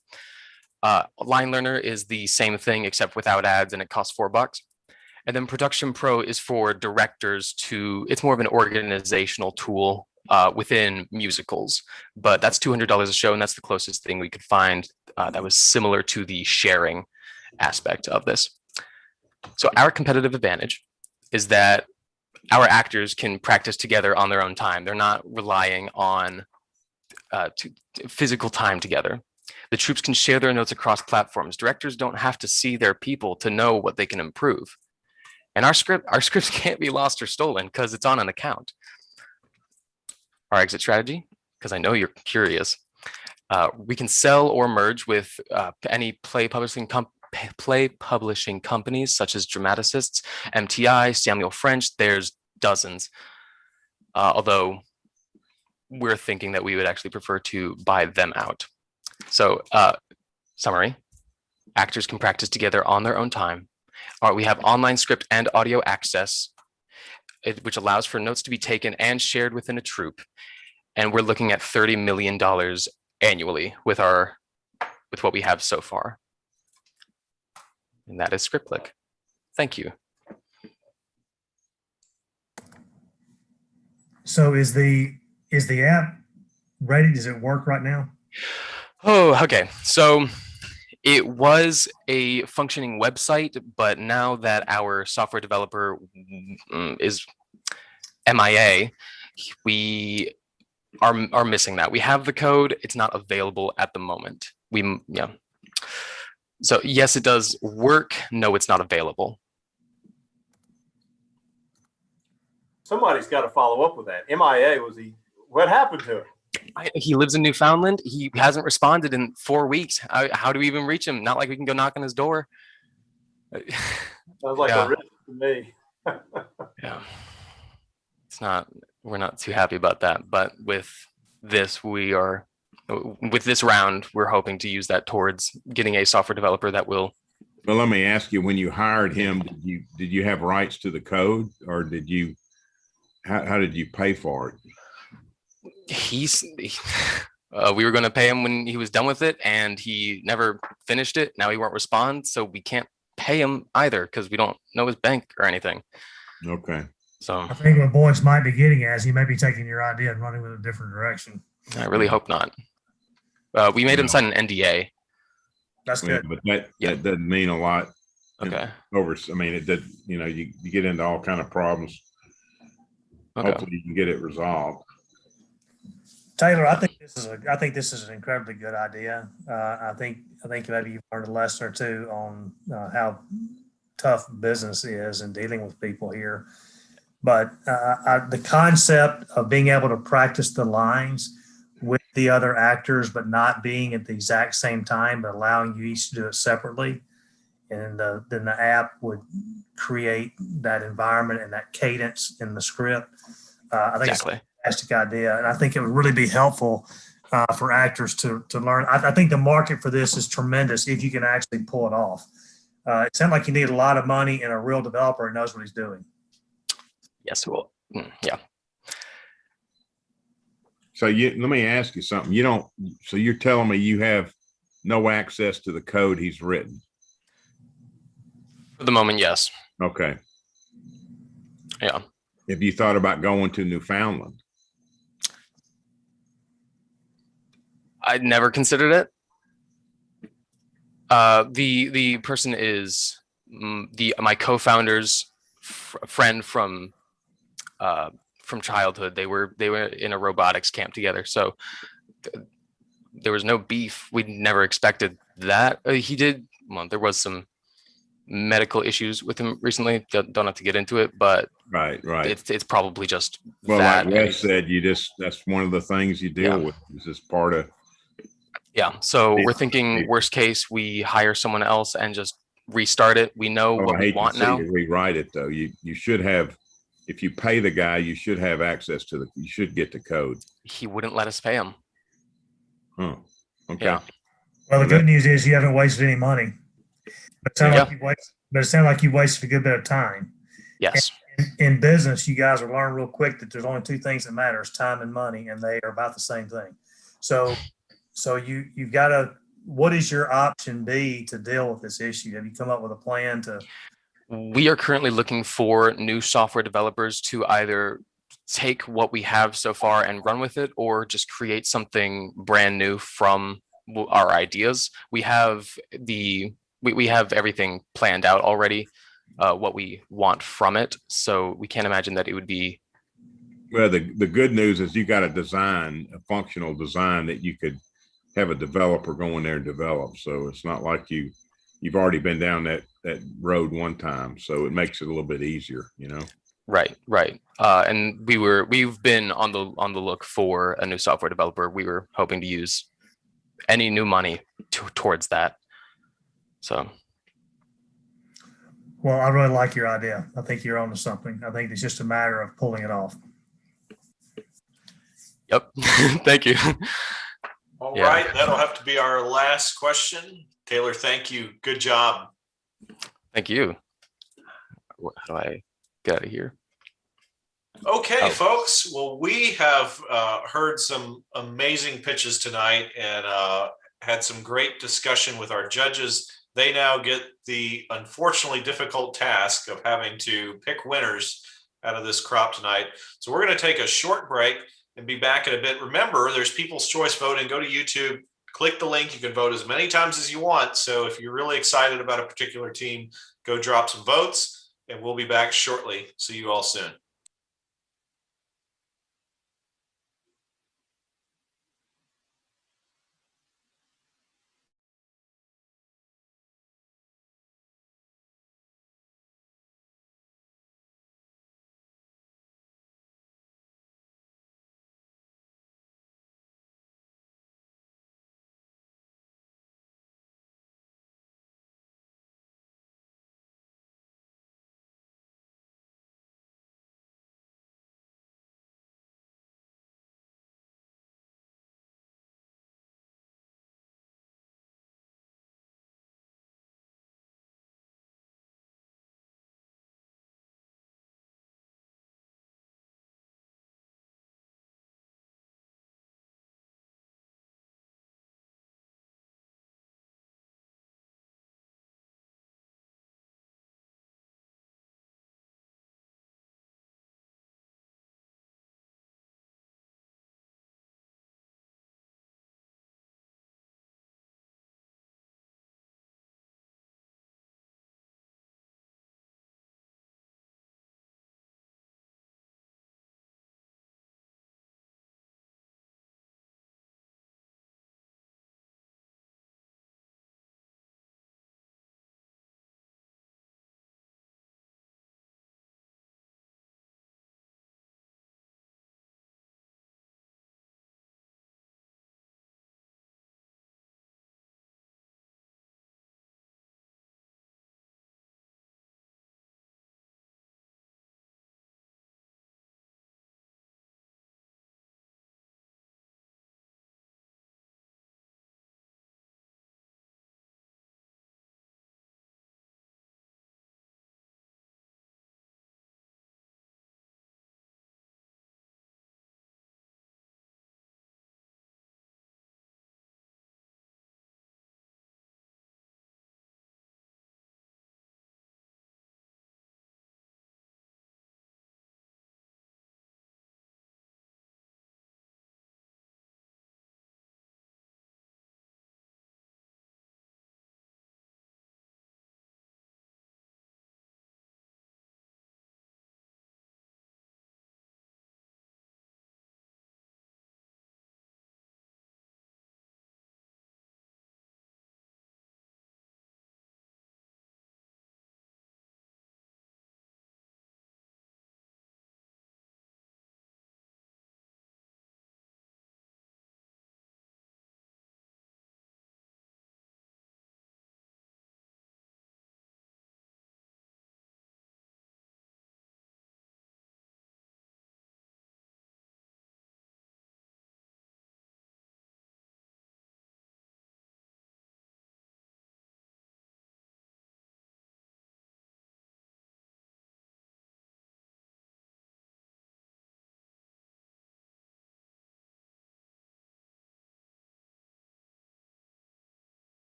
Line Learner is the same thing except without ads, and it costs $4. And then Production Pro is for directors it's more of an organizational tool within musicals, but that's $200 a show, and that's the closest thing we could find that was similar to the sharing aspect of this. So our competitive advantage is that our actors can practice together on their own time. They're not relying on physical time together. The troops can share their notes across platforms. Directors don't have to see their people to know what they can improve. And our scripts can't be lost or stolen because it's on an account. Our exit strategy, because I know you're curious, we can sell or merge with any play publishing companies such as Dramaticists, MTI, Samuel French. There's dozens. Although we're thinking that we would actually prefer to buy them out. So summary, actors can practice together on their own time. We have online script and audio access, which allows for notes to be taken and shared within a troupe. And we're looking at $30 million annually with what we have so far. And that is ScriptClick. Thank you. So is the app ready? Does it work right now? Oh, okay. So it was a functioning website, but now that our software developer is MIA, we are missing that. We have the code. It's not available at the moment. So yes, it does work. No, it's not available. Somebody's got to follow up with that. MIA, what happened to him? He lives in Newfoundland. He hasn't responded in 4 weeks. How do we even reach him? Not like we can go knock on his door. Sounds like a risk to me. Yeah. We're not too happy about that. But with this round, we're hoping to use that towards getting a software developer that will. Well, let me ask you, when you hired him, did you have rights to the code, or how did you pay for it? We were going to pay him when he was done with it, and he never finished it. Now he won't respond, so we can't pay him either because we don't know his bank or anything. Okay. So I think what Boyce might be getting at is he may be taking your idea and running with a different direction. I really hope not. We made him sign an NDA. That's good. But that doesn't mean a lot. Okay. It did. You get into all kind of problems. Okay. Hopefully you can get it resolved. Taylor, I think this is an incredibly good idea. I think maybe you've learned a lesson or two on how tough business is in dealing with people here. But the concept of being able to practice the lines with the other actors, but not being at the exact same time, but allowing you each to do it separately, and then the app would create that environment and that cadence in the script. I think exactly. It's a fantastic idea, and I think it would really be helpful for actors to learn. I think the market for this is tremendous if you can actually pull it off. It sounds like you need a lot of money and a real developer who knows what he's doing. Yes, well, yeah. So let me ask you something. So you're telling me you have no access to the code he's written? For the moment, yes. Okay. Yeah. Have you thought about going to Newfoundland? I'd never considered it. The person is my co-founder's friend from childhood. They were in a robotics camp together, so there was no beef. We never expected that. He did. Well, there was some medical issues with him recently. Don't have to get into it, but right. it's probably just Well, that. like Wes said, that's one of the things you deal with. Is this part of. Yeah. So we're thinking worst case, we hire someone else and just restart it. We know what we want now. You rewrite it though. You should have, if you pay the guy, you should have access to you should get the code. He wouldn't let us pay him. Oh, okay. Yeah. Well, the good news is you haven't wasted any money. But it sounds like you wasted a good bit of time. Yes. In business, you guys will learn real quick that there's only two things that matter: is time and money, and they are about the same thing. So you've got to. What is your option B to deal with this issue? Have you come up with a plan to? We are currently looking for new software developers to either take what we have so far and run with it, or just create something brand new from our ideas. We have we have everything planned out already, what we want from it. So we can't imagine that it would be. Well, the good news is you got a functional design that you could have a developer go in there and develop. So it's not like you've already been down that road one time. So it makes it a little bit easier, you know? Right. And we've been on the look for a new software developer. We were hoping to use any new money towards that. So. Well, I really like your idea. I think you're onto something. I think it's just a matter of pulling it off. Yep. Thank you. All right. That'll have to be our last question. Taylor, thank you. Good job. Thank you. How do I get out of here? Okay, folks. Well, we have heard some amazing pitches tonight and had some great discussion with our judges. They now get the unfortunately difficult task of having to pick winners out of this crop tonight. So we're going to take a short break and be back in a bit. Remember, there's People's Choice Voting. Go to YouTube, click the link. You can vote as many times as you want. So if you're really excited about a particular team, go drop some votes, and we'll be back shortly. See you all soon.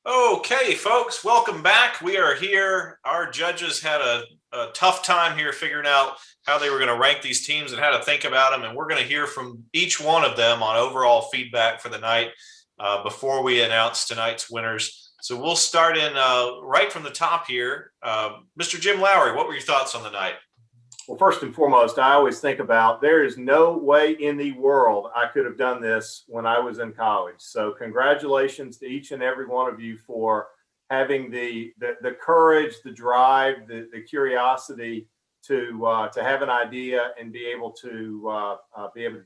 Okay, folks, welcome back. We are here. Our judges had a tough time here figuring out how they were going to rank these teams and how to think about them. And we're going to hear from each one of them on overall feedback for the night before we announce tonight's winners. So we'll start in right from the top here. Mr. Jim Lowry, what were your thoughts on the night? Well, first and foremost, I always think about there is no way in the world I could have done this when I was in college. So congratulations to each and every one of you for having the courage, the drive, the curiosity to have an idea and be able to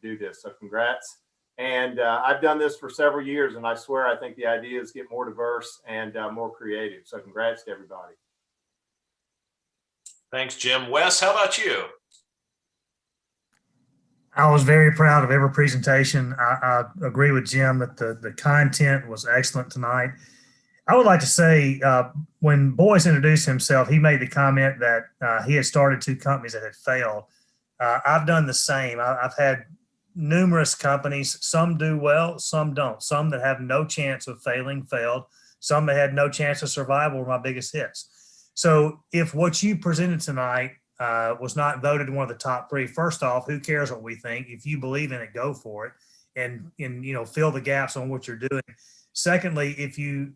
do this. So congrats. And I've done this for several years, and I swear I think the ideas get more diverse and more creative. So congrats to everybody. Thanks, Jim. Wes, how about you? I was very proud of every presentation. I agree with Jim that the content was excellent tonight. I would like to say when Boyce introduced himself, he made the comment that he had started 2 companies that had failed. I've done the same. I've had numerous companies. Some do well, some don't. Some that have no chance of failing failed. Some that had no chance of survival were my biggest hits. So if what you presented tonight was not voted one of the top 3, first off, who cares what we think? If you believe in it, go for it, and fill the gaps on what you're doing. Secondly, if you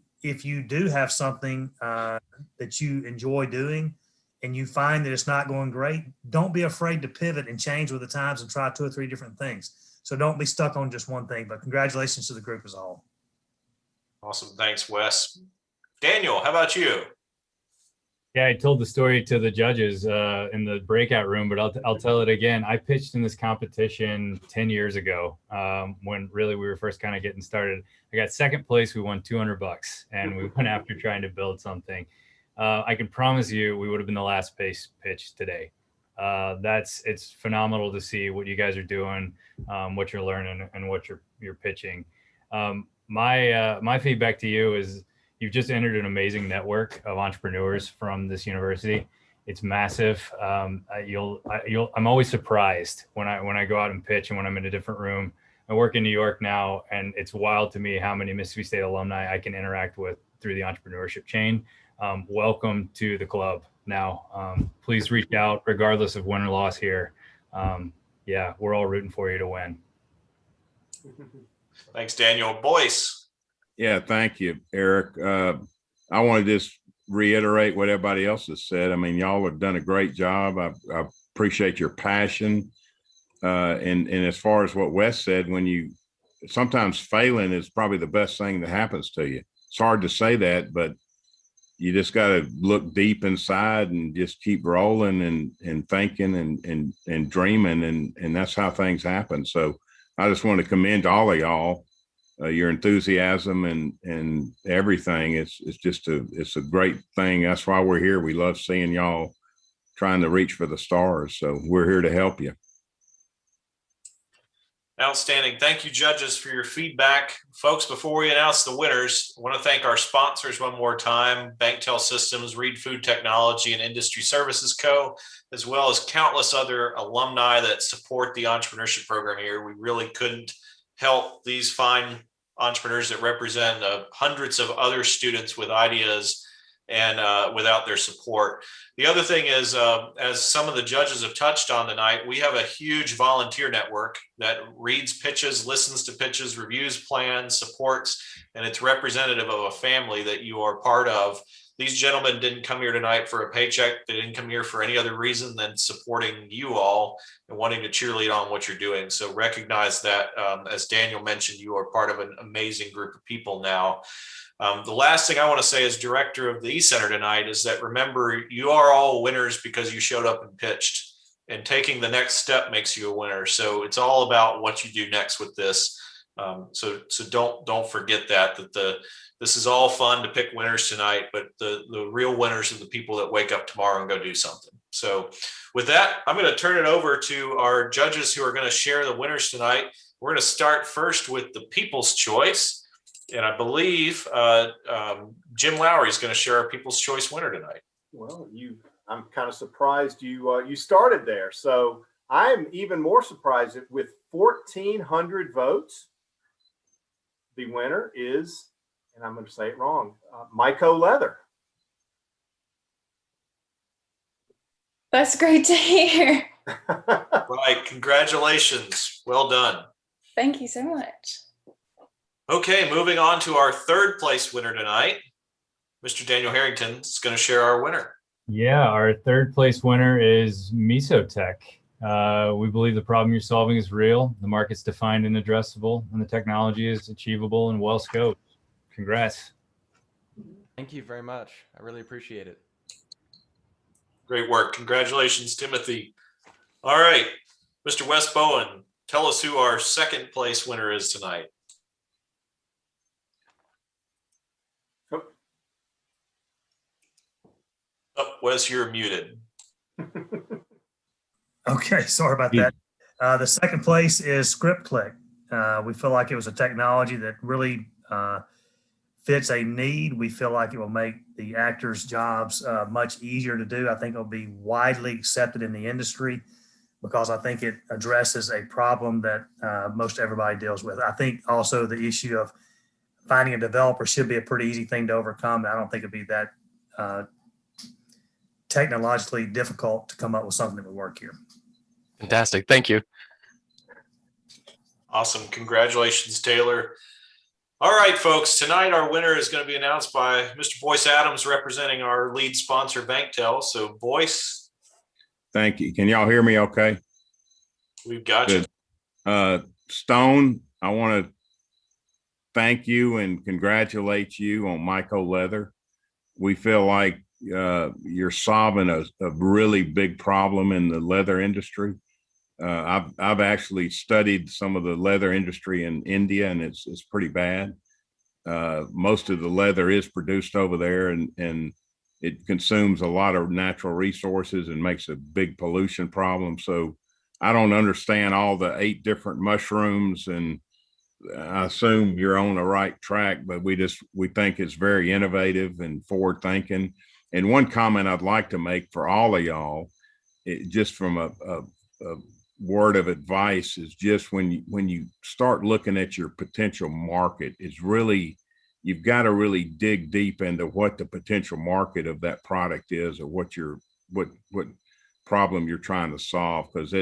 do have something that you enjoy doing and you find that it's not going great, don't be afraid to pivot and change with the times and try 2 or 3 different things. So don't be stuck on just one thing. But congratulations to the group as a whole. Awesome. Thanks, Wes. Daniel, how about you? Yeah, I told the story to the judges in the breakout room, but I'll tell it again. I pitched in this competition 10 years ago when really we were first kind of getting started. I got second place. We won $200, and we went after trying to build something. I can promise you we would have been the last place pitch today. It's phenomenal to see what you guys are doing, what you're learning, and what you're pitching. My feedback to you is, you've just entered an amazing network of entrepreneurs from this university. It's massive. I'm always surprised when I go out and pitch and when I'm in a different room. I work in New York now, and it's wild to me how many Mississippi State alumni I can interact with through the entrepreneurship chain. Welcome to the club. Now, please reach out regardless of win or loss here. Yeah, we're all rooting for you to win. Thanks, Daniel. Boyce. Yeah, thank you, Eric. I want to just reiterate what everybody else has said. I mean, y'all have done a great job. I appreciate your passion. And as far as what Wes said, sometimes failing is probably the best thing that happens to you. It's hard to say that, but you just got to look deep inside and just keep rolling and thinking and dreaming. And that's how things happen. So I just want to commend all of y'all. Your enthusiasm and everything. It's a great thing. That's why we're here. We love seeing y'all trying to reach for the stars. So we're here to help you. Outstanding. Thank you, judges, for your feedback. Folks, before we announce the winners, I want to thank our sponsors one more time, BankTel Systems, Reed Food Technology, and Industry Services Co., as well as countless other alumni that support the entrepreneurship program here. We really couldn't help these fine entrepreneurs that represent hundreds of other students with ideas and without their support. The other thing is, as some of the judges have touched on tonight, we have a huge volunteer network that reads pitches, listens to pitches, reviews plans, supports, and it's representative of a family that you are part of. These gentlemen didn't come here tonight for a paycheck. They didn't come here for any other reason than supporting you all and wanting to cheerlead on what you're doing. So recognize that, as Daniel mentioned, you are part of an amazing group of people now. The last thing I want to say as director of the E-Center tonight is that, remember, you are all winners because you showed up and pitched, and taking the next step makes you a winner. So it's all about what you do next with this. So don't forget that this is all fun to pick winners tonight, but the real winners are the people that wake up tomorrow and go do something. So with that, I'm going to turn it over to our judges who are going to share the winners tonight. We're going to start first with the People's Choice. And I believe Jim Lowry is going to share our People's Choice winner tonight. Well, I'm kind of surprised you started there. So I'm even more surprised that with 1,400 votes, the winner is and I'm going to say it wrong, Myco Leather. That's great to hear. Right. Congratulations. Well done. Thank you so much. Okay, moving on to our third place winner tonight. Mr. Daniel Harrington is going to share our winner. Yeah, our third place winner is Mesotech. We believe the problem you're solving is real, the market's defined and addressable, and the technology is achievable and well scoped. Congrats. Thank you very much. I really appreciate it. Great work. Congratulations, Timothy. All right, Mr. Wes Bowen, tell us who our second place winner is tonight. Oh, Wes, you're muted. Okay, sorry about that. The second place is ScriptClick. We feel like it was a technology that really fits a need. We feel like it will make the actors' jobs much easier to do. I think it'll be widely accepted in the industry because I think it addresses a problem that most everybody deals with. I think also the issue of finding a developer should be a pretty easy thing to overcome. I don't think it'd be that technologically difficult to come up with something that would work here. Fantastic. Thank you. Awesome. Congratulations, Taylor. All right, folks. Tonight, our winner is going to be announced by Mr. Boyce Adams, representing our lead sponsor, BankTel. So, Boyce. Thank you. Can y'all hear me okay? We've got you. Stone, I want to thank you and congratulate you on Myco Leather. We feel like you're solving a really big problem in the leather industry. I've actually studied some of the leather industry in India, and it's pretty bad. Most of the leather is produced over there, and it consumes a lot of natural resources and makes a big pollution problem. So I don't understand all the 8 different mushrooms, and I assume you're on the right track, but we think it's very innovative and forward thinking. And one comment I'd like to make for all of y'all, just from a word of advice, is just when you start looking at your potential market, it's really, you've got to really dig deep into what the potential market of that product is, or what problem you're trying to solve, because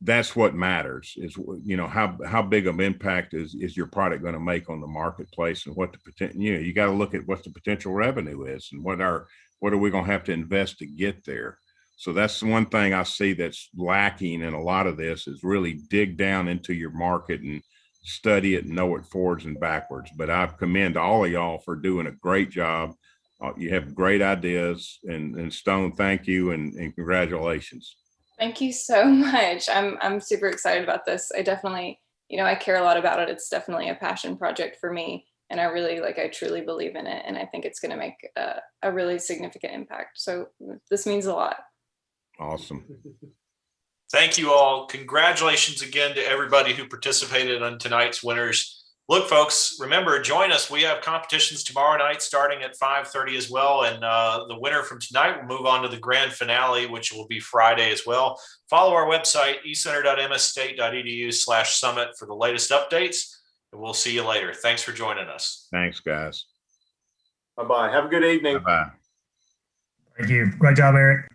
that's what matters, is, you know, how big of an impact is your product going to make on the marketplace, and what the potential, you know, you got to look at what the potential revenue is, and what are we going to have to invest to get there. So that's the one thing I see that's lacking in a lot of this, is really dig down into your market and study it and know it forwards and backwards. But I commend all of y'all for doing a great job. You have great ideas, and Stone, thank you, and congratulations. Thank you so much. I'm super excited about this. I definitely, you know, I care a lot about it. It's definitely a passion project for me, and I truly believe in it, and I think it's going to make a really significant impact. So this means a lot. Awesome. Thank you all. Congratulations again to everybody who participated on tonight's winners. Look, folks, remember, join us. We have competitions tomorrow night starting at 5:30 as well. And the winner from tonight will move on to the grand finale, which will be Friday as well. Follow our website, ecenter.msstate.edu/summit for the latest updates. And we'll see you later. Thanks for joining us. Thanks, guys. Bye-bye. Have a good evening. Bye-bye. Thank you. Great job, Eric.